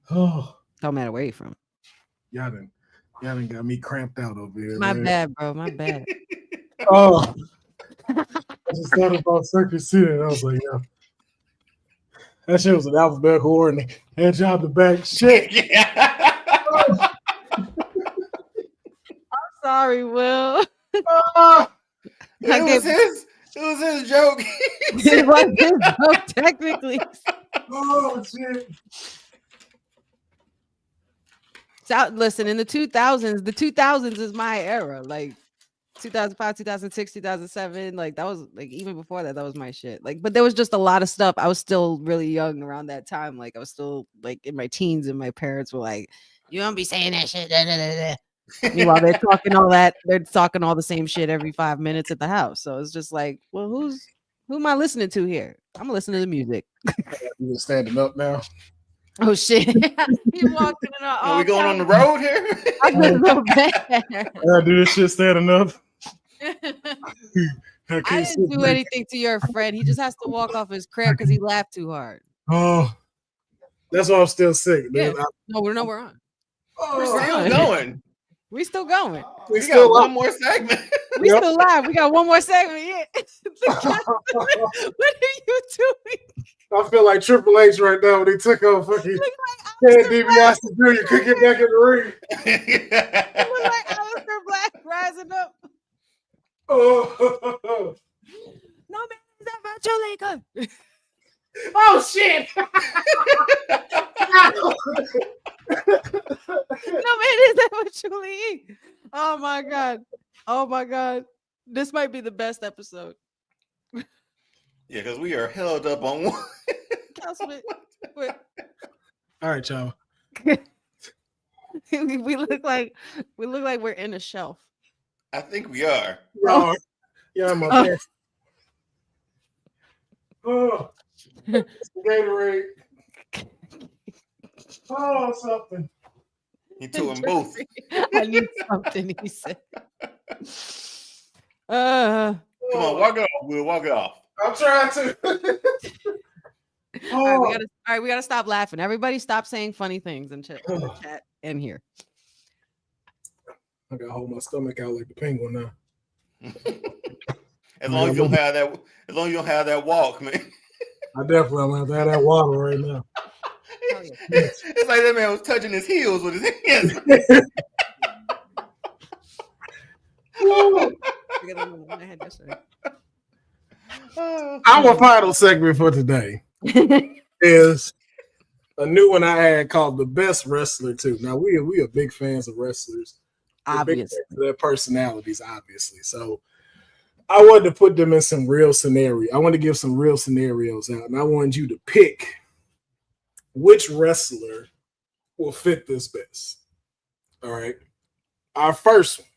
S1: Oh,
S2: don't matter where you're from.
S1: Y'all done got me cramped out over here.
S2: My bad, bro. My bad.
S1: Oh, I just thought about Circuit City, and I was like, yeah. That shit was an alphabetical order. Had y'all the back shit.
S3: Yeah.
S2: I'm sorry, Will.
S3: It was his joke.
S2: It was his joke, technically.
S1: Oh shit.
S2: So, listen, in the 2000s is my era. Like 2005, 2006, 2007. Like that was like even before that was my shit. Like, but there was just a lot of stuff. I was still really young around that time. Like I was still like in my teens, and my parents were like, You don't be saying that shit. Da, da, da, da. Meanwhile, they're talking all the same shit every 5 minutes at the house. So it's just like, well, who am I listening to here? I'm listening to the music.
S1: You standing up now?
S2: Oh shit! He walking in.
S3: Are we going on the road here?
S2: I feel so bad.
S1: I do this shit standing up.
S2: I didn't do anything to your friend. He just has to walk off his crib because he laughed too hard.
S1: Oh, that's why I'm still sick.
S2: Yeah.
S1: Man.
S2: We're on.
S3: We're still going.
S2: We still going.
S3: We got one more segment.
S2: We still live. We got one more segment. Yeah. What are you doing?
S1: I feel like Triple H right now when he took off fucking Ted DiBiase Jr. Could get back in the ring.
S2: It looked like Alistair Black rising up.
S1: Oh.
S2: No man, is that virtual Laker?
S1: Oh shit!
S2: No man, is that virtual League? Oh my god. This might be the best episode.
S3: Yeah, because we are held up on one.
S1: All right, y'all.
S2: we look like we're in a shelf.
S3: I think we are.
S1: Yeah, my pants. Oh, Gatorade. Oh, something.
S3: He took them both.
S2: I need something, he said.
S3: Come on, walk it off. We'll walk it off.
S1: I'm trying to.
S2: All right, we gotta stop laughing. Everybody stop saying funny things in chat in here.
S1: I gotta hold my stomach out like the penguin now.
S3: As long as you don't have that walk, man.
S1: I definitely don't have to have that water right now.
S3: It's like that man was touching his heels with his hands.
S1: Our final segment for today is a new one I had called The Best Wrestler Too. Now we are big fans of wrestlers.
S2: Obviously.
S1: Their personalities, obviously. So I wanted to put them in some real scenario. I want to give some real scenarios out, and I wanted you to pick which wrestler will fit this best. All right. Our first one.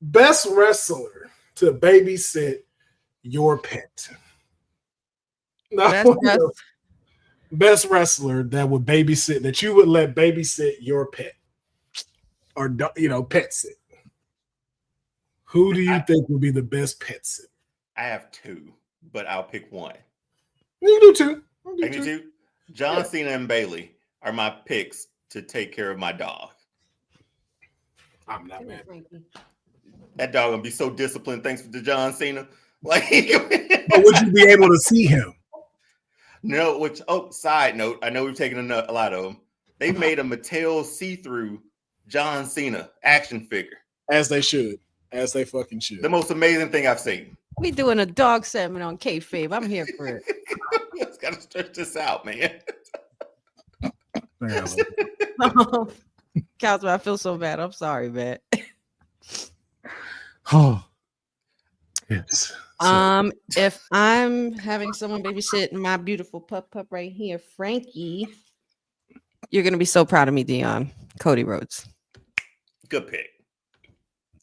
S1: Best wrestler to babysit your pet. Best wrestler that would babysit, that you would let babysit your pet. Or, pet sit. Who do you think would be the best pet sit?
S3: I have two, but I'll pick one.
S1: You do two.
S3: I do two. John Cena and Bailey are my picks to take care of my dog.
S1: I'm not mad.
S3: That dog gonna be so disciplined thanks to John Cena. Like,
S1: but would you be able to see him?
S3: No. Side note, I know we've taken a lot of them. They've made a Mattel see-through John Cena action figure.
S1: As they should. As they fucking should.
S3: The most amazing thing I've seen.
S2: We doing a dog segment on Kayfabe. I'm here for it.
S3: Let's gotta stretch this out, man.
S2: Councilman, I feel so bad. I'm sorry, man.
S1: Oh, yes.
S2: If I'm having someone babysit my beautiful pup right here, Frankie, you're gonna be so proud of me, Deonne. Cody Rhodes.
S3: Good pick.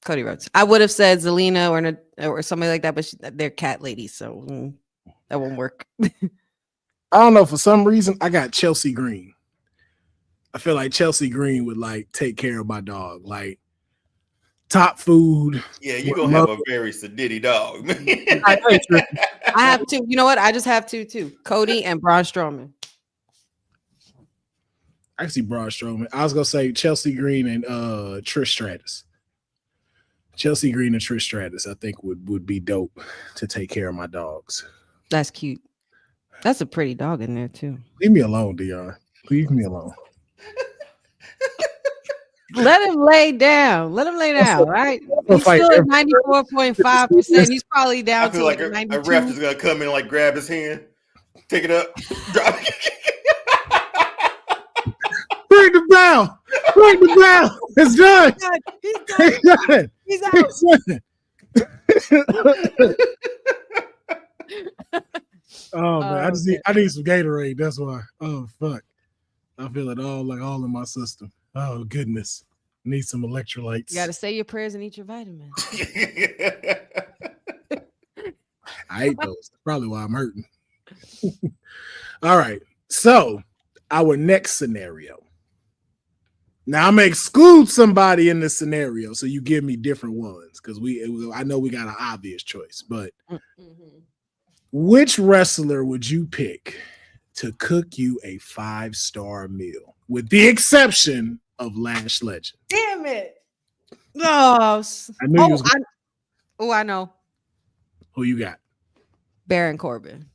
S2: Cody Rhodes. I would have said Zelina or somebody like that, but they're cat ladies, so that won't work.
S1: I don't know. For some reason, I got Chelsea Green. I feel like Chelsea Green would take care of my dog, top food.
S3: Yeah, you're gonna have a very sedity dog.
S2: I have two. You know what? I just have two too. Cody and Braun Strowman.
S1: I can see Braun Strowman. I was gonna say Chelsea Green and Trish Stratus. Chelsea Green and Trish Stratus, I think would be dope to take care of my dogs.
S2: That's cute. That's a pretty dog in there too.
S1: Leave me alone, Deonne. Leave me alone.
S2: Let him lay down. Right? He's still at 94.5%. He's probably down
S3: I feel like a
S2: 92.
S3: ref is gonna come in and grab his hand, take it up, drop it.
S1: Break the bell. Break the bell. It's done.
S2: He's out.
S1: Oh man, I need some Gatorade. That's why. Oh fuck. I feel it all in my system. Oh goodness. Need some electrolytes.
S2: You gotta say your prayers and eat your vitamins.
S1: I ate those. That's probably why I'm hurting. All right. So our next scenario. Now I'm gonna exclude somebody in this scenario, so you give me different ones because I know we got an obvious choice, but which wrestler would you pick to cook you a 5-star meal, with the exception of Lash Legend?
S2: Damn it! Oh,
S1: I knew you was
S2: I know.
S1: Who you got?
S2: Baron Corbin.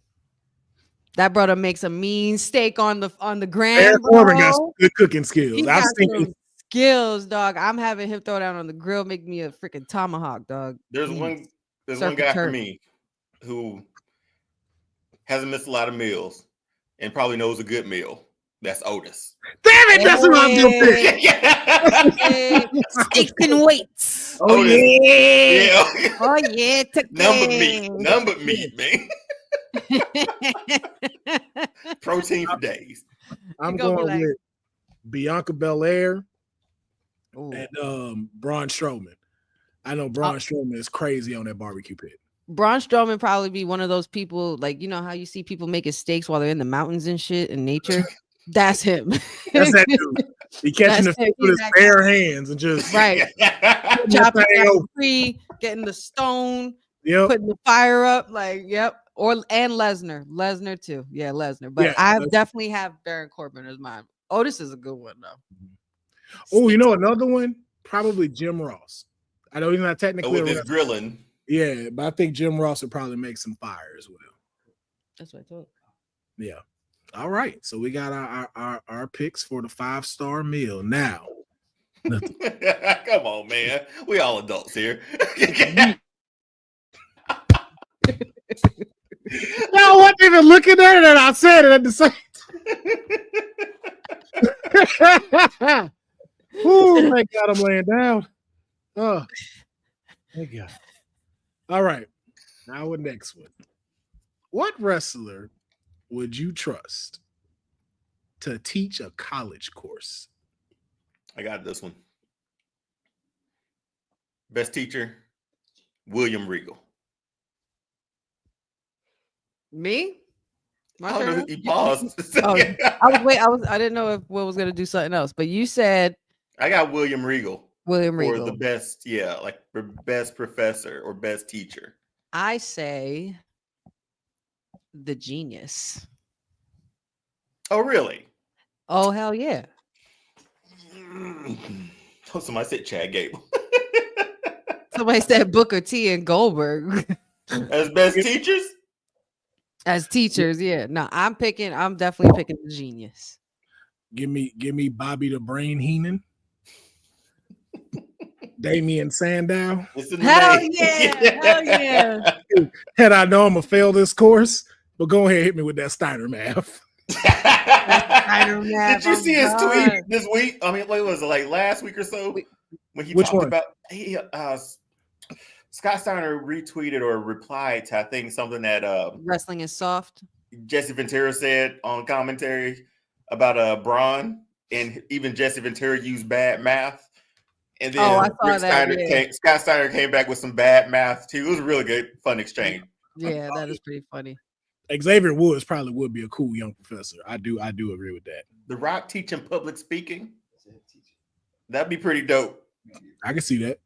S2: That brother makes a mean steak on the grand.
S1: Baron Corbin got some good cooking skills.
S2: He got some skills, dog. I'm having him throw down on the grill, make me a freaking tomahawk, dog.
S3: There's one guy for me who hasn't missed a lot of meals and probably knows a good meal. That's Otis.
S1: Damn it, that's what I'm doing.
S2: Steaks and weights.
S1: Oh,
S3: Otis.
S2: Yeah. Oh yeah.
S3: Number meat, man. Protein for days.
S1: I'm going with Bianca Belair and Braun Strowman. I know Braun Strowman is crazy on that barbecue pit.
S2: Braun Strowman probably be one of those people, like, you know how you see people making steaks while they're in the mountains and shit in nature. That's him.
S1: That's that dude. He catching the fish with his bare hands and just
S2: chopping it free, getting the stone, putting the fire up, and Lesnar too. Yeah, Lesnar. But I definitely have Baron Corbin as mine. Otis is a good one though.
S1: Oh, you know another one? Probably Jim Ross. I know he's not technically
S3: with his grilling.
S1: Yeah, but I think Jim Ross would probably make some fire as well.
S2: That's what I thought.
S1: Yeah. All right. So we got our picks for the 5-star meal. Now.
S3: Come on, man. We all adults here.
S1: I wasn't even looking at it and I said it at the same time. Oh, thank God I'm laying down. Oh, thank God. All right. Now our next one. What wrestler would you trust to teach a college course?
S3: I got this one. Best teacher, William Regal.
S2: Me?
S3: He paused.
S2: I didn't know if Will was gonna do something else, but you said
S3: I got William Regal.
S2: William Regal.
S3: Or the best, for best professor or best teacher.
S2: I say the Genius.
S3: Oh, really?
S2: Oh, hell yeah.
S3: Oh, somebody said Chad Gable.
S2: Somebody said Booker T and Goldberg.
S3: As best teachers?
S2: As teachers, yeah. No, I'm definitely picking the Genius.
S1: Give me Bobby the Brain Heenan. Damian Sandow.
S2: Hell yeah.
S1: And I know I'm gonna fail this course, but go ahead and hit me with that Steiner math.
S3: Did you see his tweet this week? I mean, what was it, like last week or so? When he talked about Scott Steiner retweeted or replied to, I think, something that
S2: wrestling is soft.
S3: Jesse Ventura said on commentary about Braun, and even Jesse Ventura used bad math. And then Scott Steiner came back with some bad math too. It was a really good, fun exchange.
S2: Yeah, that is pretty funny.
S1: Xavier Woods probably would be a cool young professor. I do agree with that.
S3: The Rock teaching public speaking. That'd be pretty dope.
S1: I can see that.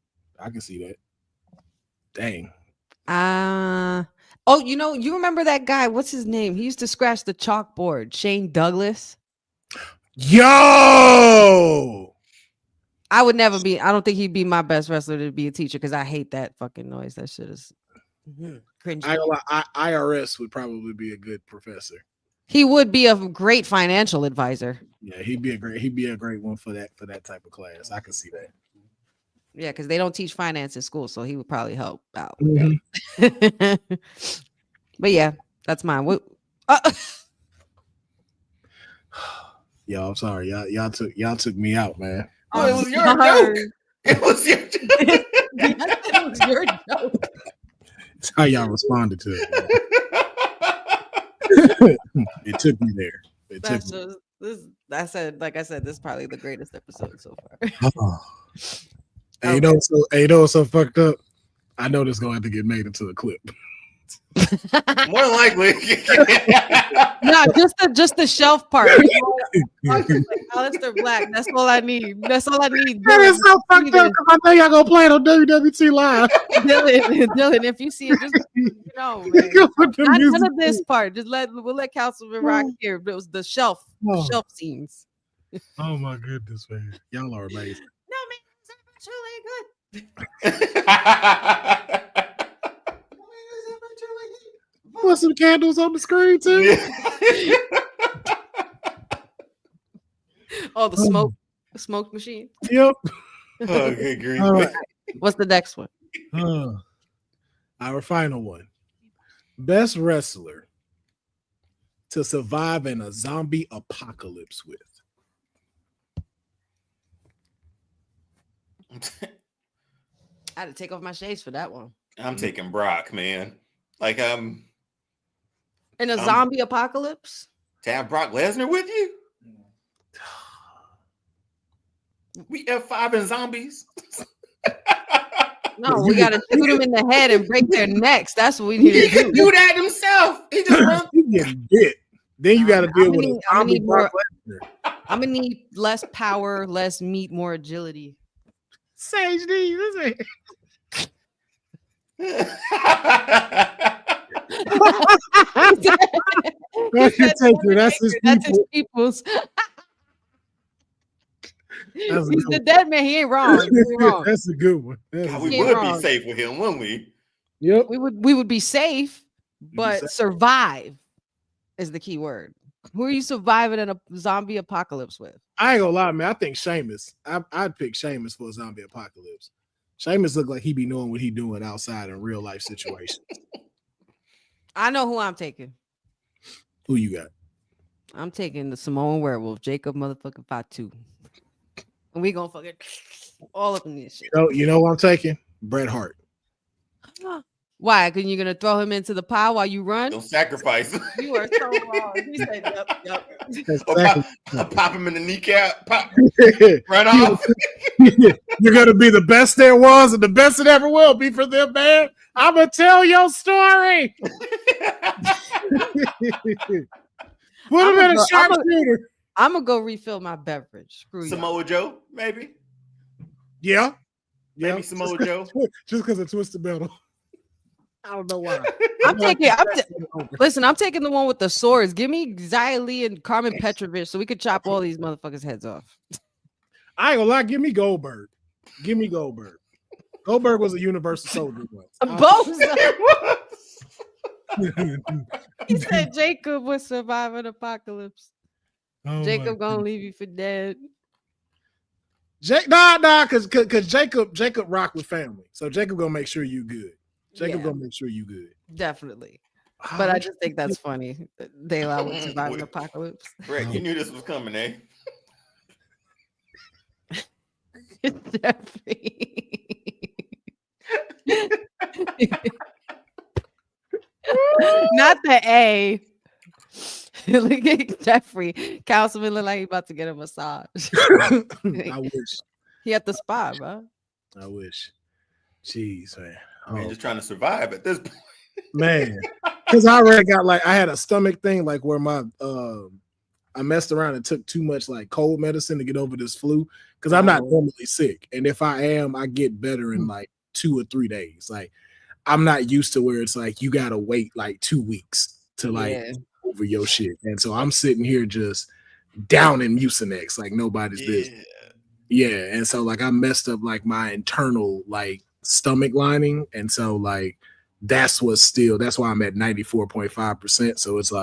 S1: Dang.
S2: You remember that guy? What's his name? He used to scratch the chalkboard. Shane Douglas.
S1: Yo!
S2: I don't think he'd be my best wrestler to be a teacher because I hate that fucking noise. That shit is cringy.
S1: IRS would probably be a good professor.
S2: He would be a great financial advisor.
S1: Yeah, he'd be a great one for that type of class. I can see that.
S2: Yeah, because they don't teach finance in school, so he would probably help out.
S1: Mm-hmm.
S2: But yeah, that's mine.
S1: Yo, I'm sorry. Y'all took me out, man.
S3: Oh, it was your joke. It was your joke.
S2: It was your joke.
S1: That's how y'all responded to it. It took me there.
S2: I said, like I said, this is probably the greatest episode so far.
S1: Hey, you know what's so fucked up? I know this gonna have to get made into a clip.
S3: More than likely.
S2: No, just the shelf part. Alistair Black. That's all I need. That's all I need.
S1: That is so fucked up because I know y'all gonna play it on WWT Live.
S2: Dylan, if you see it, just man. None of this part. We'll let Councilman Rock hear. But it was the shelf scenes.
S1: Oh my goodness, man. Y'all are amazing.
S2: No, man, it's actually good.
S1: Put some candles on the screen too.
S2: Oh, the smoke machine.
S1: Yep.
S3: Oh, good grief.
S1: All right.
S2: What's the next one?
S1: Our final one. Best wrestler to survive in a zombie apocalypse with.
S2: I had to take off my shades for that one.
S3: I'm taking Brock, man. Like
S2: in a zombie apocalypse.
S3: To have Brock Lesnar with you? We F5 in zombies.
S2: No, we gotta shoot them in the head and break their necks. That's what we need to do.
S3: He can do that himself. He just runs.
S1: You getting bit. Then you got to deal with a zombie Brock Lesnar.
S2: I'm gonna need less power, less meat, more agility.
S1: Sage D, listen. That's your taker. That's his
S2: people's. He's the dead man. He ain't wrong.
S1: That's a good one.
S3: God, we would be safe with him, wouldn't we?
S1: Yep.
S2: We would be safe, but survive is the key word. Who are you surviving in a zombie apocalypse with?
S1: I ain't gonna lie, man. I think Sheamus. I'd pick Sheamus for a zombie apocalypse. Sheamus look like he be knowing what he doing outside in real life situations.
S2: I know who I'm taking.
S1: Who you got?
S2: I'm taking the Samoan werewolf, Jacob motherfucking Fatu. And we gonna fucking all up in this shit.
S1: You know what I'm taking? Bret Hart.
S2: Why? Because you're gonna throw him into the pile while you run?
S3: Don't sacrifice.
S2: You are so wrong. He said, yep.
S3: Pop him in the kneecap. Pop. Run off.
S1: You're gonna be the best there was and the best it ever will be for them, man. I'm gonna tell your story. Put him in a sharpshooter.
S2: I'm gonna go refill my beverage. Screw
S3: Samoa Joe, maybe.
S1: Yeah.
S3: Maybe Samoa Joe.
S1: Just because of Twisted Metal. I don't know why.
S2: Listen, I'm taking the one with the swords. Give me Xia Li and Carmen Petrovich so we could chop all these motherfuckers' heads off. I
S1: ain't gonna lie. Give me Goldberg. Goldberg was a Universal Soldier once.
S2: He said Jacob would survive an apocalypse. Oh, Jacob gonna leave you for dead.
S1: Nah, because Jacob rock with family. So Jacob gonna make sure you good. Gonna make sure you good.
S2: Definitely. But I just think that's funny. They allow him to survive an apocalypse.
S3: Brett, you knew this was coming, eh?
S2: Not the A. Look at Jeffrey. Councilman look like he about to get a massage.
S1: I wish.
S2: He at the spa, bro.
S1: I wish. Jeez, man.
S3: Man, just trying to survive at this point.
S1: Man. Because I already got I had a stomach thing, where my I messed around and took too much cold medicine to get over this flu. Because I'm not normally sick. And if I am, I get better in 2 or 3 days. I'm not used to where it's you gotta wait 2 weeks to over your shit. And so I'm sitting here just down in Mucinex like nobody's business. Yeah. And so I messed up my internal stomach lining. And so that's why I'm at 94.5%. So it's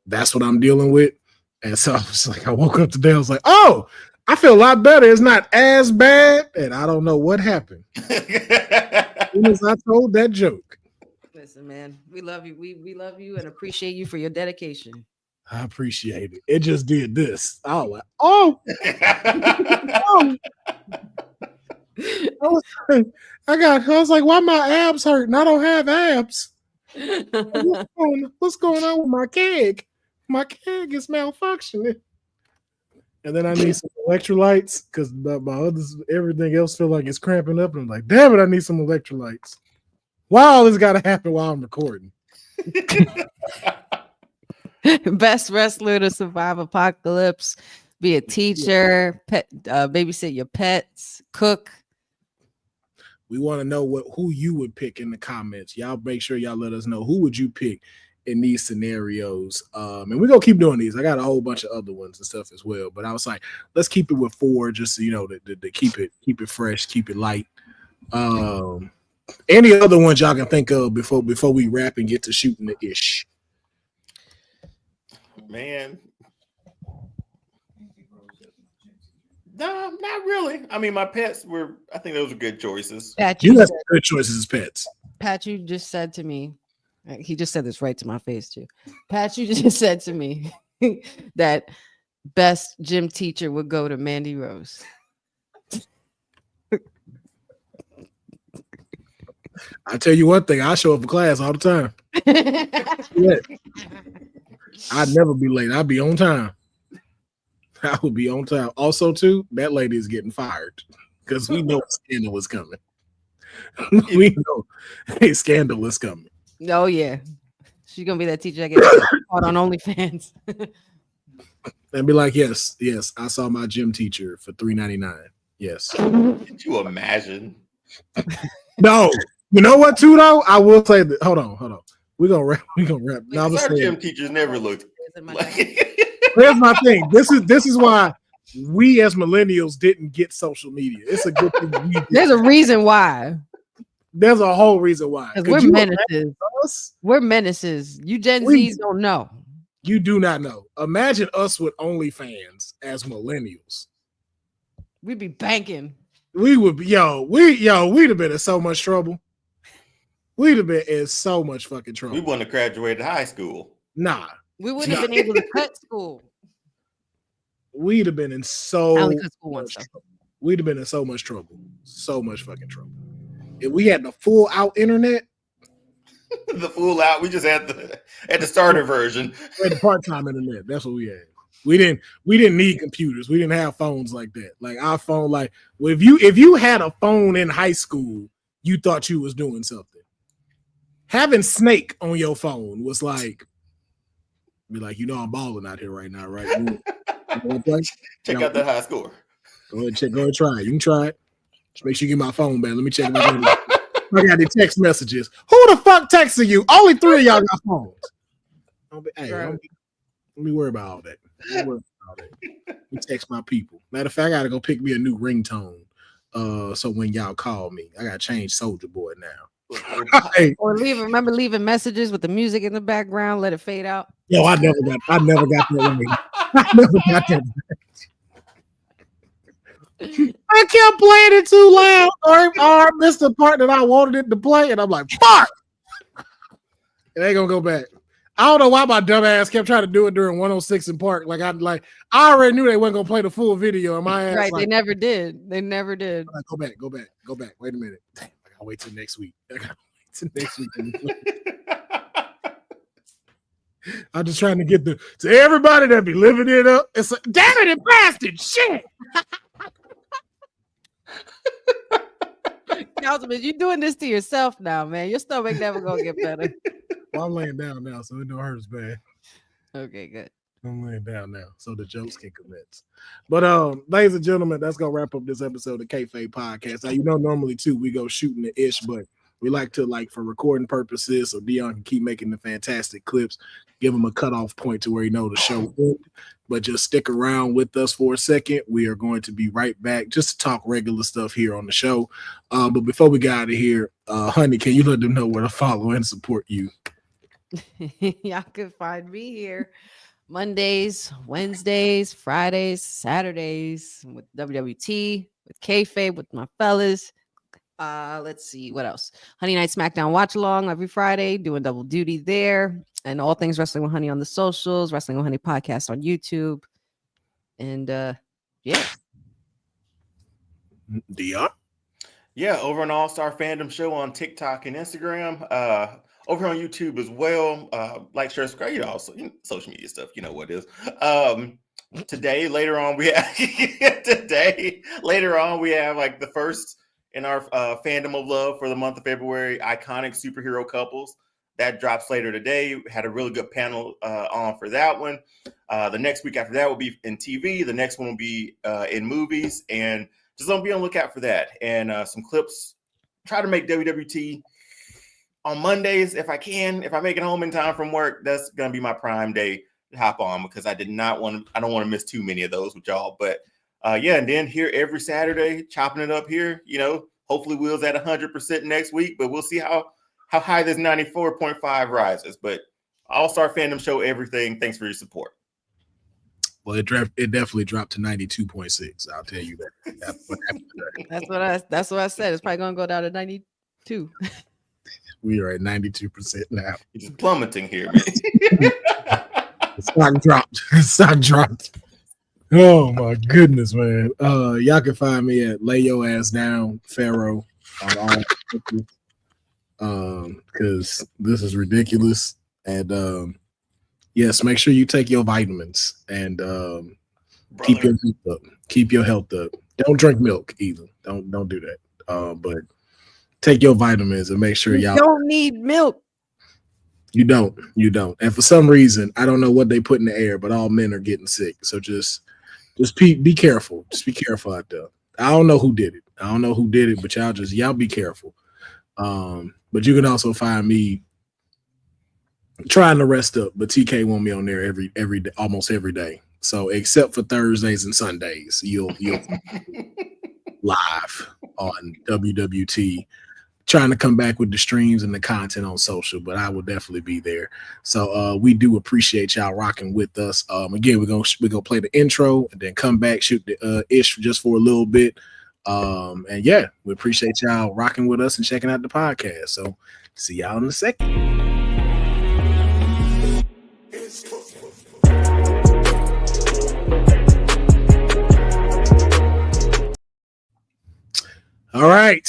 S1: that's what I'm dealing with. And so I was I woke up today, I was oh, I feel a lot better. It's not as bad. And I don't know what happened. As soon as I told that joke.
S2: Listen, man, we love you. We love you and appreciate you for your dedication.
S1: I appreciate it. It just did this. I was oh. I was why my abs hurting? I don't have abs. What's going on with my keg? My keg is malfunctioning. And then I need some electrolytes because my others, everything else feel like it's cramping up. And I'm like, damn it, I need some electrolytes. Why all this got to happen while I'm recording?
S2: Best wrestler to survive apocalypse. Be a teacher, pet, babysit your pets, cook.
S1: We want to know who you would pick in the comments. Y'all make sure y'all let us know who would you pick in these scenarios. And we're gonna keep doing these. I got a whole bunch of other ones and stuff as well. But I was like, let's keep it with 4, just so you know, to keep it fresh, keep it light. Any other ones y'all can think of before we wrap and get to shooting the ish?
S3: Man. No, not really. I mean, my pets I think those were good choices.
S2: Pat,
S1: You got some good choices as pets.
S2: Pat, you just said to me, he just said this right to my face too. Pat, you just said to me that best gym teacher would go to Mandy Rose.
S1: I tell you one thing, I show up for class all the time. Yeah. I'd never be late. I'd be on time. I would be on time. Also, too, that lady is getting fired because we know scandal is coming. We know a scandal is coming.
S2: Oh yeah, she's gonna be that teacher that gets caught on OnlyFans.
S1: And be like, yes, I saw my gym teacher for $3.99. Yes.
S3: Could you imagine?
S1: No, you know what, too, though? I will say that. Hold on. We're gonna wrap. No,
S3: our gym teachers never looked like.
S1: Here's my thing. This is why we as millennials didn't get social media. It's a good thing.
S2: There's a reason why.
S1: There's a whole reason why.
S2: We're menaces. We're menaces. You Gen Zs don't know.
S1: You do not know. Imagine us with OnlyFans as millennials.
S2: We'd be banking.
S1: We would be, we'd have been in so much trouble. We'd have been in so much fucking trouble.
S3: We wouldn't have graduated high school.
S1: Nah.
S2: We wouldn't have been able to cut school.
S1: We'd have been in so
S2: much
S1: trouble. We'd have been in so much trouble. So much fucking trouble. If we had the full out internet.
S3: The full out, we just had the starter version.
S1: We had the part-time internet. That's what we had. We didn't need computers. We didn't have phones like that. Like our phone, if you had a phone in high school, you thought you was doing something. Having Snake on your phone was like, be like, I'm balling out here right now, right?
S3: Check out that high score.
S1: Go ahead, try it. You can try it. Just make sure you get my phone back. Let me check my phone. I got the text messages. Who the fuck texting you? Only 3 of y'all got phones. Let me worry about all that. Let me text my people. Matter of fact, I gotta go pick me a new ringtone. So when y'all call me, I gotta change Soldier Boy now.
S2: Or remember leaving messages with the music in the background, let it fade out.
S1: Yo, I never got that ring. I never got that. I kept playing it too loud or missed the part that I wanted it to play, and I'm like, fuck! It ain't gonna go back. I don't know why my dumb ass kept trying to do it during 106 in Park. I already knew they wasn't gonna play the full video, and my ass
S2: they never did. They never did.
S1: Go back. Wait a minute. Damn, I gotta wait till next week. I'm just trying to get to everybody that be living it up. It's like, damn it, bastard shit.
S2: Councilman, you're doing this to yourself now, man. Your stomach never gonna get better.
S1: Well, I'm laying down now, so it don't hurt as bad.
S2: Okay, good.
S1: I'm laying down now, so the jokes can commence. But ladies and gentlemen, that's gonna wrap up this episode of Kayfabe Podcast. Now, normally too we go shooting the ish, but we like to, for recording purposes, so Deonne can keep making the fantastic clips, give him a cutoff point to where the show ended. But just stick around with us for a second. We are going to be right back just to talk regular stuff here on the show. But before we get out of here, honey, can you let them know where to follow and support you?
S2: Y'all can find me here Mondays, Wednesdays, Fridays, Saturdays with WWT, with Kayfabe, with my fellas. Let's see what else. Honey Night SmackDown watch along every Friday, doing double duty there, and all things Wrestling with Honey on the socials, Wrestling with Honey podcast on YouTube, and yeah.
S1: Deonne?
S3: Yeah, over on All Star Fandom Show on TikTok and Instagram. Over on YouTube as well. Share, subscribe. Also social media stuff. You know what it is. today, later on, we have like the first in our fandom of love for the month of February, iconic superhero couples. That drops later today. We had a really good panel on for that one. The next week after that will be in TV. The next one will be in movies. And just don't be on the lookout for that. And some clips. Try to make WWT on Mondays if I can. If I make it home in time from work, that's going to be my prime day to hop on, because I don't want to miss too many of those with y'all. But yeah, and then here every Saturday, chopping it up here. Hopefully Will's at 100% next week, but we'll see how high this 94.5 rises. But All-Star Fandom Show everything. Thanks for your support.
S1: Well, it definitely dropped to 92.6. I'll tell you that.
S2: That's what I said. It's probably gonna go down to 92.
S1: We are at 92% now.
S3: It's plummeting here, man.
S1: Stock dropped. Oh my goodness, man. Y'all can find me at Lay Your Ass Down Pharaoh on all, because this is ridiculous. And yes, make sure you take your vitamins and keep your health up. Keep your health up. Don't drink milk either. Don't do that. But take your vitamins and make sure y'all
S2: don't need milk.
S1: You don't. And for some reason, I don't know what they put in the air, but all men are getting sick. So just be careful. Just be careful out there. I don't know who did it, but y'all be careful. But you can also find me trying to rest up, but TK want me on there every day, almost every day. So except for Thursdays and Sundays, you'll live on WWT. Trying to come back with the streams and the content on social, but I will definitely be there. So we do appreciate y'all rocking with us. Again, we're gonna play the intro and then come back, shoot the ish just for a little bit. And yeah, we appreciate y'all rocking with us and checking out the podcast. So see y'all in a second. All right.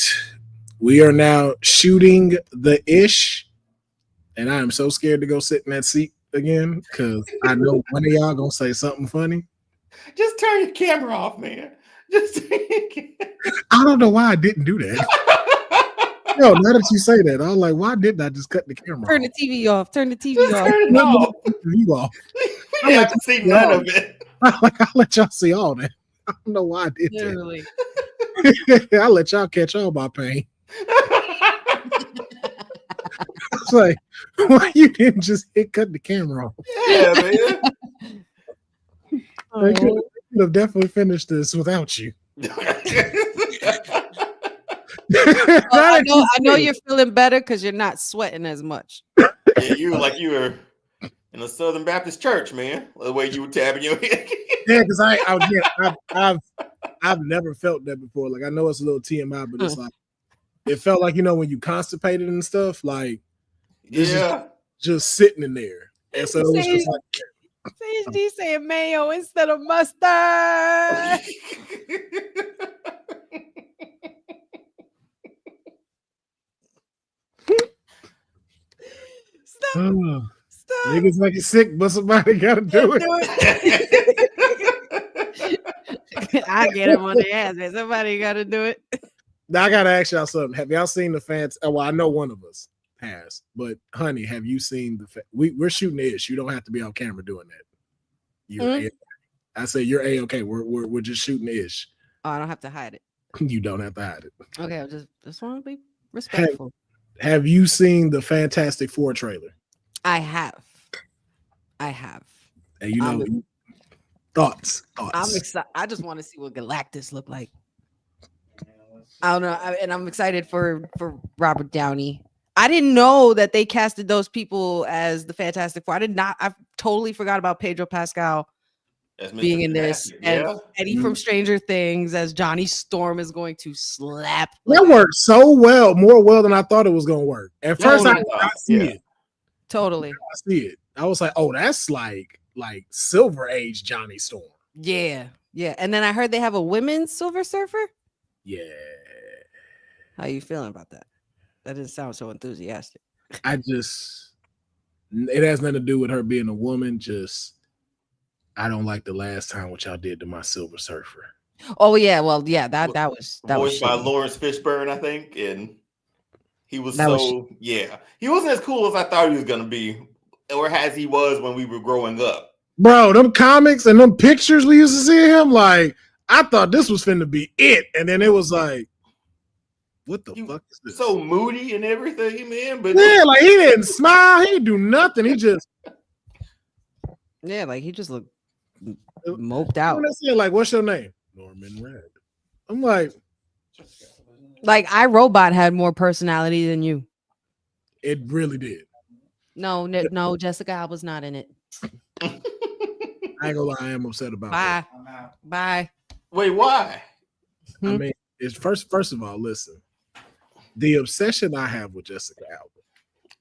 S1: We are now shooting the ish, and I am so scared to go sit in that seat again because I know one of y'all gonna say something funny.
S3: Just turn your camera off, man.
S1: I don't know why I didn't do that. No, now that you say that, I was like, why didn't I just cut the camera
S2: Turn
S1: off?
S2: the TV off. Turn the TV
S3: Just
S2: off.
S3: turn it off.
S1: You off.
S3: I have to see none of it.
S1: I'll let y'all see all that. I don't know why I did
S2: Literally.
S1: that. I'll let y'all catch all my pain. It's like, why you didn't just cut the camera off?
S3: Yeah, man.
S1: I could have definitely finished this without you.
S2: I know you're feeling better because you're not sweating as much.
S3: Yeah, you were in a Southern Baptist church, man. The way you were tapping your head.
S1: Yeah, because I've never felt that before. Like I know it's a little TMI, but it's like it felt like when you constipated and stuff, like just sitting in there. And so it was just like
S2: CHD saying mayo instead of mustard. Stop.
S1: Niggas make you sick, but somebody gotta do it.
S2: I get it on the ass, man. Somebody gotta do it.
S1: Now I gotta ask y'all something. Have y'all seen the fans? Well, I know one of us has, but honey, have you seen we're shooting ish. You don't have to be on camera doing that. I say you're A-okay. We're just shooting ish.
S2: Oh, I don't have to hide it.
S1: You don't have to hide it.
S2: Okay, I just want to be respectful.
S1: Have you seen the Fantastic Four trailer?
S2: I have.
S1: And thoughts.
S2: I'm excited. I just want to see what Galactus look like. I don't know, and I'm excited for Robert Downey. I didn't know that they casted those people as the Fantastic Four. I totally forgot about Pedro Pascal being in this, and Eddie from Stranger Things as Johnny Storm is going to slap.
S1: That worked so well, more than I thought it was going to work. At first, I did not see it.
S2: Totally,
S1: I see it. I was like, "Oh, that's like Silver Age Johnny Storm."
S2: Yeah. And then I heard they have a women's Silver Surfer.
S1: Yeah.
S2: How you feeling about that? That doesn't sound so enthusiastic.
S1: It has nothing to do with her being a woman. Just I don't like the last time what y'all did to my Silver Surfer.
S2: Oh yeah, well yeah, that was
S3: voiced by
S2: shitty.
S3: Lawrence Fishburne, I think, and he was
S2: That was
S3: he wasn't as cool as I thought he was gonna be, or as he was when we were growing up.
S1: Bro, them comics and them pictures we used to see him, like I thought this was finna be it, and then it was like, what the fuck is this?
S3: So moody and everything, man. But
S1: yeah, like he didn't smile, he didn't do nothing. He just
S2: like he just looked moped out.
S1: Like, what's your name? Norman Red. I'm like
S2: iRobot had more personality than you.
S1: It really did.
S2: No, Jessica Alba's not in it.
S1: I ain't gonna lie, I am upset about that.
S2: Bye.
S3: Wait, why?
S1: I mean, it's first of all, listen. The obsession I have with Jessica Alba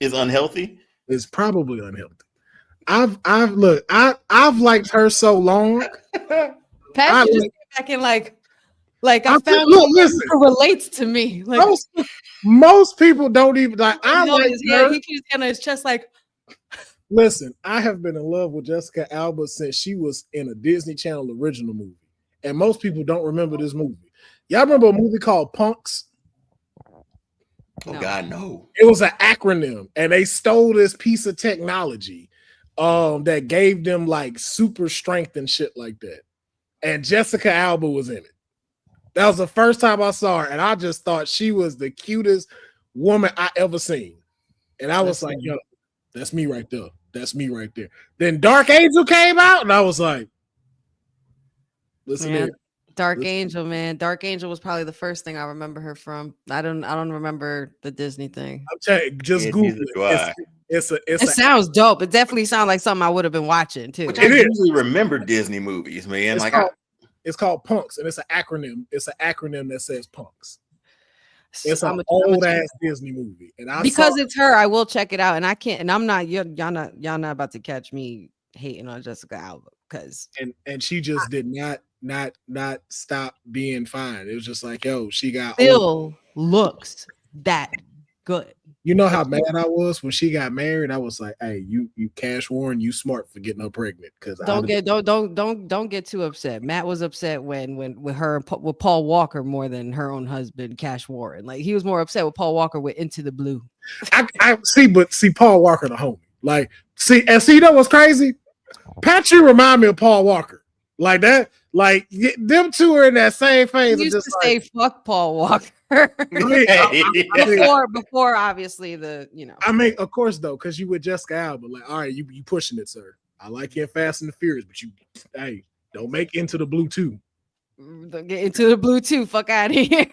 S3: is unhealthy.
S1: Is probably unhealthy. I've liked her so long.
S2: Pat just came back and like I found who relates to me. Like
S1: most people don't even like. I like her.
S2: He keeps getting his chest like.
S1: Listen, I have been in love with Jessica Alba since she was in a Disney Channel original movie, and most people don't remember this movie. Y'all remember a movie called Punks?
S3: Oh God, no!
S1: It was an acronym, and they stole this piece of technology that gave them like super strength and shit like that. And Jessica Alba was in it. That was the first time I saw her, and I just thought she was the cutest woman I ever seen. And I was like, yo, that's me right there. That's me right there. Then Dark Angel came out, and I was like, listen here.
S2: Dark Angel, man. Dark Angel was probably the first thing I remember her from. I don't remember the Disney thing.
S1: I'm telling you, just Google it. It
S2: sounds dope. It definitely sounds like something I would have been watching too.
S3: Which I usually remember Disney movies, man.
S1: It's called Punks, and it's an acronym. It's an acronym that says Punks. It's an old ass Disney movie, and
S2: because it's her, I will check it out. And I can't. And I'm not. Y'all not about to catch me hating on Jessica Alba because
S1: and she just did not stop being fine. It was just like, yo, she got
S2: still looks that good.
S1: You know how mad I was when she got married? I was like, hey, you Cash Warren, you smart for getting her pregnant. Because
S2: don't get too upset. Matt was upset when with her with Paul Walker more than her own husband, Cash Warren. Like he was more upset with Paul Walker with Into the Blue.
S1: I see Paul Walker the homie. Like, see, you know what's crazy? Pat, you remind me of Paul Walker. Like that, like them two are in that same phase.
S2: You used to say fuck Paul Walker. Before obviously the
S1: I mean, of course though, because you with Jessica Alba, like, all right, you pushing it, sir. I like you in Fast and the Furious, but hey, don't make Into the Blue 2.
S2: Don't get Into the Blue 2. Fuck out of here.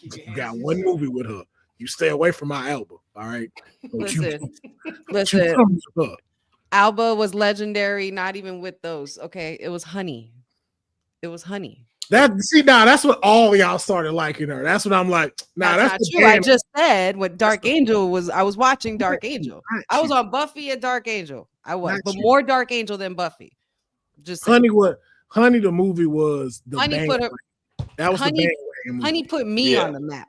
S1: You got one movie with her. You stay away from my Alba, all right?
S2: Listen. Alba was legendary, not even with those. Okay, it was Honey.
S1: That's what all y'all started liking her. That's what I'm like. That's
S2: not true. I just said what Dark Angel was. I was watching Dark Angel. I was on Buffy and Dark Angel. I was, but more Dark Angel than Buffy. Just
S1: Honey. Honey, the movie was the
S2: Honey
S1: put
S2: Honey put me on the map.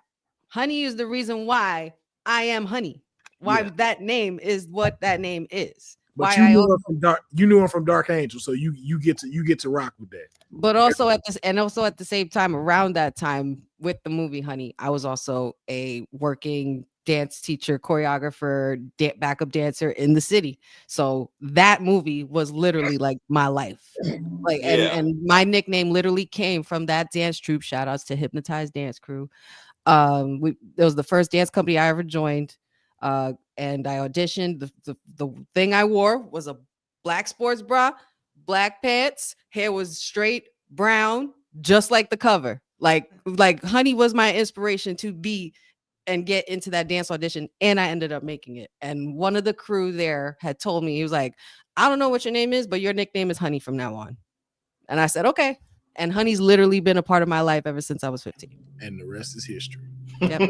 S2: Honey is the reason why I am Honey. Why that name is what that name is.
S1: But you knew her from Dark Angel, so you get to rock with that.
S2: But also at the same time, around that time with the movie Honey, I was also a working dance teacher, choreographer, backup dancer in the city. So that movie was literally like my life. Like and my nickname literally came from that dance troupe. Shout outs to Hypnotized Dance Crew. It was the first dance company I ever joined. And I auditioned. The thing I wore was a black sports bra, black pants, hair was straight brown, just like the cover. Like Honey was my inspiration to be and get into that dance audition, and I ended up making it. And one of the crew there had told me, he was like, I don't know what your name is, but your nickname is Honey from now on. And I said, okay. And Honey's literally been a part of my life ever since I was 15.
S1: And the rest is history.
S2: Yep.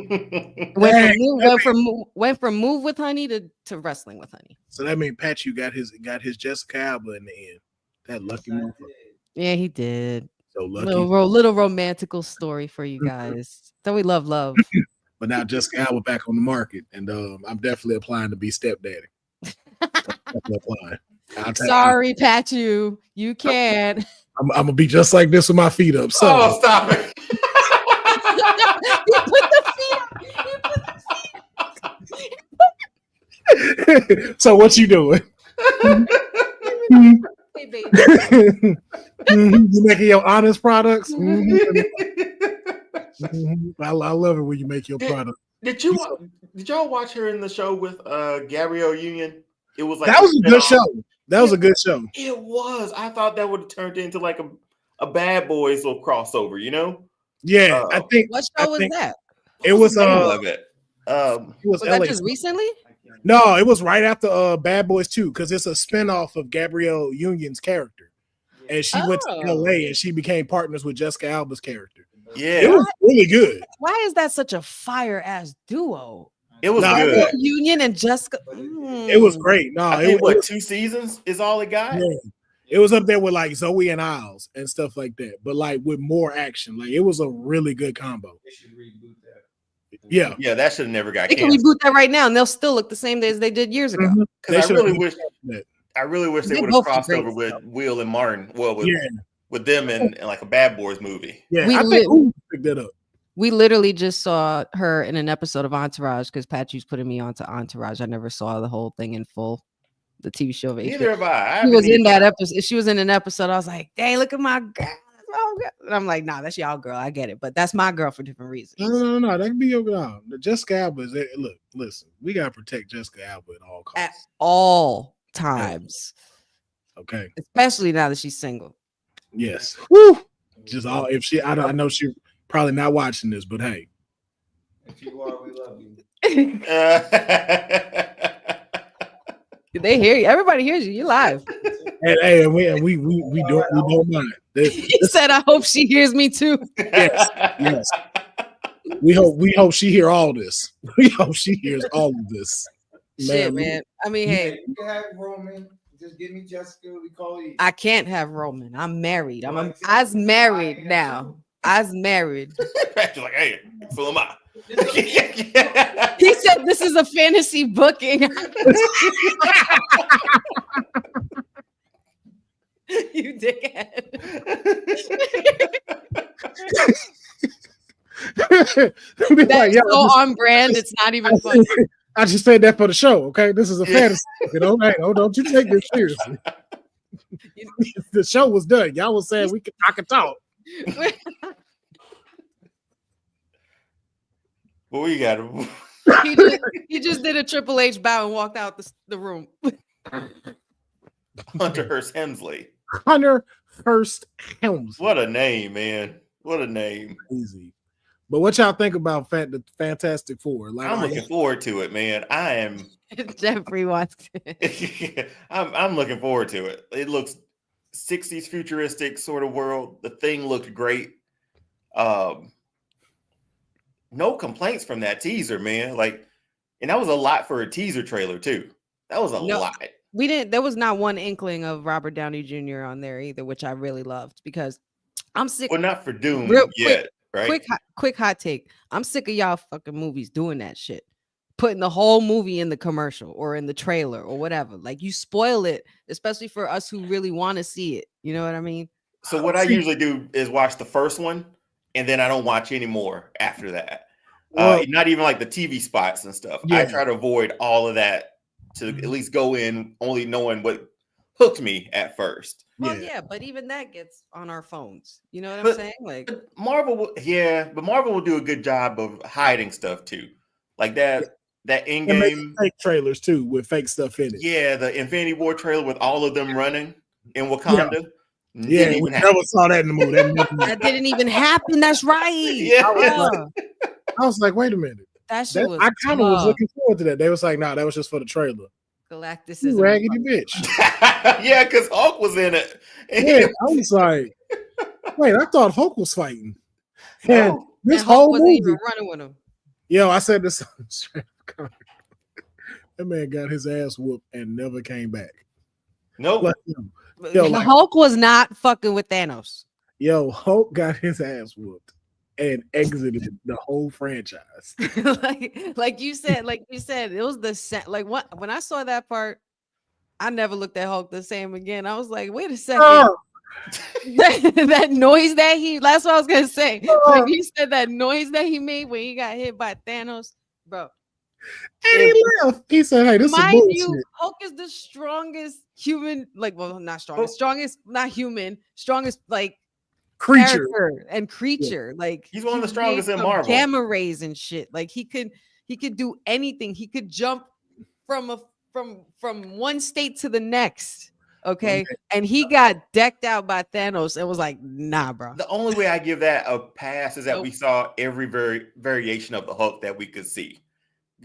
S2: went from Move with Honey to Wrestling with Honey.
S1: So that means Pat, you got his Jessica Alba in the end. That lucky motherfucker.
S2: Yeah, he did.
S1: So lucky.
S2: Little romantical story for you guys. So we love.
S1: But now Jessica Alba back on the market, and I'm definitely applying to be stepdaddy. Definitely applying.
S2: Sorry, Pachu, you can't.
S1: I'm gonna be just like this with my feet up. So.
S3: Oh, stop it!
S2: He put the feet.
S1: So what you doing?
S2: Hey, baby.
S1: You making your honest products? I love it when you make your product.
S3: Did y'all watch her in the show with Gabrielle Union? It was like
S1: that was a good show. That was a good show.
S3: It was. I thought that would have turned into like a Bad Boys little crossover, you know?
S1: Yeah, I think.
S2: What show was that?
S1: It was
S3: it
S1: was
S2: that just recently?
S1: No, it was right after Bad Boys 2 because it's a spinoff of Gabrielle Union's character, and she went to LA and she became partners with Jessica Alba's character.
S3: Yeah,
S1: it was really good.
S2: Why is that such a fire ass duo?
S3: It was good.
S2: Union and Jessica.
S1: It was great. No,
S3: it was 2 seasons is all it got.
S1: Yeah. It was up there with like Zoe and Isles and stuff like that, but like with more action. Like it was a really good combo.
S5: They should reboot that.
S3: Yeah, that should have never got.
S2: They can reboot that right now, and they'll still look the same as they did years ago.
S3: Because I really wish they would have crossed over with Will and Martin. Well, with them in like a Bad Boys movie.
S1: Yeah, I think picked that up.
S2: We literally just saw her in an episode of Entourage because Patrick's putting me onto Entourage. I never saw the whole thing in full. The TV show of HBO.
S3: Neither have I.
S2: She was in that episode. She was in an episode. I was like, dang, look at my girl. And I'm like, nah, that's y'all girl. I get it. But that's my girl for different reasons.
S1: No. That can be your girl. Jessica Alba is there. Look, listen, we got to protect Jessica Alba at all costs.
S2: At all times.
S1: Okay.
S2: Especially now that she's single.
S1: Yes. Woo! Just all, if she, I know she probably not watching this, but hey.
S5: If you are, we love you.
S2: They hear you. Everybody hears you. You're live.
S1: Hey, we don't mind.
S2: He said, "I hope she hears me too."
S1: Yes. We hope she hear all this. We hope she hears all of this.
S2: Shit, man. I mean, hey,
S5: you can have Roman. Just give me Jessica. We call you.
S2: I can't have Roman. I'm married. I's married now. I's married.
S3: Patrick's like, hey, fill him out.
S2: He said this is a fantasy booking. You dickhead. That's so on brand. It's not even funny.
S1: I just said that for the show. Okay, this is a fantasy. Hey, don't you take this seriously. The show was done. Y'all was saying I could talk.
S3: Well, we got him.
S2: He just did a Triple H bow and walked out the room.
S3: Hunter Hearst Helmsley.
S1: Hunter Hearst Helmsley.
S3: What a name, man. What a name.
S1: Easy. But what y'all think about the Fantastic Four? Like,
S3: I'm looking forward to it, man. I am.
S2: Jeffrey wants it.
S3: I'm looking forward to it. It looks 60s futuristic sort of world. The Thing looked great. No complaints from that teaser, man. Like, and that was a lot for a teaser trailer too. That was a lot.
S2: We didn't. There was not one inkling of Robert Downey Jr. on there either, which I really loved because I'm sick.
S3: Well, not for Doom yet, right?
S2: Quick hot take. I'm sick of y'all fucking movies doing that shit. Putting the whole movie in the commercial or in the trailer or whatever. Like, you spoil it, especially for us who really want to see it. You know what I mean?
S3: So what I usually do is watch the first one, and then I don't watch any more after that. Not even like the TV spots and stuff. Yeah. I try to avoid all of that to at least go in only knowing what hooked me at first.
S2: Well, yeah, but even that gets on our phones. You know what I'm saying? Like,
S3: Marvel will do a good job of hiding stuff too, like that in-game
S1: fake trailers too with fake stuff in it.
S3: Yeah, the Infinity War trailer with all of them running in Wakanda.
S1: Yeah, we never saw that in the movie.
S2: That didn't even happen. That's right.
S3: Yeah,
S1: I was like, wait a minute.
S2: That shit was.
S1: I kind of was looking forward to that. They was like, nah, that was just for the trailer.
S2: Galactus
S1: is raggedy bitch.
S3: Yeah, because Hulk was in it.
S1: Yeah, I was like, wait, I thought Hulk was fighting.
S2: No.
S1: This
S2: and
S1: whole
S2: Hulk wasn't
S1: movie,
S2: even running with him.
S1: Yo, I said this. That man got his ass whooped and never came back.
S3: Nope.
S1: Like,
S2: Hulk was not fucking with Thanos.
S1: Yo, Hulk got his ass whooped and exited the whole franchise.
S2: like you said, it was the set. Like, what when I saw that part, I never looked at Hulk the same again. I was like, wait a second. that noise that that's what I was gonna say. When you said that noise that he made when he got hit by Thanos, bro.
S1: And he left. He said, "Hey, this is bullshit."
S2: You, Hulk is the strongest human, not strongest, not human, strongest
S1: creature
S2: and creature. Yeah. Like
S3: he's one of the strongest in Marvel.
S2: Gamma rays and shit. Like he could do anything. He could jump from one state to the next. Okay. And he got decked out by Thanos and was like, nah, bro.
S3: The only way I give that a pass is that we saw every variation of the Hulk that we could see.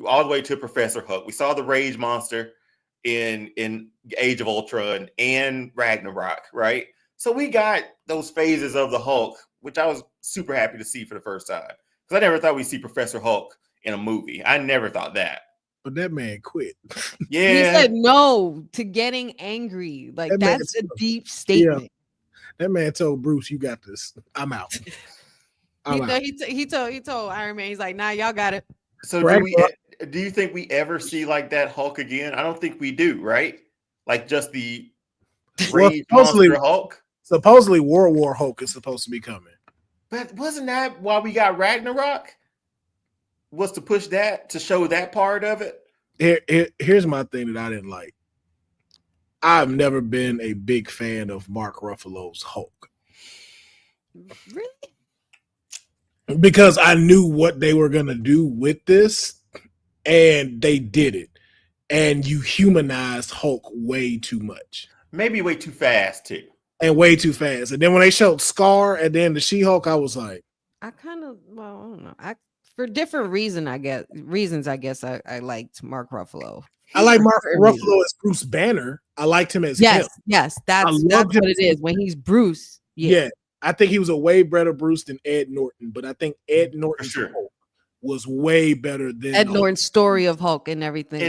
S3: All the way to Professor Hulk. We saw the Rage Monster in Age of Ultron and Ragnarok, right? So we got those phases of the Hulk, which I was super happy to see for the first time. Because I never thought we'd see Professor Hulk in a movie. I never thought that.
S1: But that man quit.
S3: Yeah.
S2: He said no to getting angry. Like that's a deep statement.
S1: Yeah. That man told Bruce, "You got this. I'm out."
S2: He told Iron Man, he's like, "Nah, y'all got it."
S3: So do you think we ever see like that Hulk again? I don't think we do, right? Like just the Rage Monster Hulk.
S1: Supposedly World War Hulk is supposed to be coming.
S3: But wasn't that why we got Ragnarok? Was to push that, to show that part of it?
S1: Here's my thing that I didn't like. I've never been a big fan of Mark Ruffalo's Hulk.
S2: Really?
S1: Because I knew what they were going to do with this, and they did it. And you humanized Hulk way too much.
S3: Maybe way too fast, too.
S1: And way too fast. And then when they showed Scar and then the She-Hulk, I was like...
S2: I don't know. For different reasons, I guess I liked Mark Ruffalo.
S1: I like Mark Ruffalo as Bruce Banner. I liked him as
S2: Yes,
S1: him.
S2: yes, that's what it is. When he's Bruce,
S1: yeah. I think he was a way better Bruce than Ed Norton, but I think Ed Norton's Hulk was way better than
S2: Ed Norton's story of Hulk and everything.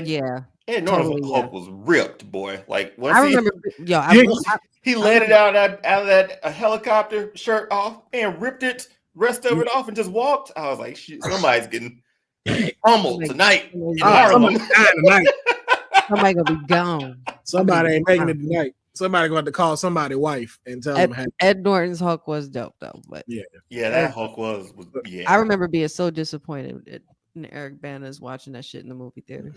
S3: Ed Norton's Hulk was ripped, boy. Like
S2: I remember,
S3: he let it out of that helicopter shirt off and ripped it. Rest of it off and just walked. I was like, shit, somebody's getting pummeled tonight.
S1: Somebody
S2: gonna be gone.
S1: Somebody ain't making it tonight. Somebody going to call somebody wife and tell them.
S2: Ed Norton's Hulk was dope though, but
S3: that Hulk was.
S2: I remember being so disappointed in Eric Bana's watching that shit in the movie theater.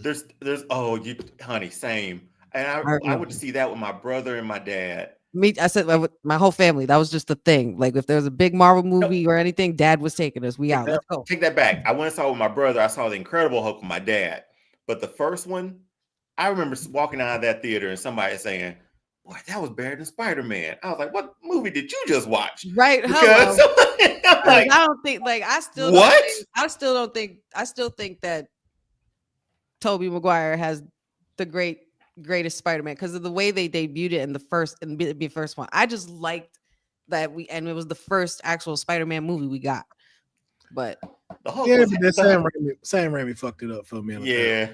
S3: Honey, same. And I would see that with my brother and my dad.
S2: I said my whole family. That was just the thing. Like if there was a big Marvel movie or anything, Dad was taking us. We out. Let's go.
S3: Take that back. I went and saw with my brother. I saw the Incredible Hulk with my dad. But the first one, I remember walking out of that theater and somebody saying, "Boy, that was better than Spider-Man." I was like, "What movie did you just watch?"
S2: Right?
S3: Because
S2: I don't think. Like I still think that Tobey Maguire has the greatest Spider-Man because of the way they debuted it in the first one. I just liked that and it was the first actual Spider-Man movie we got. But
S1: Sam Raimi fucked it up for me.
S3: Yeah.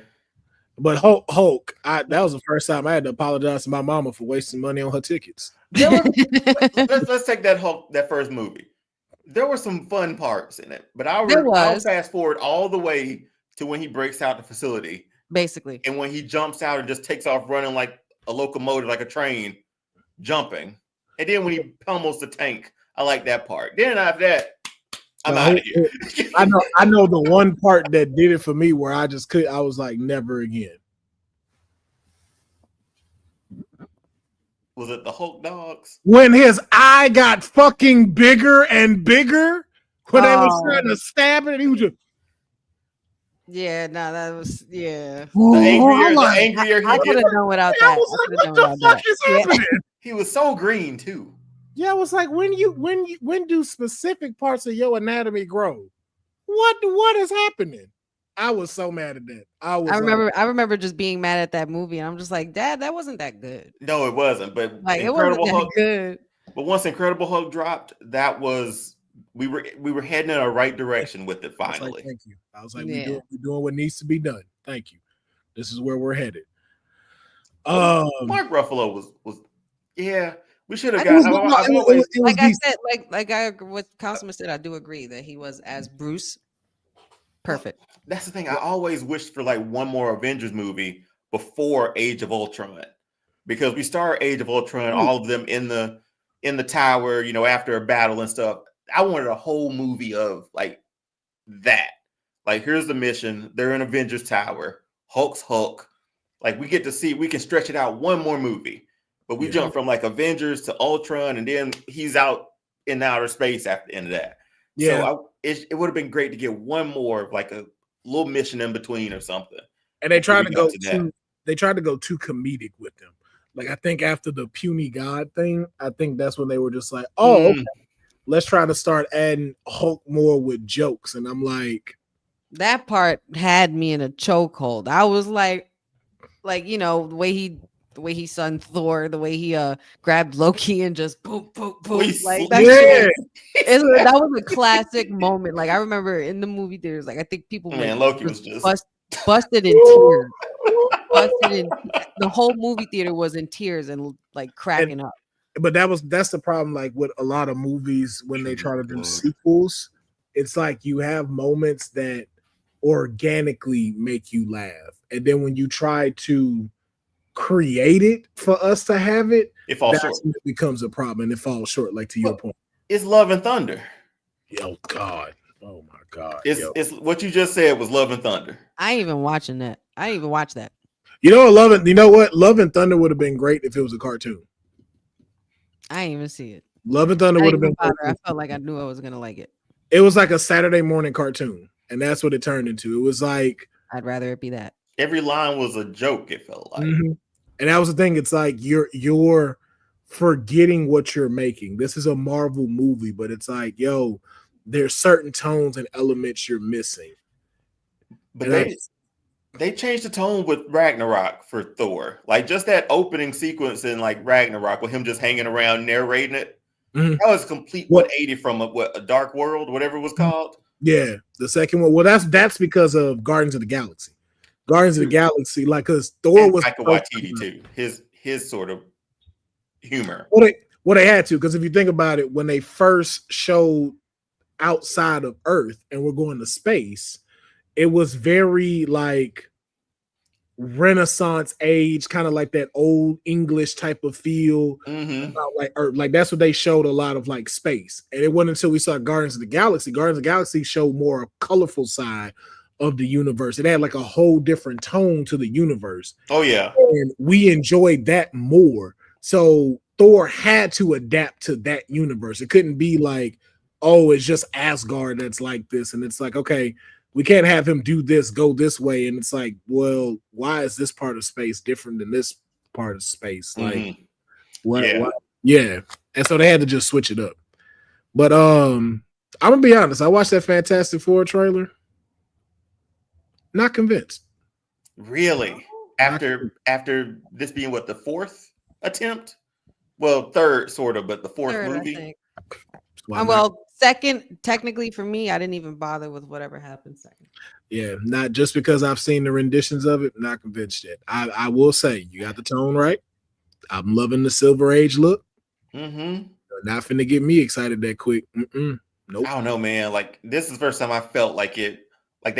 S1: But Hulk, that was the first time I had to apologize to my mama for wasting money on her tickets.
S3: Let's take that first movie. There were some fun parts in it, but I'll fast forward all the way to when he breaks out the facility.
S2: Basically.
S3: And when he jumps out and just takes off running like a locomotive, like a train, jumping. And then when he pummels the tank, I like that part. Then after that, I'm out of here.
S1: I know the one part that did it for me where I was like, never again.
S3: Was it the Hulk dogs?
S1: When his eye got fucking bigger and bigger, when they was trying to stab it, and he was just...
S2: Yeah, no, that was
S3: The angrier
S2: I could have done without that.
S1: What the fuck is happening?
S3: He was so green too.
S1: Yeah, it was like when do specific parts of your anatomy grow? What is happening? I was so mad at that. I
S2: remember just being mad at that movie, and I'm just like, Dad, that wasn't that good.
S3: No, it wasn't. But
S2: like it wasn't that good.
S3: But once Incredible Hulk dropped, that was we were heading in the right direction with it finally.
S1: Like, thank you. I was like, we're doing what needs to be done. Thank you. This is where we're headed.
S3: Mark Ruffalo was we should have got.
S2: Like I agree with Councilman said. I do agree that he was as Bruce. Perfect.
S3: That's the thing. I always wished for like one more Avengers movie before Age of Ultron, because we start Age of Ultron, all of them in the tower, you know, after a battle and stuff. I wanted a whole movie of like that. Like, here's the mission. They're in Avengers Tower. Hulk's Hulk. Like, we can stretch it out one more movie. But we jump from like Avengers to Ultron, and then he's out in outer space after the end of that.
S1: Yeah.
S3: So it would have been great to get one more, like a little mission in between or something.
S1: And they tried to go too comedic with them. Like, I think after the puny god thing, I think that's when they were just like, okay, let's try to start adding Hulk more with jokes. And I'm like,
S2: that part had me in a chokehold. I was like, you know, the way he sung Thor, the way he grabbed Loki and just boom, boom, boom. Like that, that was a classic moment. Like, I remember in the movie theaters, like I think people
S3: Loki was just
S2: busted in tears. The whole movie theater was in tears and like cracking up.
S1: But that's the problem. Like with a lot of movies, when they try to do sequels, it's like you have moments that organically make you laugh, and then when you try to create it for us to have it,
S3: falls short.
S1: It becomes a problem, and it falls short. Like to your point,
S3: it's Love and Thunder.
S1: Oh God. Oh my God.
S3: It's what you just said was Love and Thunder.
S2: I ain't even watching that. I didn't even watch that.
S1: You know what? Love and Thunder would have been great if it was a cartoon.
S2: I didn't even see it.
S1: Love and Thunder would have been
S2: I felt like I knew I was gonna like it.
S1: It was like a Saturday morning cartoon, and that's what it turned into. It was like,
S2: I'd rather it be that.
S3: Every line was a joke, it felt like.
S1: Mm-hmm. And that was the thing. It's like you're forgetting what you're making. This is a Marvel movie, but it's like, yo, there's certain tones and elements you're missing.
S3: But they changed the tone with Ragnarok for Thor. Like just that opening sequence in like Ragnarok with him just hanging around narrating it. Mm-hmm. That was a complete 180 from a Dark World, whatever it was called.
S1: Yeah, the second one. Well, that's because of Guardians of the Galaxy. Guardians of the Galaxy, like, because Thor was
S3: Taika Waititi too. His sort of humor.
S1: Well, they had to, because if you think about it, when they first showed outside of Earth and we're going to space, it was very like Renaissance age, kind of like that old English type of feel.
S3: Mm-hmm.
S1: About like Earth. Like that's what they showed, a lot of like space. And it wasn't until we saw Guardians of the Galaxy. Guardians of the Galaxy showed more a colorful side of the universe. It had like a whole different tone to the universe.
S3: Oh yeah.
S1: And we enjoyed that more. So Thor had to adapt to that universe. It couldn't be like, oh, it's just Asgard that's like this. And it's like, okay, we can't have him do this, go this way. And it's like, well, why is this part of space different than this part of space? Like, what? Yeah. And so they had to just switch it up. But I'm gonna be honest, I watched that Fantastic Four trailer. Not convinced.
S3: Really? After this being what, the fourth attempt? Well, third sort of, but the fourth movie.
S2: Well, second, technically for me, I didn't even bother with whatever happened second.
S1: Yeah, not just because I've seen the renditions of it, not convinced yet. I will say you got the tone right. I'm loving the Silver Age look.
S3: Mm-hmm.
S1: Not finna get me excited that quick. Nope.
S3: I don't know, man. Like this is the first time I felt like it. Like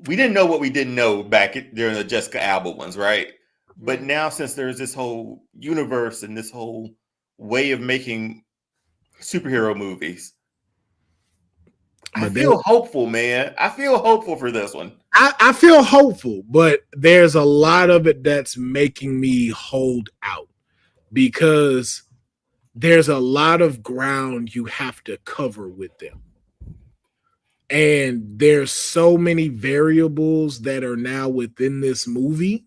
S3: we didn't know what we didn't know back during the Jessica Alba ones, right? But now, since there's this whole universe and this whole way of making superhero movies, I feel hopeful, man. I feel hopeful for this one.
S1: I feel hopeful, but there's a lot of it that's making me hold out because there's a lot of ground you have to cover with them. And there's so many variables that are now within this movie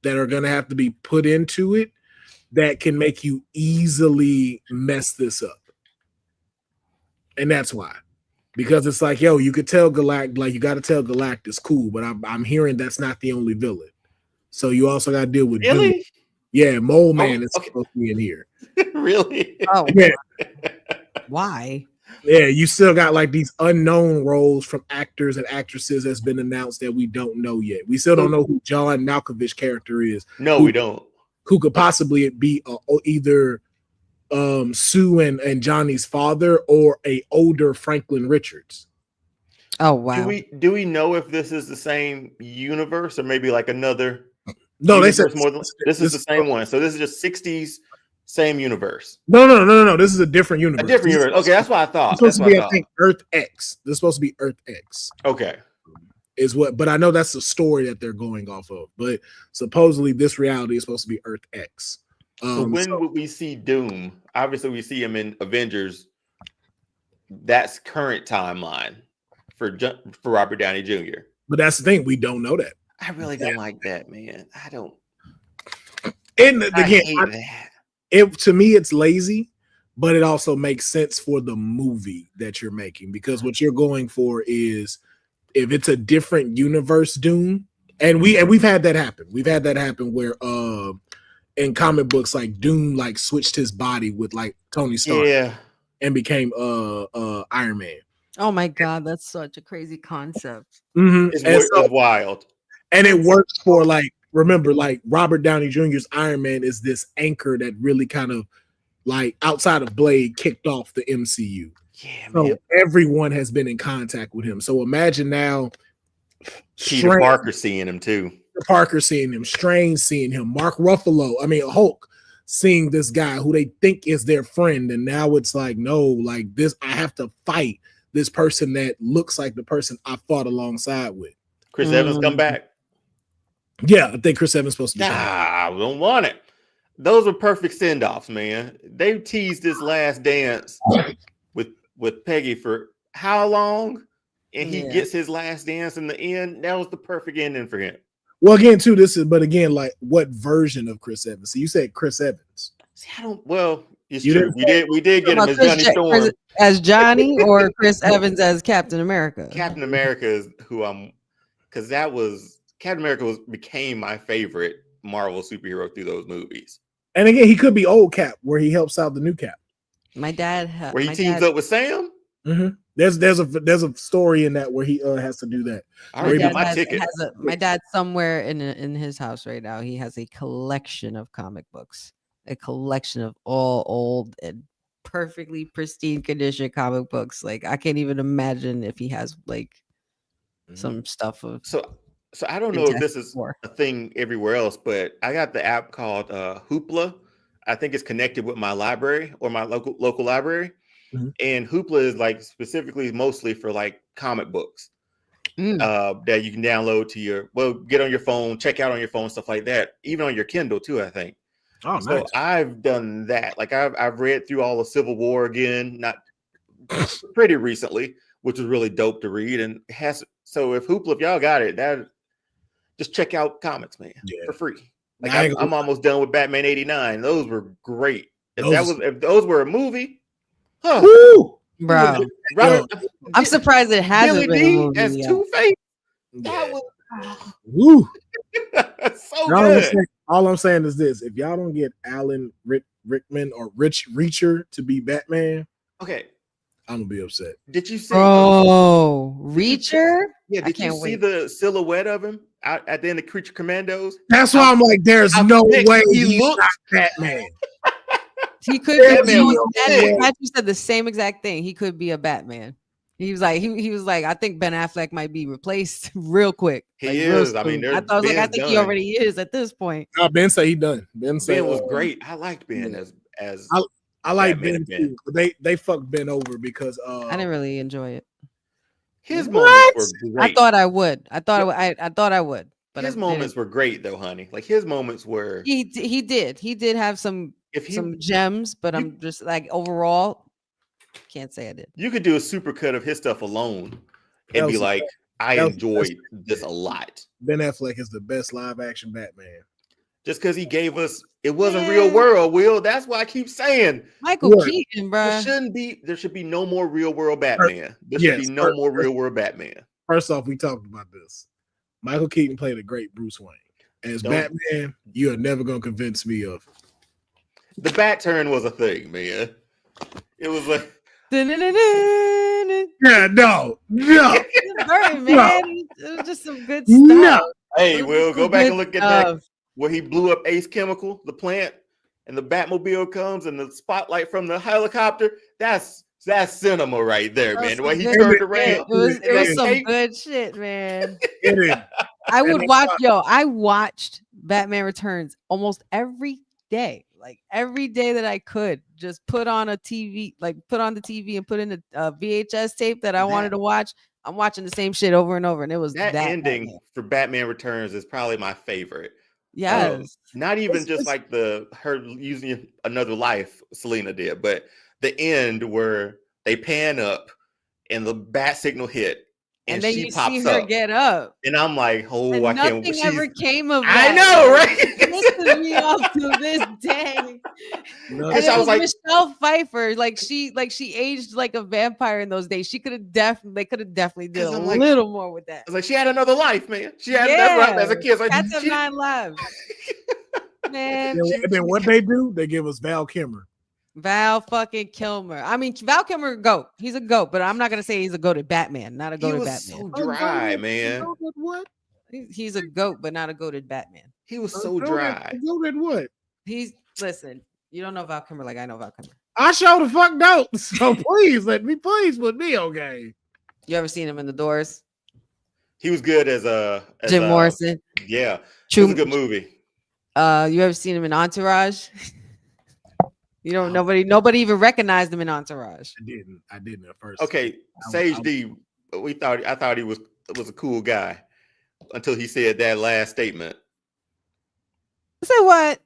S1: that are going to have to be put into it that can make you easily mess this up. And that's why. Because it's like, yo, you could tell Galactus, like you got to tell Galactus, cool, but I'm hearing that's not the only villain. So you also got to deal with
S3: really?
S1: Yeah, Mole Man is supposed to be in here.
S3: Really?
S2: Oh,
S1: yeah.
S2: Why?
S1: Yeah, you still got like these unknown roles from actors and actresses that's been announced that we don't know yet. We still don't know who John Malkovich's character is.
S3: No, we don't.
S1: Who could possibly be either Sue and Johnny's father or a older Franklin Richards.
S2: Oh wow.
S3: Do we know if this is the same universe or maybe like another
S1: No, they said
S3: more than this is the same one. So this is just 60s, same universe.
S1: No. This is a different universe.
S3: A different universe. Okay, that's what I thought.
S1: It's supposed to be, I think, Earth X. This is supposed to be Earth X.
S3: Okay.
S1: Is what, but I know that's the story that they're going off of. But supposedly this reality is supposed to be Earth X.
S3: So when would we see Doom? Obviously, we see him in Avengers. That's current timeline for Robert Downey Jr.
S1: But that's the thing, we don't know that.
S3: I really don't like that, man. I don't.
S1: And
S3: I
S1: again,
S3: hate that.
S1: It to me, it's lazy, but it also makes sense for the movie that you're making, because what you're going for is, if it's a different universe Doom, and we've had that happen. We've had that happen where in comic books, like Doom like switched his body with like Tony Stark, and became Iron Man.
S2: Oh my God, that's such a crazy concept.
S1: Mm-hmm.
S3: It's wild.
S1: And it works for, like, remember, like Robert Downey Jr.'s Iron Man is this anchor that really kind of, like, outside of Blade, kicked off the MCU.
S3: Yeah,
S1: so
S3: man.
S1: everyone has been in contact with him. So imagine now
S3: Peter Parker seeing him too.
S1: Parker seeing him, Strange seeing him, Mark Ruffalo, Hulk seeing this guy who they think is their friend, and now it's like, no, like this, I have to fight this person that looks like the person I fought alongside with.
S3: Chris Evans come back.
S1: Yeah, I think Chris Evans supposed to be.
S3: I don't want it. Those were perfect send-offs, man. They teased this Last Dance with Peggy for how long? And he gets his last dance in the end. That was the perfect ending for him.
S1: Well, again, too, like what version of Chris Evans? So you said Chris Evans.
S3: See, it's true. We did get him as Johnny Storm.
S2: As Johnny, or Chris Evans as Captain America?
S3: Captain America is who because Captain America became my favorite Marvel superhero through those movies.
S1: And again, he could be old Cap, where he helps out the new Cap.
S2: My dad,
S3: where he teams up with Sam.
S1: Mm-hmm. There's a story in that where he has to do that.
S3: I already got my ticket.
S2: My dad somewhere in his house right now, he has a collection of comic books, a collection of all old and perfectly pristine condition comic books. Like, I can't even imagine if he has like some stuff of.
S3: So I don't know if this is a thing everywhere else, but I got the app called Hoopla. I think it's connected with my library or my local library. Mm-hmm. And Hoopla is like specifically mostly for like comic books that you can download to get on your phone, check out on your phone, stuff like that. Even on your Kindle too, I think.
S1: Oh,
S3: so
S1: nice.
S3: I've done that. Like I've read through all of Civil War again, not pretty recently, which was really dope to read. And so if Hoopla, if y'all got it, just check out comics, man, for free. Like I'm almost done with Batman '89. Those were great. If those were a movie,
S1: woo,
S2: bro. I'm surprised it hasn't been a movie
S3: as Two-Face. That was
S1: woo.
S3: so good.
S1: All I'm saying is this: if y'all don't get Alan Rickman or Rich Reacher to be Batman,
S3: okay,
S1: I'm gonna be upset.
S3: Did you see?
S2: Oh, Reacher?
S3: Yeah. Did you see the silhouette of him out at the end of Creature Commandos?
S1: That's why I'm like, there's no way he looks like Batman.
S2: He could be. You said the same exact thing. He could be a Batman. He was like, I think Ben Affleck might be replaced real quick.
S3: He is. I mean,
S2: I think he already is at this point.
S1: No, Ben said he done. Ben
S3: was great. I liked Ben as
S1: I like Ben too. But they fucked Ben over because
S2: I didn't really enjoy it.
S3: His moments were great.
S2: I thought I would. I thought I would. But
S3: his moments were great though, honey. Like his moments were.
S2: He did have some gems, but I'm just like overall. Can't say I did.
S3: You could do a super cut of his stuff alone and be like, I enjoyed this a lot.
S1: Ben Affleck is the best live action Batman.
S3: Just because he gave us, it wasn't real world, Will. That's why I keep saying
S2: Michael Keaton, bro.
S3: There should be no more real world Batman. There should be no more real world Batman.
S1: First off, we talked about this. Michael Keaton played a great Bruce Wayne. As Batman, you are never gonna convince me of.
S3: The bat turn was a thing, man. It was like
S1: no.
S2: Man. It was just some good stuff.
S1: No.
S3: Hey, Will, go back and look at that where he blew up Ace Chemical, the plant, and the Batmobile comes and the spotlight from the helicopter. That's cinema right there, man. The way he turned around.
S2: It was some good shit, man. I would watch. I watched Batman Returns almost every day. Like every day that I could, just put on a TV, like put on the TV and put in a VHS tape that I wanted to watch. I'm watching the same shit over and over, and it was that
S3: ending
S2: Batman.
S3: for Batman Returns is probably my favorite.
S2: Yes,
S3: not even just like her using another life Selena did, but the end where they pan up and the bat signal hit. And
S2: then
S3: she
S2: you
S3: pops
S2: see her
S3: up,
S2: get up,
S3: and I'm like, "Oh,
S2: and
S3: I can't."
S2: nothing ever came of
S3: I
S2: that.
S3: know, right?
S2: It pisses me off to this day. And it was like Michelle Pfeiffer, like she aged like a vampire in those days. They could have definitely did a little more with that.
S3: Like she had another life, man. She had as a kid. Like,
S2: Cats have 9 lives, man.
S1: And then what they do? They give us Val Kilmer.
S2: Val fucking Kilmer. I mean, Val Kilmer, goat. He's a goat, but I'm not gonna say he's a goated Batman. Not a goated Batman.
S3: So dry, man.
S1: What?
S2: He's a goat, but not a goated Batman.
S3: He was so dry.
S1: Goated what?
S2: Listen. You don't know Val Kilmer like I know Val Kilmer.
S1: I sure the fuck don't. So please put me okay.
S2: You ever seen him in The Doors?
S3: He was good as
S2: Jim Morrison.
S3: Yeah, true. It was a good movie.
S2: You ever seen him in Entourage? You don't. Nobody even recognized him in Entourage.
S1: I didn't at first.
S3: Okay, Sage D. I thought he was a cool guy until he said that last statement.
S2: Say what?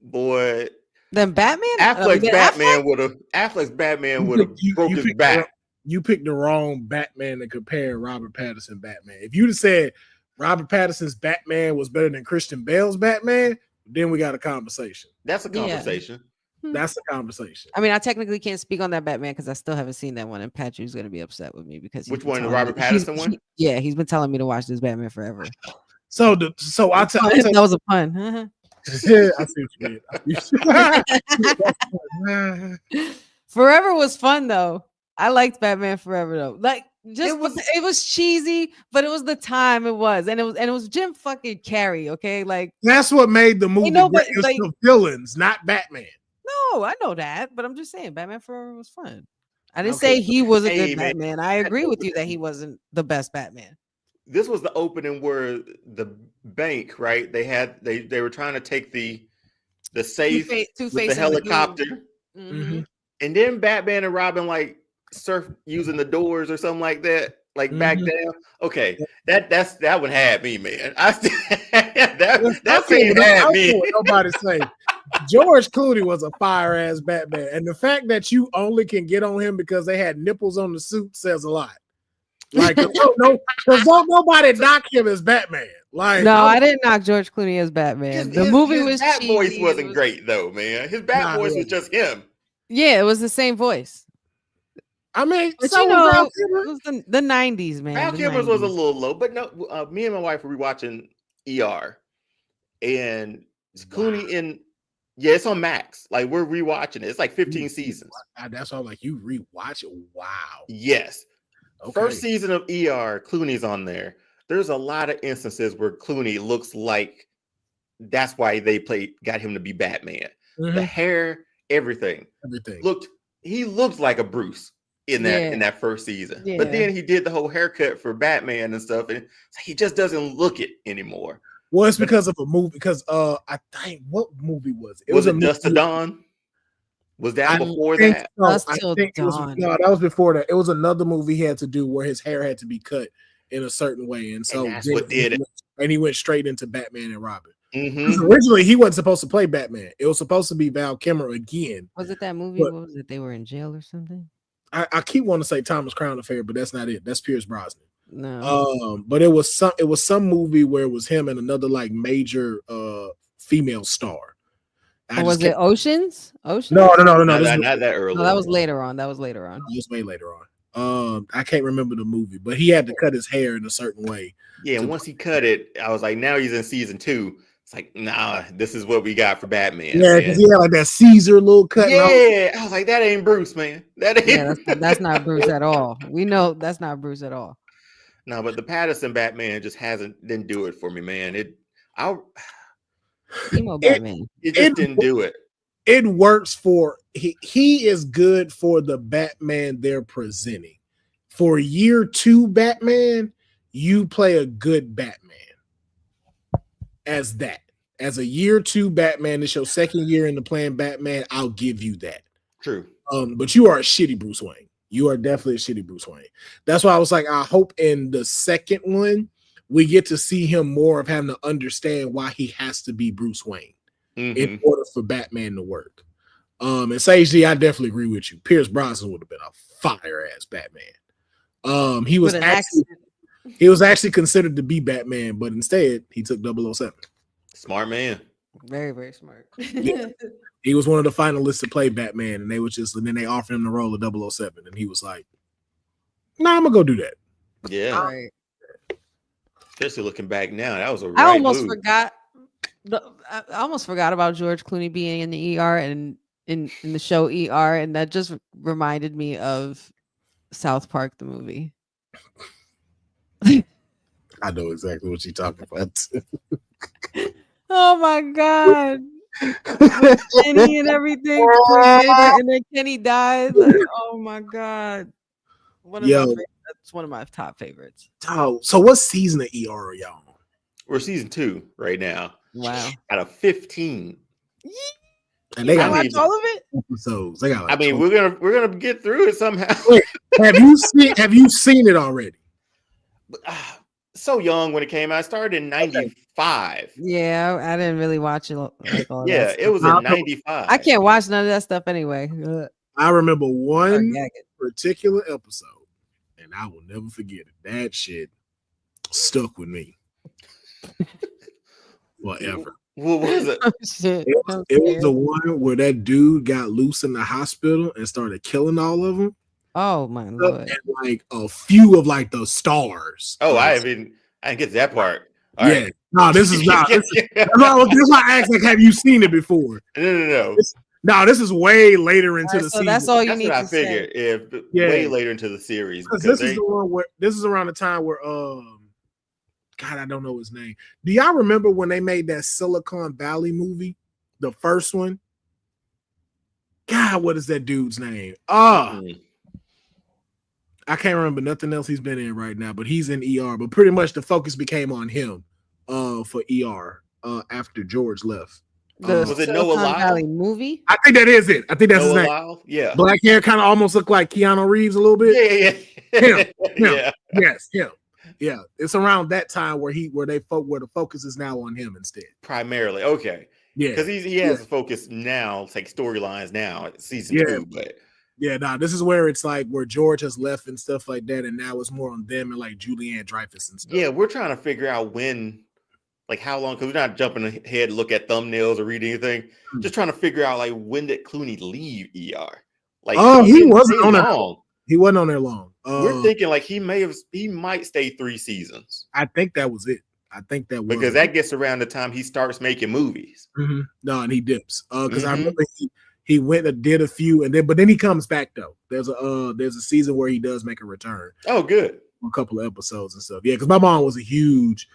S3: Boy.
S2: Then Batman.
S3: Affleck's Batman would have broke his back.
S1: You picked the wrong Batman to compare Robert Pattinson Batman. If you'd have said Robert Pattinson's Batman was better than Christian Bale's Batman, then we got a conversation.
S3: That's a conversation.
S1: Yeah. That's a conversation.
S2: I mean, I technically can't speak on that Batman because I still haven't seen that one, and Patrick's going to be upset with me because
S3: which one, the Robert Pattinson one?
S2: He's been telling me to watch this Batman forever.
S1: So I'll tell
S2: that was a pun.
S1: Yeah, I see what you mean.
S2: Forever was fun though. I liked Batman Forever though. Like it was cheesy, but it was the time it was, and it was Jim fucking Carrey. Okay, like
S1: that's what made the movie. It was the villains, not Batman.
S2: No, I know that, but I'm just saying Batman Forever was fun. I didn't say he was a good Batman. I agree with you that he wasn't the best Batman.
S3: This was the opening where the bank, right? They were trying to take the safe with the helicopter,
S2: mm-hmm.
S3: And then Batman and Robin like surf using the doors or something like that, like back down. Okay, that one had me, man. That scene had me.
S1: Nobody say George Clooney was a fire ass Batman, and the fact that you only can get on him because they had nipples on the suit says a lot. Like, don't nobody knock him as Batman. Like,
S2: no, I didn't knock George Clooney as Batman. The movie was
S3: that
S2: cheesy.
S3: voice wasn't great though, man. His Bat voice was just him.
S2: Yeah, it was the same voice.
S1: I mean,
S2: but it was the 90s, man.
S3: Val Kilmer was a little low, but no. Me and my wife were rewatching ER, and Clooney in. Yeah, it's on Max. Like we're rewatching it. It's like 15 seasons.
S1: That's all. Like you rewatch it. Wow.
S3: Yes. Okay. First season of ER, Clooney's on there. There's a lot of instances where Clooney looks like that's why they got him to be Batman. Mm-hmm. The hair, everything. He looked like a Bruce in that first season. Yeah. But then he did the whole haircut for Batman and stuff, and he just doesn't look it anymore.
S1: Well, it's because of a movie. Because I think what movie was it?
S3: Was it Dust to Dawn? Was that before that?
S1: That was before that. It was another movie he had to do where his hair had to be cut in a certain way, and so
S3: that's what did it.
S1: And he went straight into Batman and Robin.
S3: Mm-hmm.
S1: Originally, he wasn't supposed to play Batman. It was supposed to be Val Kilmer again.
S2: Was it that movie? What was it? They were in jail or something?
S1: I keep wanting to say Thomas Crown Affair, but that's not it. That's Pierce Brosnan.
S2: No.
S1: But it was some movie where it was him and another like major female star.
S2: Was it Oceans? Oceans?
S1: No.
S3: Not that early.
S2: No, that was later on. It was way later on.
S1: I can't remember the movie, but he had to cut his hair in a certain way.
S3: Yeah, and once he cut it, I was like, now he's in season 2. It's like, nah, this is what we got for Batman.
S1: Yeah, because he had like that Caesar little cut.
S3: Yeah, I was like, that ain't Bruce, man.
S2: That's not Bruce at all. We know that's not Bruce at all.
S3: No, but the Pattinson Batman just didn't do it for me, man.
S2: Batman.
S3: It just didn't do it.
S1: It works for he is good for the Batman they're presenting. For year 2 Batman, you play a good Batman. as that. As a year 2 Batman, this your second year into playing Batman, I'll give you that.
S3: True.
S1: But you are a shitty Bruce Wayne. You are definitely a shitty Bruce Wayne. That's why I was like, I hope in the second one we get to see him more of having to understand why he has to be Bruce Wayne in order for Batman to work. And Sage D, I definitely agree with you. Pierce Brosnan would have been a fire ass Batman. He was actually considered to be Batman, but instead he took 007.
S3: Smart man.
S2: Very, very smart.
S1: Yeah. He was one of the finalists to play Batman, and then they offered him the role of 007, and he was like, "Nah, I'm gonna go do that."
S3: Yeah.
S2: Right.
S3: Especially looking back now, that was a right
S2: I almost
S3: move.
S2: forgot about George Clooney being in the ER and in the show ER, and that just reminded me of South Park the movie.
S1: I know exactly what you're talking about.
S2: Oh my god. With Kenny and everything. And then Kenny died. Like, oh my god. That's one of my top favorites.
S1: Oh, so what season of ER are y'all on?
S3: We're season 2 right now.
S2: Wow.
S3: Out of 15.
S1: And they got
S2: watch all of it.
S1: episodes. They got like
S3: I mean, we're gonna get through it somehow.
S1: Wait, have you seen it already?
S3: So young when it came out. I started in 95.
S2: Yeah, I didn't really watch it. Like all
S3: Yeah,
S2: that
S3: it was in 95.
S2: I can't watch none of that stuff anyway.
S1: I remember one particular episode, and I will never forget it. That shit stuck with me forever.
S3: What was it?
S2: Oh, shit.
S1: It was the one where that dude got loose in the hospital and started killing all of them.
S2: Oh my lord!
S1: And like a few of like the stars.
S3: Oh, I didn't get that part. All
S1: yeah.
S3: Right.
S1: No, this is not. This is why I asked, like, have you seen it before?
S3: No.
S1: No, this is way later into the
S2: So
S1: season.
S2: that's all you
S3: That's
S2: need
S3: what
S2: to
S3: I figured.
S2: say.
S3: Way later into the series.
S1: This is the one where this is around the time where God, I don't know his name. Do y'all remember when they made that Silicon Valley movie? The first one? God, what is that dude's name? I can't remember nothing else he's been in right now, but he's in ER. But pretty much the focus became on him for ER after George left.
S3: Was it Noah Lyle?
S2: Valley movie?
S1: I think that is it. I think that's
S3: Noah
S1: his name.
S3: Lyle? Yeah.
S1: Black hair kind of almost looked like Keanu Reeves a little bit.
S3: Yeah.
S1: Him.
S3: Yeah.
S1: Yes, him. Yeah, it's around that time where the focus is now on him instead.
S3: Primarily, okay.
S1: Yeah,
S3: because he has a focus now. It's like storylines now. It's season 2, but
S1: this is where it's like where George has left and stuff like that, and now it's more on them and like Julianne Dreyfus and stuff.
S3: Yeah, we're trying to figure out when, like how long, because we're not jumping ahead to look at thumbnails or read anything. Just trying to figure out like when did Clooney leave ER? Like,
S1: he wasn't on there. He wasn't on there long.
S3: We're thinking like he might stay 3 seasons.
S1: I think that was it. I think that was
S3: because that gets around the time he starts making movies.
S1: Mm-hmm. No, and he dips. Because I remember he went and did a few, and then he comes back though. There's a season where he does make a return.
S3: Oh, good.
S1: A couple of episodes and stuff. Yeah, because my mom was a huge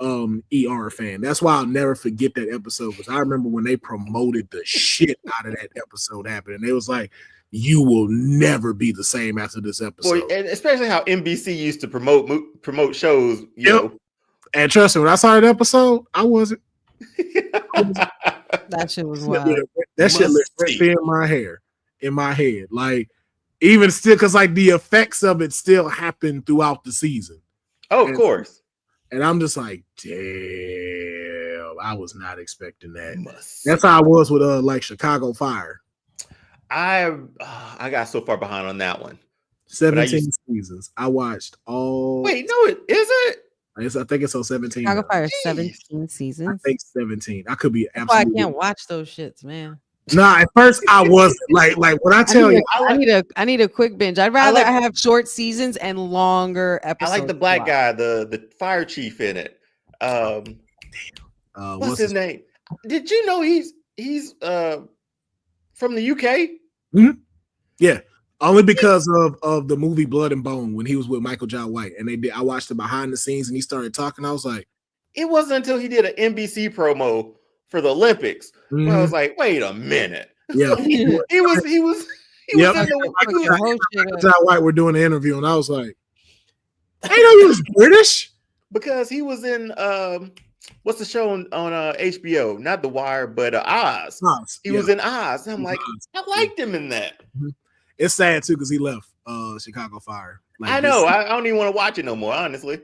S1: ER fan. That's why I'll never forget that episode. Because I remember when they promoted the shit out of that episode happening. They was like, you will never be the same after this episode.
S3: Boy, and especially how NBC used to promote shows. You know.
S1: And trust me, when I saw that episode, I wasn't.
S2: That shit was wild.
S1: That shit lit right there in my head. Like, even still, because like the effects of it still happen throughout the season.
S3: Oh, of course.
S1: And I'm just like, damn, I was not expecting that. That's how I was with like Chicago Fire.
S3: I got so far behind on that one.
S1: 17 seasons. I watched all.
S3: Wait, no, is it?
S1: I think it's on 17.
S2: Chicago Fire 17 seasons.
S1: I think 17. I could be
S2: absolutely. I can't watch those shits, man.
S1: Nah, at first I wasn't like when I tell you,
S2: I need a quick binge. I'd rather have short seasons and longer episodes.
S3: I like the black guy, the fire chief in it. What's his name? Did you know he's from the UK?
S1: Mm-hmm. Yeah. Only because of the movie Blood and Bone when he was with Michael Jai White, and I watched the behind the scenes and he started talking. I was like,
S3: it wasn't until he did an NBC promo for the Olympics where I was like, wait a minute.
S1: Yeah,
S3: he was in the
S1: Michael Jai White were doing the interview, and I was like, I know he was British
S3: because he was in what's the show on HBO? Not The Wire, but Oz. He was in Oz. And I'm like, I liked him in that.
S1: It's sad too because he left Chicago Fire. Like,
S3: I know. I don't even want to watch it no more, honestly.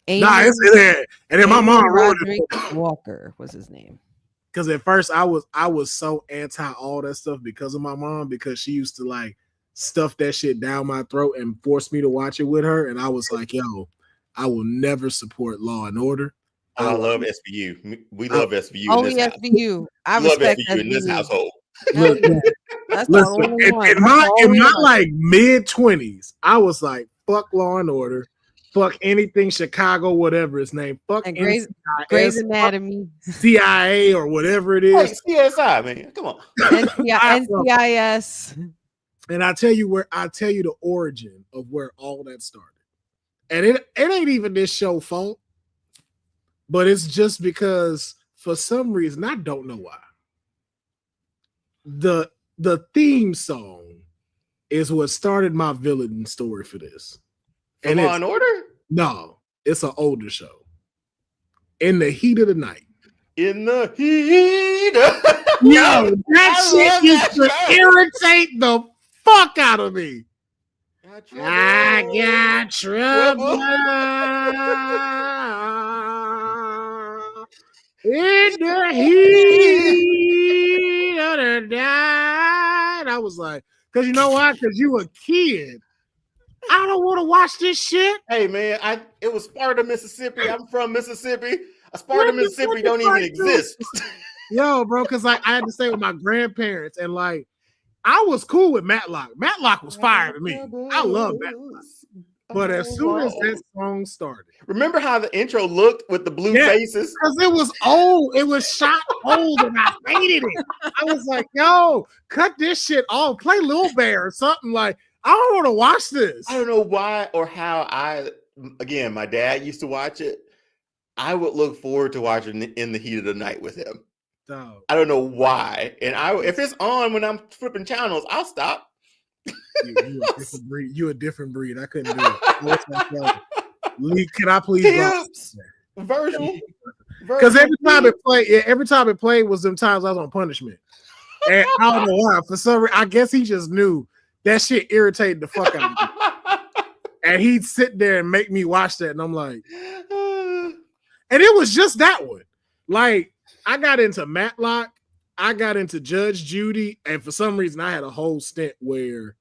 S1: It's there. And then my mom wrote
S2: it. Walker was his name.
S1: Because at first I was so anti all that stuff because of my mom, because she used to like stuff that shit down my throat and force me to watch it with her. And I was like, yo, I will never support Law and Order.
S3: I love SVU. We love SVU.
S2: Oh, SVU. I respect
S3: SVU in this household.
S1: Look,
S2: that's
S1: listen, in my like mid-20s, I was like, fuck Law and Order, fuck anything Chicago, whatever its name, fuck
S2: Grey's Anatomy,
S1: CIA or whatever it is.
S3: Hey, CSI, man, come on.
S2: NCIS.
S1: And I tell you the origin of where all that started. And it ain't even this show fault, but it's just because for some reason, I don't know why, the theme song is what started my villain story for this.
S3: And Law and Order?
S1: No, it's an older show. In the Heat of the Night.
S3: In the heat.
S1: Yo, that shit used to irritate the fuck out of me. I got trouble in the heat of the night. I was like, because you know why? Because you a kid. I don't want to watch this shit.
S3: Hey man, it was Sparta, Mississippi. I'm from Mississippi. Sparta, Mississippi don't even exist.
S1: Yo, bro, because I had to stay with my grandparents, and like I was cool with Matlock. Matlock was fire to me. I love Matlock. But as soon as that song started,
S3: remember how the intro looked with the blue faces?
S1: Because it was old. It was shot old, and I hated it. I was like, yo, cut this shit off. Play Lil Bear or something. Like, I don't want to watch this.
S3: I don't know why or how again, my dad used to watch it. I would look forward to watching In the Heat of the Night with him.
S1: Dog.
S3: I don't know why. And if it's on when I'm flipping channels, I'll stop.
S1: You a different breed. I couldn't do it. Lee, can I please
S3: Virgil?
S1: Because every time it played was them times I was on punishment. And I don't know why. For some reason, I guess he just knew that shit irritated the fuck out of me. And he'd sit there and make me watch that, and I'm like, and it was just that one. Like, I got into Matlock, I got into Judge Judy, and for some reason I had a whole stint where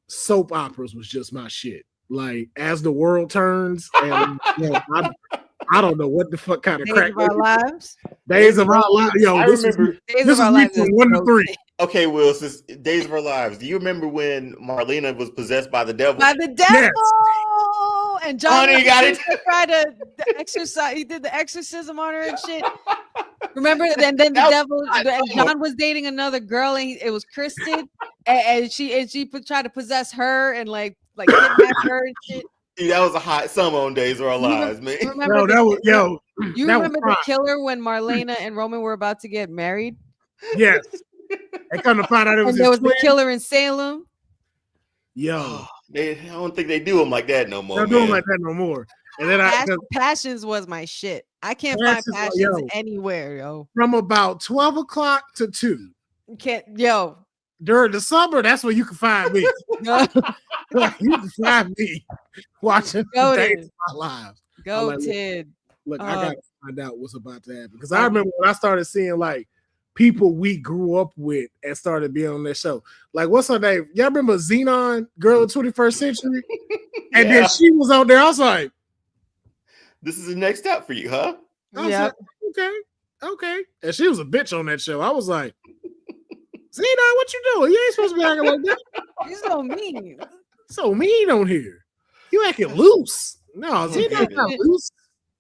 S1: soap operas was just my shit. Like, As the World Turns, and I don't know what the fuck kind of crack. Days of Our Lives. Yo,
S3: I remember
S1: Days of Our Lives from 1 to 3.
S3: Okay, Will, since Days of Our Lives, do you remember when Marlena was possessed by the devil?
S2: By the devil! Yes. And John tried to exercise. He did the exorcism on her and shit. Remember? And then the devil, John was dating another girl, and it was Kristen, and she tried to possess her and like kidnap her and shit.
S3: Dude, that was a hot summer on Days of Our Lives, man.
S2: You remember the killer when Marlena and Roman were about to get married?
S1: Yes. They come to find out
S2: there was the killer in Salem.
S1: Yo,
S3: I don't think they do them like that no more.
S1: They don't do them like that no more. And then
S2: Passions was my shit. I can't find Passions anywhere, yo.
S1: From about 12 o'clock to 2.
S2: During
S1: the summer, that's where you can find me. You can find me watching Days of Our Lives.
S2: Go, Tid.
S1: Look, I gotta find out what's about to happen. Because I remember when I started seeing like people we grew up with and started being on that show. Like, what's her name? Y'all remember Xenon, Girl of the 21st Century? And then she was on there. I was like,
S3: this is the next step for you, huh?
S1: Yeah. Like, okay. And she was a bitch on that show. I was like, Xenon, what you doing? You ain't supposed to be acting like that.
S2: You're so mean.
S1: So mean on here. You acting loose. No, Xenon's not loose.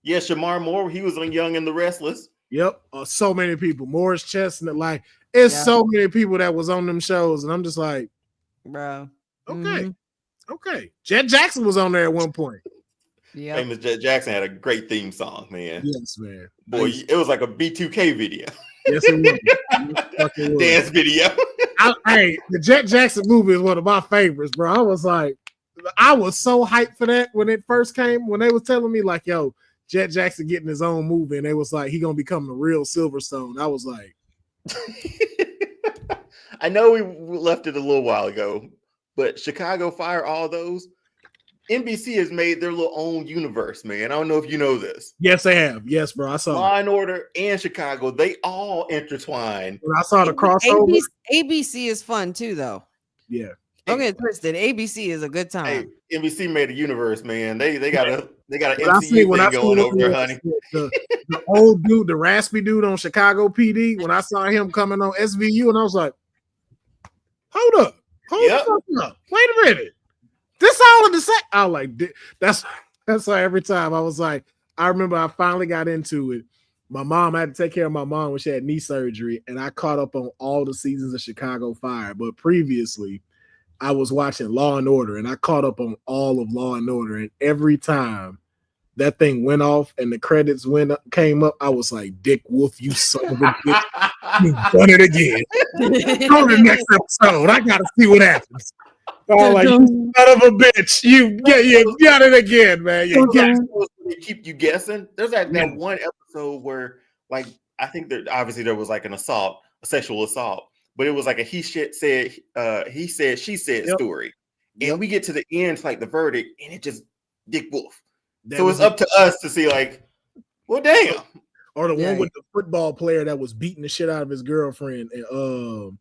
S3: Yeah, Shamar Moore, he was on Young and the Restless.
S1: Yep, so many people. Morris Chestnut, like it's so many people that was on them shows, and I'm just like,
S2: bro.
S1: Okay. Jet Jackson was on there at one point.
S2: Yeah,
S3: famous Jet Jackson had a great theme song, man.
S1: Yes, man.
S3: Boy, it was like a B2K video.
S1: Yes, it was.
S3: Dance video.
S1: The Jet Jackson movie is one of my favorites, bro. I was so hyped for that when it first came. When they was telling me like, yo, Jet Jackson getting his own movie, and they was like, he gonna become the real Silverstone. I was like,
S3: I know we left it a little while ago, but Chicago Fire, all those, NBC has made their little own universe, man. I don't know if you know this.
S1: yes, they have. Yes, bro. I saw
S3: Law and Order and Chicago, they all intertwine.
S1: when I saw the crossover.
S2: ABC is fun too, though.
S1: Yeah.
S2: Don't get twisted. ABC is a good time.
S3: Hey, NBC made a universe, man. They got an
S1: When
S3: MCU thing going over there, honey.
S1: The old dude, the raspy dude on Chicago PD, when I saw him coming on SVU, and I was like, hold up. Hold the fuck up. Wait a minute. This all in the same. I was like, that's why every time I was like, I remember I finally got into it. My mom, I had to take care of my mom when she had knee surgery, and I caught up on all the seasons of Chicago Fire. But previously, I was watching Law and Order, and I caught up on all of Law and Order. And every time that thing went off and the credits came up, I was like, Dick Wolf, you son of a bitch. You done it again. Go to the next episode. I got to see what happens. Oh, like, you son of a bitch. You got it again, man.
S3: They keep you guessing. There's that one episode where, like, I think that obviously there was like an assault, a sexual assault. But it was like a he said, she said story. And we get to the end, like the verdict, and it just Dick Wolf. So it's up to us to see, like, well, damn.
S1: Or the one with the football player that was beating the shit out of his girlfriend. And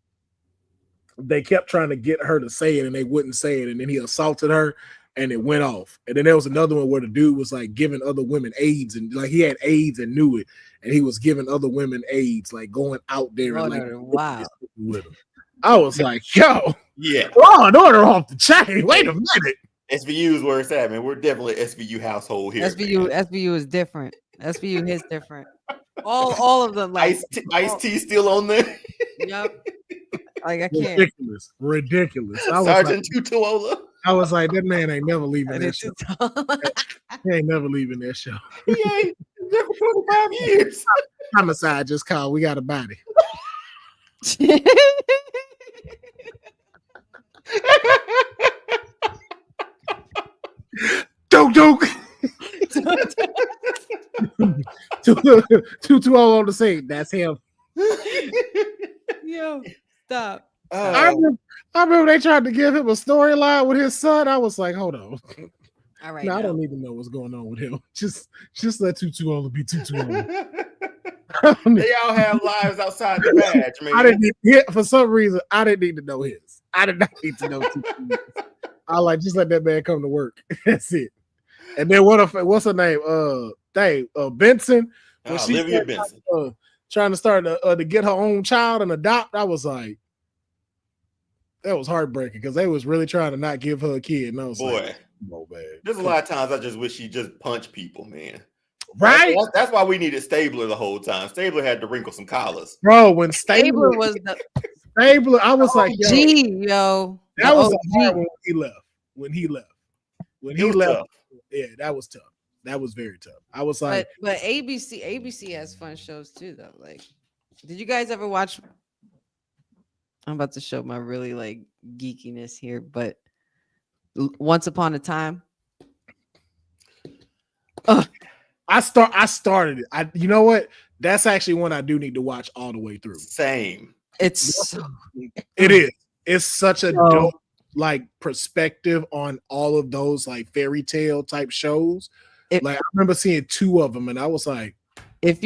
S1: they kept trying to get her to say it, and they wouldn't say it. And then he assaulted her, and it went off. And then there was another one where the dude was like giving other women AIDS, and like he had AIDS and knew it. And he was giving other women AIDS, like going out there and like
S2: wow.
S1: With them. I was like, yo,
S3: yeah,
S1: Law and Order off the chain. Wait a minute.
S3: SVU is where it's at, man. We're definitely an SVU household here.
S2: SVU is different. SVU is different. All of them, like
S3: Ice-T still on there.
S2: Yep. Like I can't.
S1: Ridiculous.
S3: Sergeant Tutuola.
S1: I was like, that man ain't never leaving that show. He ain't never leaving that show.
S3: He ain't there for 25 years.
S1: Homicide just called. We got a body. Don't. Too old on the scene. That's him.
S2: Yo, stop.
S1: I remember they tried to give him a storyline with his son. I was like, hold on.
S2: All right.
S1: No, I don't even know what's going on with him. Just let Tutu Ola be Tutu Ola.
S3: They all have lives outside the badge, man.
S1: I didn't need, for some reason, I didn't need to know his. I did not need to know Tutu. I like just let that man come to work. That's it. And then what's her name? Benson. When she
S3: Olivia Benson.
S1: Trying to start to get her own child and adopt. I was like, that was heartbreaking because they was really trying to not give her a kid. And I was like, oh, man.
S3: There's a lot of times I just wish she just punched people, man.
S1: Right?
S3: That's why we needed Stabler the whole time. Stabler had to wrinkle some collars.
S1: Bro, when Stabler
S2: was the
S1: Stabler, I was like,
S2: yo.
S1: That was hard when he left. When he left,
S3: tough.
S1: Yeah, that was tough. That was very tough. I was like,
S2: but ABC has fun shows too, though. Like, did you guys ever watch? I'm about to show my really like geekiness here, but Once Upon a Time.
S1: I started it. You know what? That's actually one I do need to watch all the way through.
S3: Same.
S1: It is. It's such a dope like perspective on all of those like fairy tale type shows. Like I remember seeing 2 of them, and I was like, they're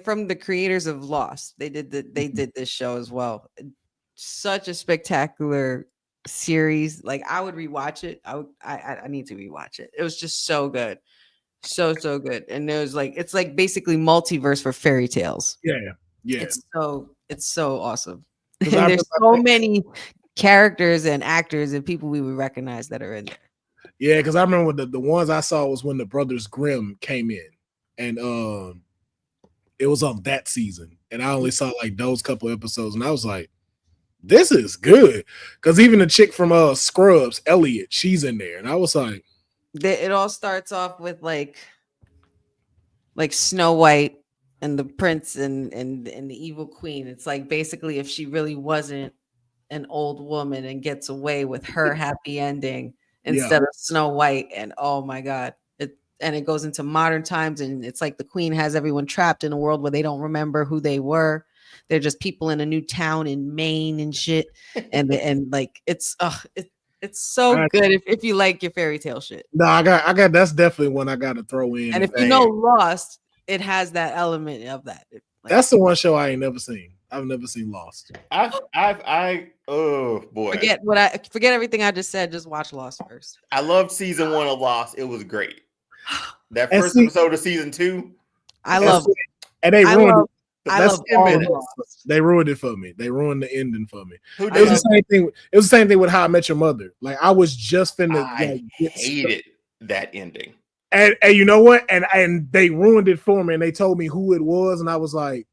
S1: from the creators of Lost. They did this show as well. Such a spectacular series. Like I would rewatch it. I need to rewatch it. It was just so good. So good. And there was like, it's like basically multiverse for fairy tales. Yeah.
S2: It's so awesome. And there's so many characters and actors and people we would recognize that are in there.
S1: Yeah, because I remember the ones I saw was when the Brothers Grimm came in, and it was on that season, and I only saw like those couple episodes, and I was like, this is good. Because even the chick from Scrubs, Elliot, she's in there, and I was like,
S2: it all starts off with like Snow White and the prince and the evil queen. It's like basically if she really wasn't an old woman and gets away with her happy ending instead of Snow White. And oh my God, and it goes into modern times, and it's like the queen has everyone trapped in a world where they don't remember who they were. They're just people in a new town in Maine and shit. And like it's so good if you like your fairy tale shit.
S1: No, I got that's definitely one I gotta throw in.
S2: And if you know Lost, it has that element of that.
S1: That's the one show I ain't never seen. I've never seen Lost.
S3: Oh boy.
S2: Forget everything I just said. Just watch Lost first.
S3: I loved season 1 of Lost. It was great. That first episode of season 2.
S2: I love it.
S1: And they ruined it.
S2: I love
S1: they ruined it for me. They ruined the ending for me.
S3: Who
S1: it was the same thing. It was the same thing with How I Met Your Mother. Like I was just finna.
S3: I hated that ending.
S1: And you know what? And they ruined it for me. And they told me who it was, and I was like,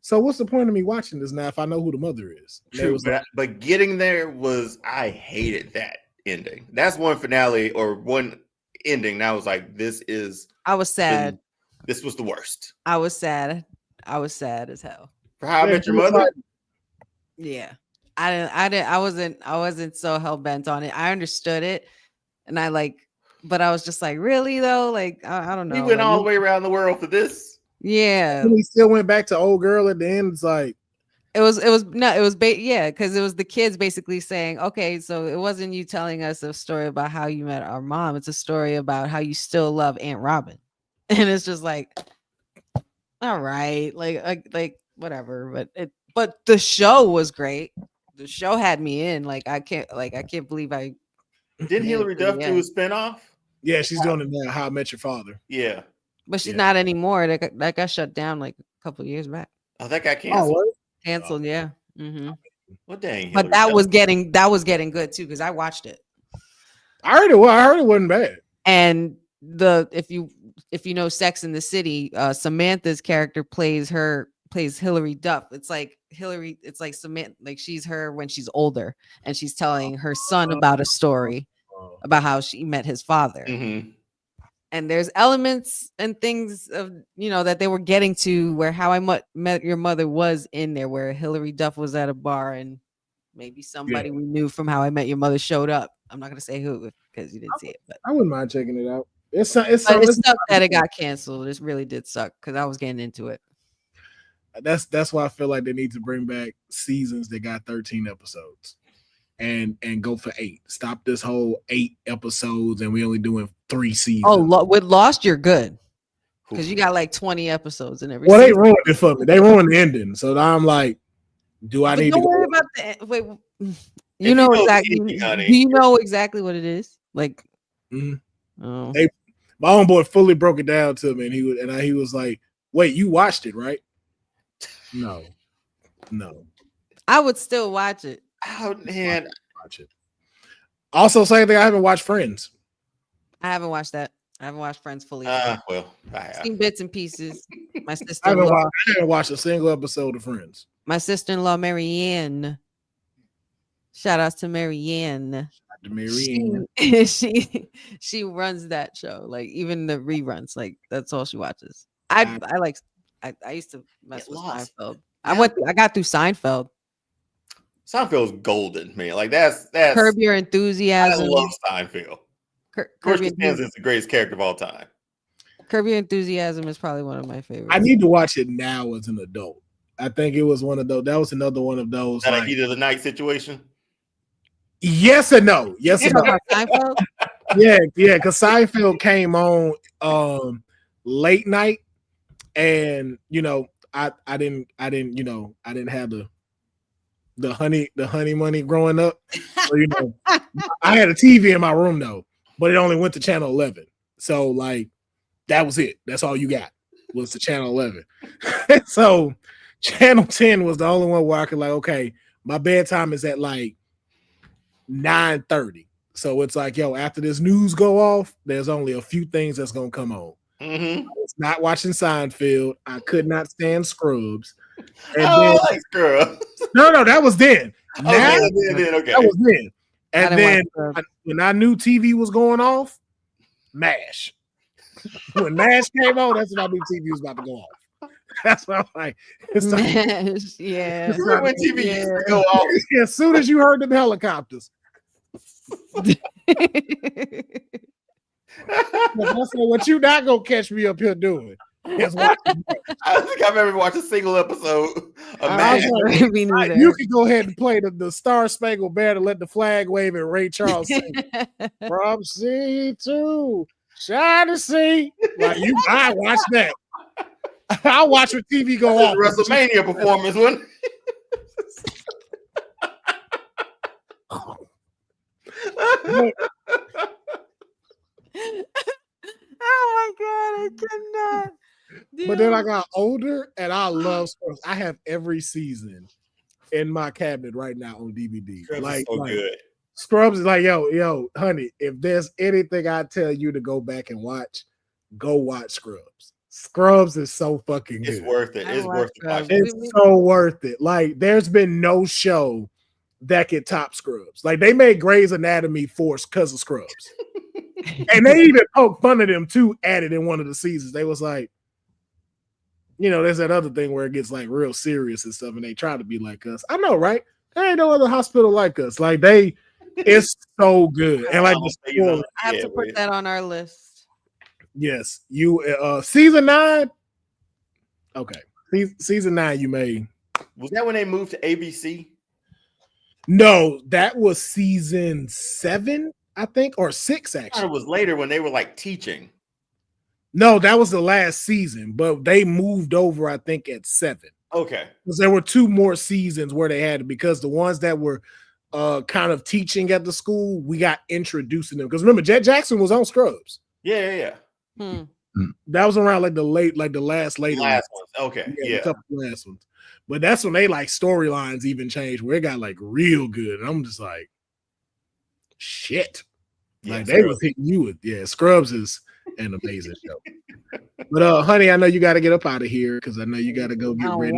S1: "So what's the point of me watching this now if I know who the mother is?"
S3: True, but getting there was I hated that ending. That's one finale or one ending. And I was like,
S2: I was sad.
S3: This was the worst.
S2: I was sad as hell.
S3: For How I Met Your Mother?
S2: Yeah. I wasn't so hell bent on it. I understood it, and but I was just like, really though? Like, I don't know.
S3: We went all the way around the world for this.
S2: Yeah.
S1: And he still went back to old girl at the end. It's like
S2: because it was the kids basically saying, okay, so it wasn't you telling us a story about how you met our mom. It's a story about how you still love Aunt Robin. And it's just like, all right, like whatever. But the show was great. The show had me in. I can't believe I
S3: didn't Hilary Duff do a spinoff?
S1: Yeah, she's doing it now. How I Met Your Father.
S3: Yeah,
S2: but she's not anymore. That got shut down like a couple of years back.
S3: Oh, that got canceled.
S2: Canceled, yeah. Mm-hmm.
S3: Well, dang.
S2: But that was getting good too because I watched it.
S1: I heard it wasn't bad.
S2: And if you know Sex in the City, Samantha's character plays Hilary Duff. It's like Hillary. It's like Samantha. Like she's her when she's older, and she's telling her son about a story about how she met his father.
S3: Mm-hmm.
S2: And there's elements and things of that they were getting to where How I Met Your Mother was in there, where Hilary Duff was at a bar and maybe somebody we knew from How I Met Your Mother showed up. I'm not gonna say who because you didn't see it, but
S1: I wouldn't mind checking it out. It sucked
S2: that it got canceled. This really did suck because I was getting into it.
S1: That's why I feel like they need to bring back seasons that got 13 episodes and go for 8. Stop this whole 8 episodes and we only doing 3 seasons.
S2: Oh, with Lost, you're good because you got like 20 episodes in every.
S1: Well, they ruined it for me. They ruined the ending, so now I'm like, do I need to?
S2: Don't worry about the wait. You know exactly. Do you know exactly what it is? Like,
S1: my own boy fully broke it down to me, and he was like, "Wait, you watched it, right?" No.
S2: I would still watch it.
S3: Oh man,
S1: watch it. Also, same thing. I haven't watched Friends.
S2: I haven't watched that. I haven't watched Friends fully.
S3: Well, I have
S2: seen bits and pieces. My sister.
S1: I haven't watched a single episode of Friends.
S2: My sister-in-law, Marianne. Shout outs to Marianne. She runs that show. Like even the reruns. Like that's all she watches. I used to mess with Seinfeld. I got through Seinfeld.
S3: Seinfeld's golden, man. Like that's
S2: Curb Your Enthusiasm.
S3: I love Seinfeld. George Costanza is the greatest character of all time.
S2: Curb Your Enthusiasm is probably one of my favorites.
S1: I need to watch it now as an adult. I think it was one of those. That was another one of those.
S3: Like heat of the night situation.
S1: Yes and no. Yes and no.
S2: Seinfeld?
S1: Yeah, because Seinfeld came on late night, and I didn't have the honey money growing up. So, I had a TV in my room though, but it only went to channel 11. So like that was it. That's all you got was the channel 11. So channel 10 was the only one where I could okay, my bedtime is at like 9:30. So it's like, after this news go off, there's only a few things that's gonna come on.
S3: Mm-hmm.
S1: I was not watching Seinfeld. I could not stand Scrubs. And
S3: I like Scrubs.
S1: No, that was then.
S3: Okay.
S1: That was then. And then when I knew TV was going off, MASH. When MASH came on, that's when I knew TV was about to go off. That's what I'm like.
S2: MASH, yeah.
S3: Remember when TV used to go off?
S1: As soon as you heard them helicopters. That's what you not gonna catch me up here doing. Is watching.
S3: I don't think I've ever watched a single episode of
S1: Like,
S2: Me
S1: you can go ahead and play the Star Spangled Banner, let the flag wave, and Ray Charles sing from sea to shining sea. Like I watch that. I watch when TV go off.
S3: WrestleMania performance one.
S2: Oh my god, I cannot.
S1: But then I got older and I love Scrubs. I have every season in my cabinet right now on DVD.
S3: Scrubs is so good.
S1: Scrubs is like, yo, honey, if there's anything I tell you to go back and watch, go watch Scrubs. Scrubs is so fucking good.
S3: It's worth it. It's worth it.
S1: It's so worth it. Like, there's been no show that could top Scrubs. Like, they made Grey's Anatomy force because of Scrubs. And they even poked fun of them too at it in one of the seasons. They was like, there's that other thing where it gets like real serious and stuff, and they try to be like us. I know, right? There ain't no other hospital like us. Like, it's so good. And like
S2: I have to put that on our list.
S1: Yes, season 9. Okay, season 9. You made.
S3: Was that when they moved to ABC?
S1: No, that was season 7, I think, or 6 actually.
S3: It was later when they were like teaching.
S1: No, that was the last season, but they moved over, I think, at 7.
S3: Okay.
S1: Because there were 2 more seasons where they had it, because the ones that were kind of teaching at the school, we got introducing them. Because remember, Jet Jackson was on Scrubs.
S3: Yeah.
S1: That was around like the last ones.
S3: Okay. Yeah.
S1: A couple last ones. But that's when they like storylines even changed, where it got like real good. And I'm just like, shit. Like, they was hitting you with, Scrubs is an amazing show. But honey, I know you got to get up out of here because I know you got to go get ready.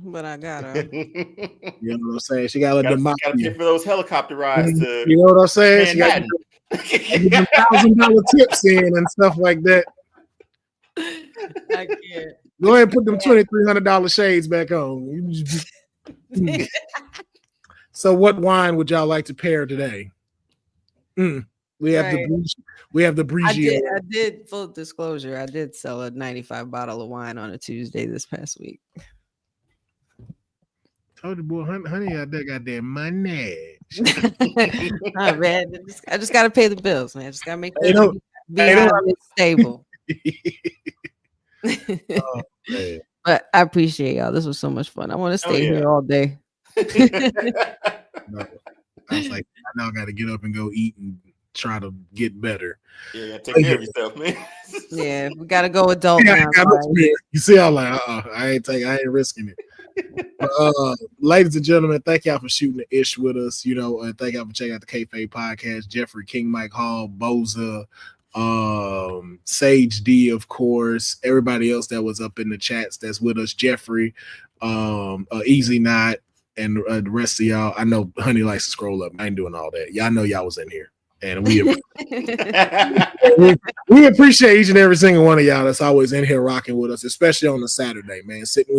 S2: But I gotta.
S1: You know what I'm saying? She got to let them
S3: pay for those helicopter rides.
S1: You know what I'm saying? She got $1,000 tips in and stuff like that.
S2: I can't.
S1: Go ahead and put them $2,300 shades back on. So, what wine would y'all like to pair today? We have the Brigio.
S2: I did, full disclosure, I did sell a 95 bottle of wine on a Tuesday this past week.
S1: Told you, boy, honey, I got that money.
S2: Nah, man, I just gotta pay the bills, man. I just gotta make sure be stable.
S1: Oh,
S2: but I appreciate y'all. This was so much fun. I want to stay here all day.
S1: No, I was like, I now got to get up and go eat and try to get better.
S3: Yeah, take care of yourself, man.
S2: Yeah, we gotta go adult now.
S1: You see, I'm like, I ain't risking it. Ladies and gentlemen, thank y'all for shooting the ish with us. And thank y'all for checking out the Kayfabe Podcast. Jeffrey, King Mike Hall, Boza, Sage D, of course, everybody else that was up in the chats that's with us, Jeffrey, Easy Knot, and the rest of y'all. I know Honey likes to scroll up. I ain't doing all that. Y'all know y'all was in here. And we appreciate each and every single one of y'all that's always in here rocking with us, especially on a Saturday, man. Sitting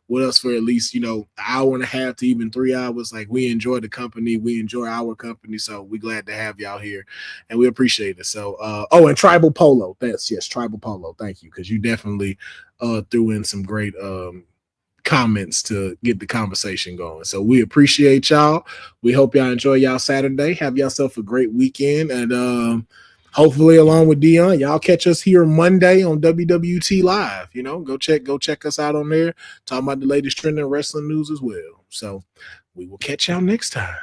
S1: with us for at least, an hour and a half to even 3 hours. Like, we enjoy the company. We enjoy our company. So we're glad to have y'all here and we appreciate it. So, and Tribal Polo. Tribal Polo. Thank you. Because you definitely threw in some great comments to get the conversation going. So we appreciate y'all. We hope y'all enjoy y'all Saturday. Have yourself a great weekend. And hopefully, along with Deonne, y'all catch us here Monday on WWT Live. Go check us out on there. Talking about the latest trending wrestling news as well. So we will catch y'all next time.